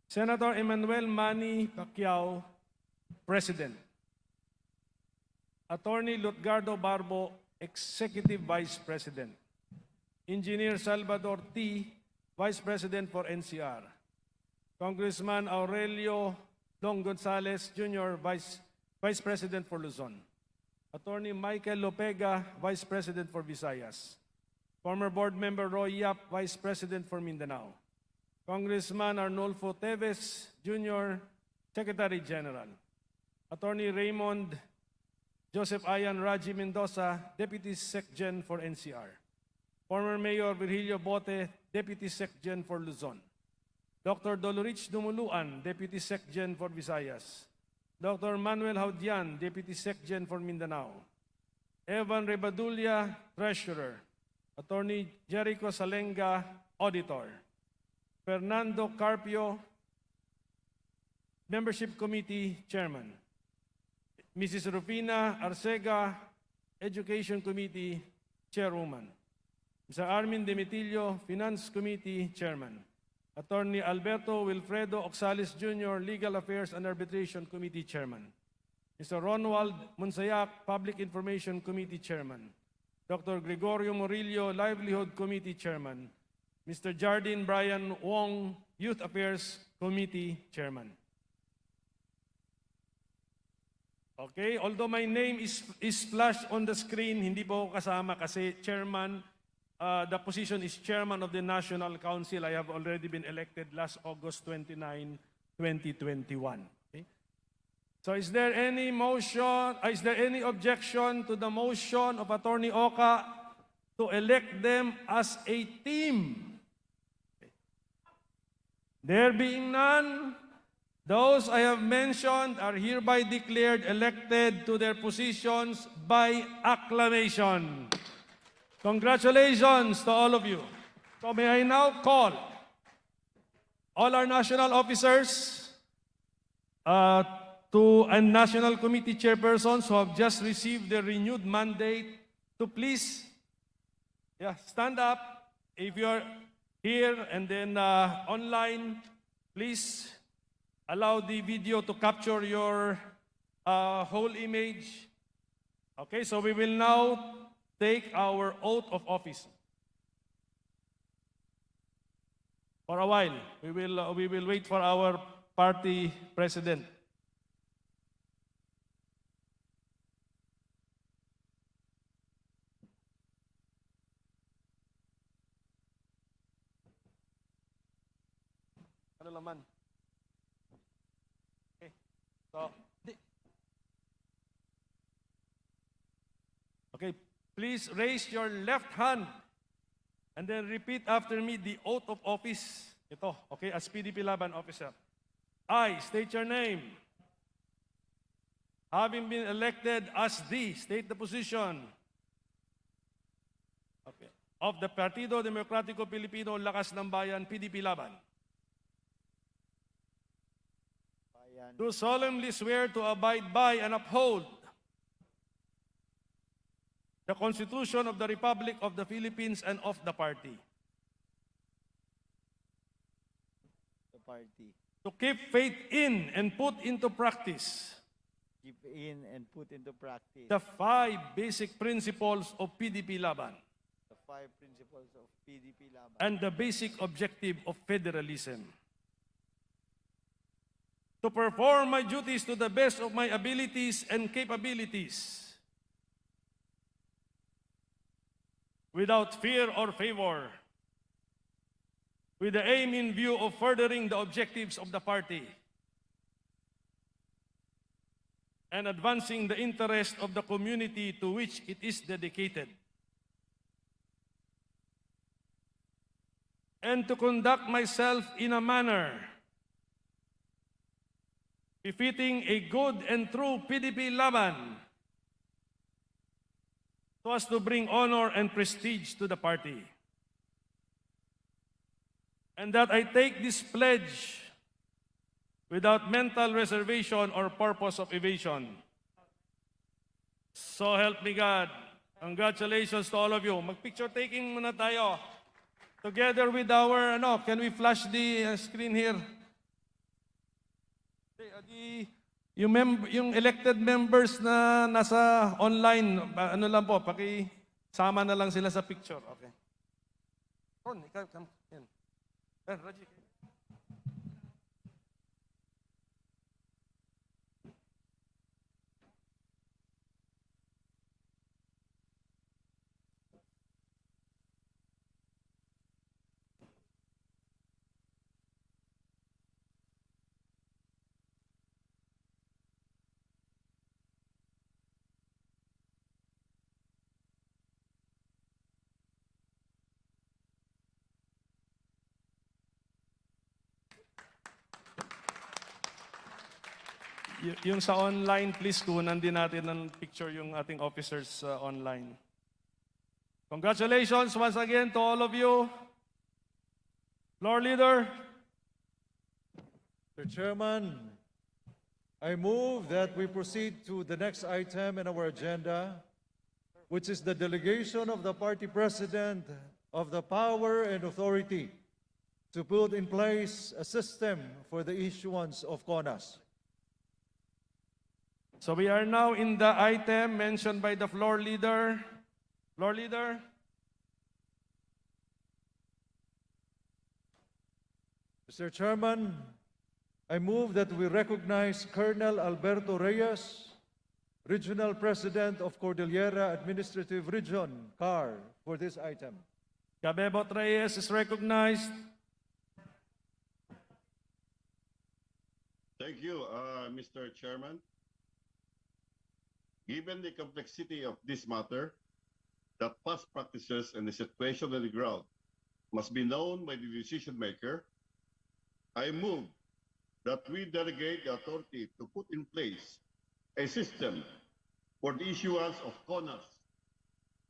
Senator Emmanuel Manny Pacquiao, President. Attorney Lutgardo Barbo, Executive Vice President. Engineer Salvador T., Vice President for NCR. Congressman Aurelio Long Gonzales, Jr., Vice President for Luzon. Attorney Michael Lopega, Vice President for Visayas. Former Board Member Roy Yap, Vice President for Mindanao. Congressman Arnolfo Teves, Jr., Secretary General. Attorney Raymond Joseph Ayan Raji Mendoza, Deputy Secgen for NCR. Former Mayor Virgilio Bote, Deputy Secgen for Luzon. Dr. Dolorich Dumuluan, Deputy Secgen for Visayas. Dr. Manuel Haudian, Deputy Secgen for Mindanao. Evan Rebadulia, Treasurer. Attorney Jericho Salenga, Auditor. Fernando Carpio, Membership Committee Chairman. Mrs. Rufina Arcega, Education Committee Chairwoman. Mr. Armin Demitilio, Finance Committee Chairman. Attorney Alberto Wilfredo Oxalis Jr., Legal Affairs and Arbitration Committee Chairman. Mr. Ronald Monsayak, Public Information Committee Chairman. Dr. Gregorio Murillo, Livelihood Committee Chairman. Mr. Jardine Brian Wong, Youth Affairs Committee Chairman. Okay, although my name is flashed on the screen, hindi po ako kasama kasi chairman, the position is chairman of the National Council. I have already been elected last August 29, 2021. Okay? So is there any motion, is there any objection to the motion of Attorney Oka to elect them as a team? Okay. There being none, those I have mentioned are hereby declared elected to their positions by acclamation. Congratulations to all of you. So may I now call all our national officers and national committee chairpersons who have just received their renewed mandate to please stand up. If you are here and then online, please allow the video to capture your whole image. Okay, so we will now take our oath of office. For a while, we will wait for our party president. Ano laman? Okay. So, okay, please raise your left hand and then repeat after me the oath of office. Ito, okay, as PDP-Laban officer. I state your name. having been elected as state the position of the Partido Demokratiko Pilipino Lakas ng Bayan, PDP-Laban. Do solemnly swear to abide by and uphold the Constitution of the Republic of the Philippines and of the party. The party. To keep faith in and put into practice Keep in and put into practice the 5 basic principles of PDP-Laban the 5 principles of PDP-Laban and the basic objective of federalism. To perform my duties to the best of my abilities and capabilities, without fear or favor, with the aim in view of furthering the objectives of the party and advancing the interest of the community to which it is dedicated, and to conduct myself in a manner befitting a good and true PDP-Laban, so as to bring honor and prestige to the party. And that I take this pledge without mental reservation or purpose of evasion. So help me God. Congratulations to all of you. Mag-picture taking muna tayo. Together with our, can we flash the screen here? Yung elected members na nasa online, lang po, pakisama na lang sila sa picture. Okay. Ron, ikaw, come. Yan. Raji. Yung sa online, please kunan din natin ng picture yung ating officers online. Congratulations once again to all of you. Floor Leader. Mr. Chairman, I move that we proceed to the next item in our agenda, which is the delegation of the party president of the power and authority to put in place a system for the issuance of CONAS. So we are now in the item mentioned by the floor leader. Floor leader. Mr. Chairman, I move that we recognize Colonel Alberto Reyes, Regional President of Cordillera Administrative Region, CAR, for this item. Cabebot Reyes is recognized. Thank you, Mr. Chairman. Given the complexity of this matter, that past practices and the situation on the ground must be known by the decision maker, I move that we delegate the authority to put in place a system for the issuance of CONAS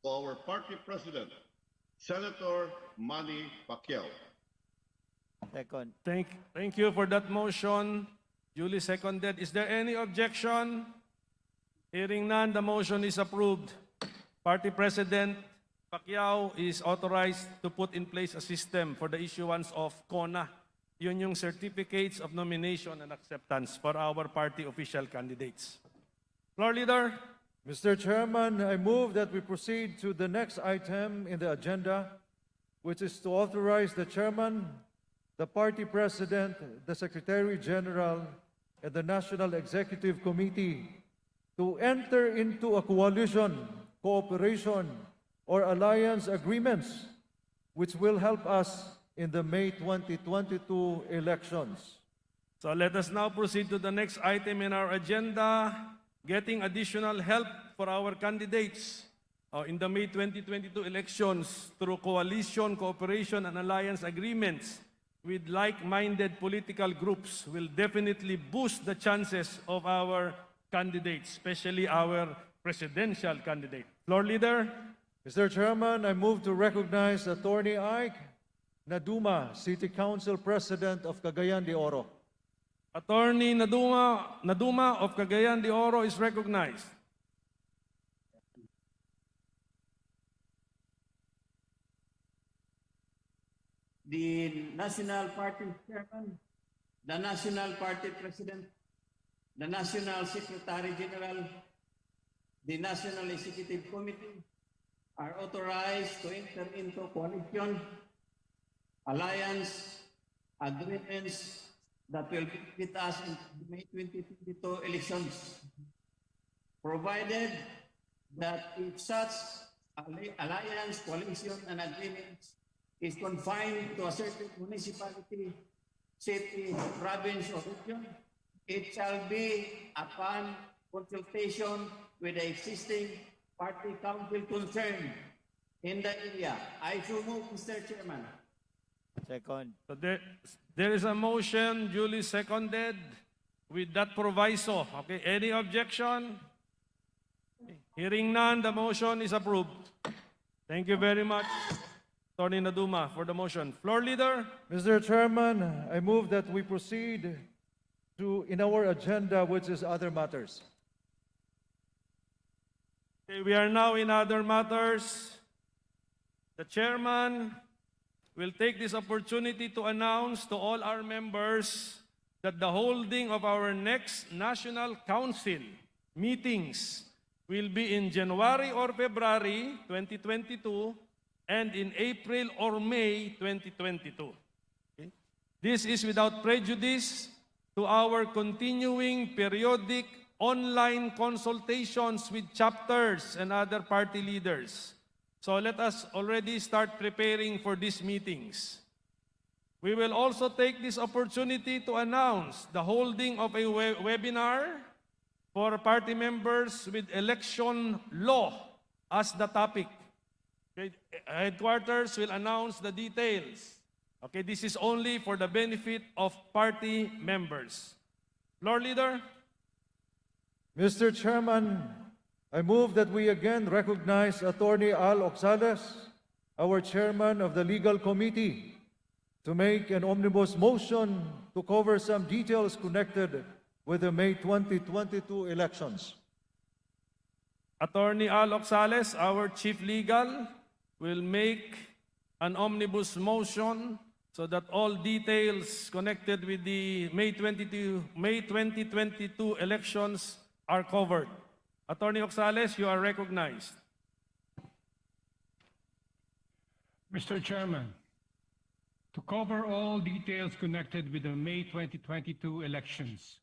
to our party president, Senator Manny Pacquiao. Second. Thank you for that motion. Duly seconded. Is there any objection? Hearing none, the motion is approved. Party President Pacquiao is authorized to put in place a system for the issuance of CONA. Yun yung certificates of nomination and acceptance for our party official candidates. Floor Leader. Mr. Chairman, I move that we proceed to the next item in the agenda, which is to authorize the chairman, the party president, the Secretary General, and the National Executive Committee to enter into a coalition, cooperation, or alliance agreements which will help us in the May 2022 elections. So let us now proceed to the next item in our agenda, getting additional help for our candidates in the May 2022 elections through coalition, cooperation, and alliance agreements with like-minded political groups will definitely boost the chances of our candidates, especially our presidential candidate. Floor leader. Mr. Chairman, I move to recognize Attorney Ike Naduma, City Council President of Cagayan de Oro. Attorney Naduma of Cagayan de Oro is recognized. The National Party Chairman, the National Party President, the National Secretary General, the National Executive Committee are authorized to enter into coalition, alliance, agreements that will benefit us in the May 2022 elections, provided that if such alliance, coalition, and agreements is confined to a certain municipality, city, province, or region, it shall be upon consultation with the existing party council concerned in the area. I so move, Mr. Chairman. Second. So there is a motion duly seconded with that proviso. Okay, any objection? Hearing none, the motion is approved. Thank you very much, Attorney Naduma, for the motion. Floor leader. Mr. Chairman, I move that we proceed to in our agenda, which is other matters. Okay, we are now in other matters. The chairman will take this opportunity to announce to all our members that the holding of our next National Council meetings will be in January or February 2022 and in April or May 2022. Okay? This is without prejudice to our continuing periodic online consultations with chapters and other party leaders. So let us already start preparing for these meetings. We will also take this opportunity to announce the holding of a webinar for party members with election law as the topic. Okay, headquarters will announce the details. Okay, this is only for the benefit of party members. Floor leader. Mr. Chairman, I move that we again recognize Attorney Al Oxales, our chairman of the Legal Committee, to make an omnibus motion to cover some details connected with the May 2022 elections. Attorney Al Oxales, our chief legal, will make an omnibus motion so that all details connected with the May 2022 elections are covered. Attorney Oxales, you are recognized. Mr. Chairman, to cover all details connected with the May 2022 elections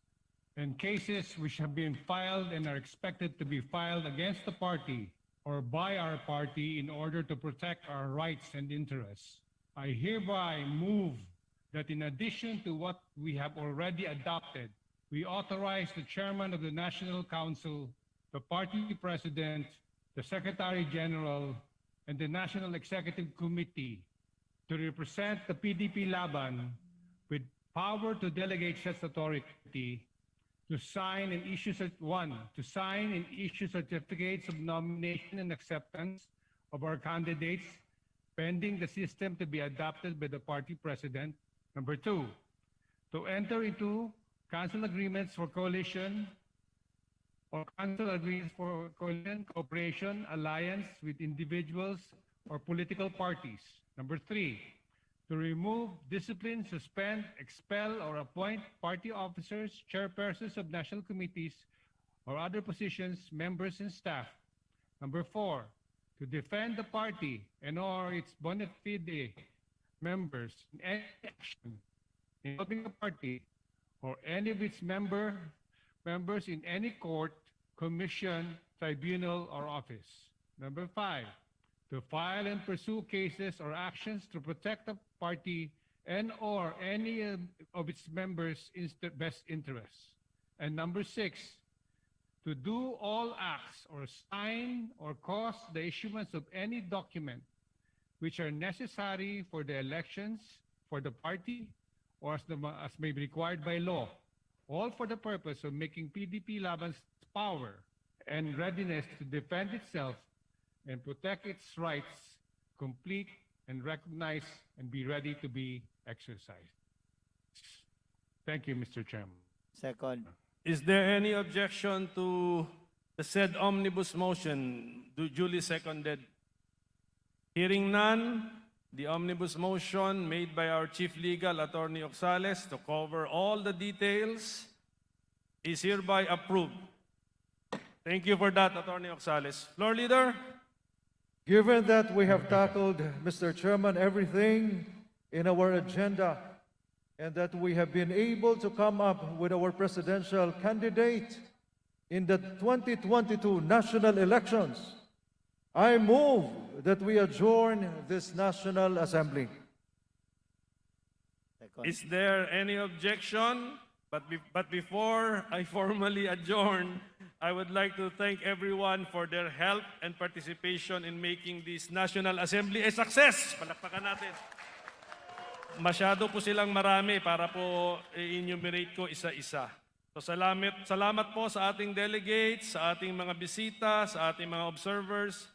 and cases which have been filed and are expected to be filed against the party or by our party in order to protect our rights and interests, I hereby move that in addition to what we have already adopted, we authorize the Chairman of the National Council, the Party President, the Secretary General, and the National Executive Committee to represent the PDP-Laban with power to delegate such authority to sign and issue certificates of nomination and acceptance of our candidates pending the system to be adopted by the party president. Number 2, to enter into council agreements for coalition or council agreements for coalition, cooperation, alliance with individuals or political parties. Number 3, to remove, discipline, suspend, expel, or appoint party officers, chairpersons of national committees, or other positions, members, and staff. Number 4, to defend the party and or its bona fide members in any action involving the party or any of its members in any court, commission, tribunal, or office. Number 5, to file and pursue cases or actions to protect the party and or any of its members' best interests. And number 6, to do all acts or sign or cause the issuance of any document which are necessary for the elections for the party or as may be required by law, all for the purpose of making PDP-Laban's power and readiness to defend itself and protect its rights, complete and recognize and be ready to be exercised. Thank you, Mr. Chairman. Second. Is there any objection to the said omnibus motion duly seconded? Hearing none, the omnibus motion made by our Chief Legal Attorney Oxales to cover all the details is hereby approved. Thank you for that, Attorney Oxales. Floor Leader. Given that we have tackled, Mr. Chairman, everything in our agenda, and that we have been able to come up with our presidential candidate in the 2022 national elections, I move that we adjourn this National Assembly. Is there any objection? But before I formally adjourn, I would like to thank everyone for their help and participation in making this National Assembly a success. Palakpakan natin. Masyado po silang marami para po i-enumerate ko isa-isa. So salamat po sa ating delegates, sa ating mga bisita, sa ating mga observers.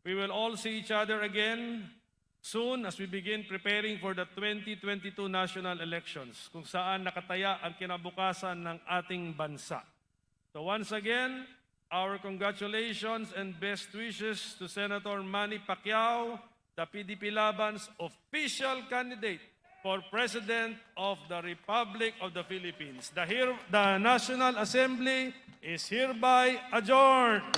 We will all see each other again soon as we begin preparing for the 2022 national elections, kung saan nakataya ang kinabukasan ng ating bansa. So once again, our congratulations and best wishes to Senator Manny Pacquiao, the PDP-Laban's official candidate for President of the Republic of the Philippines. The National Assembly is hereby adjourned.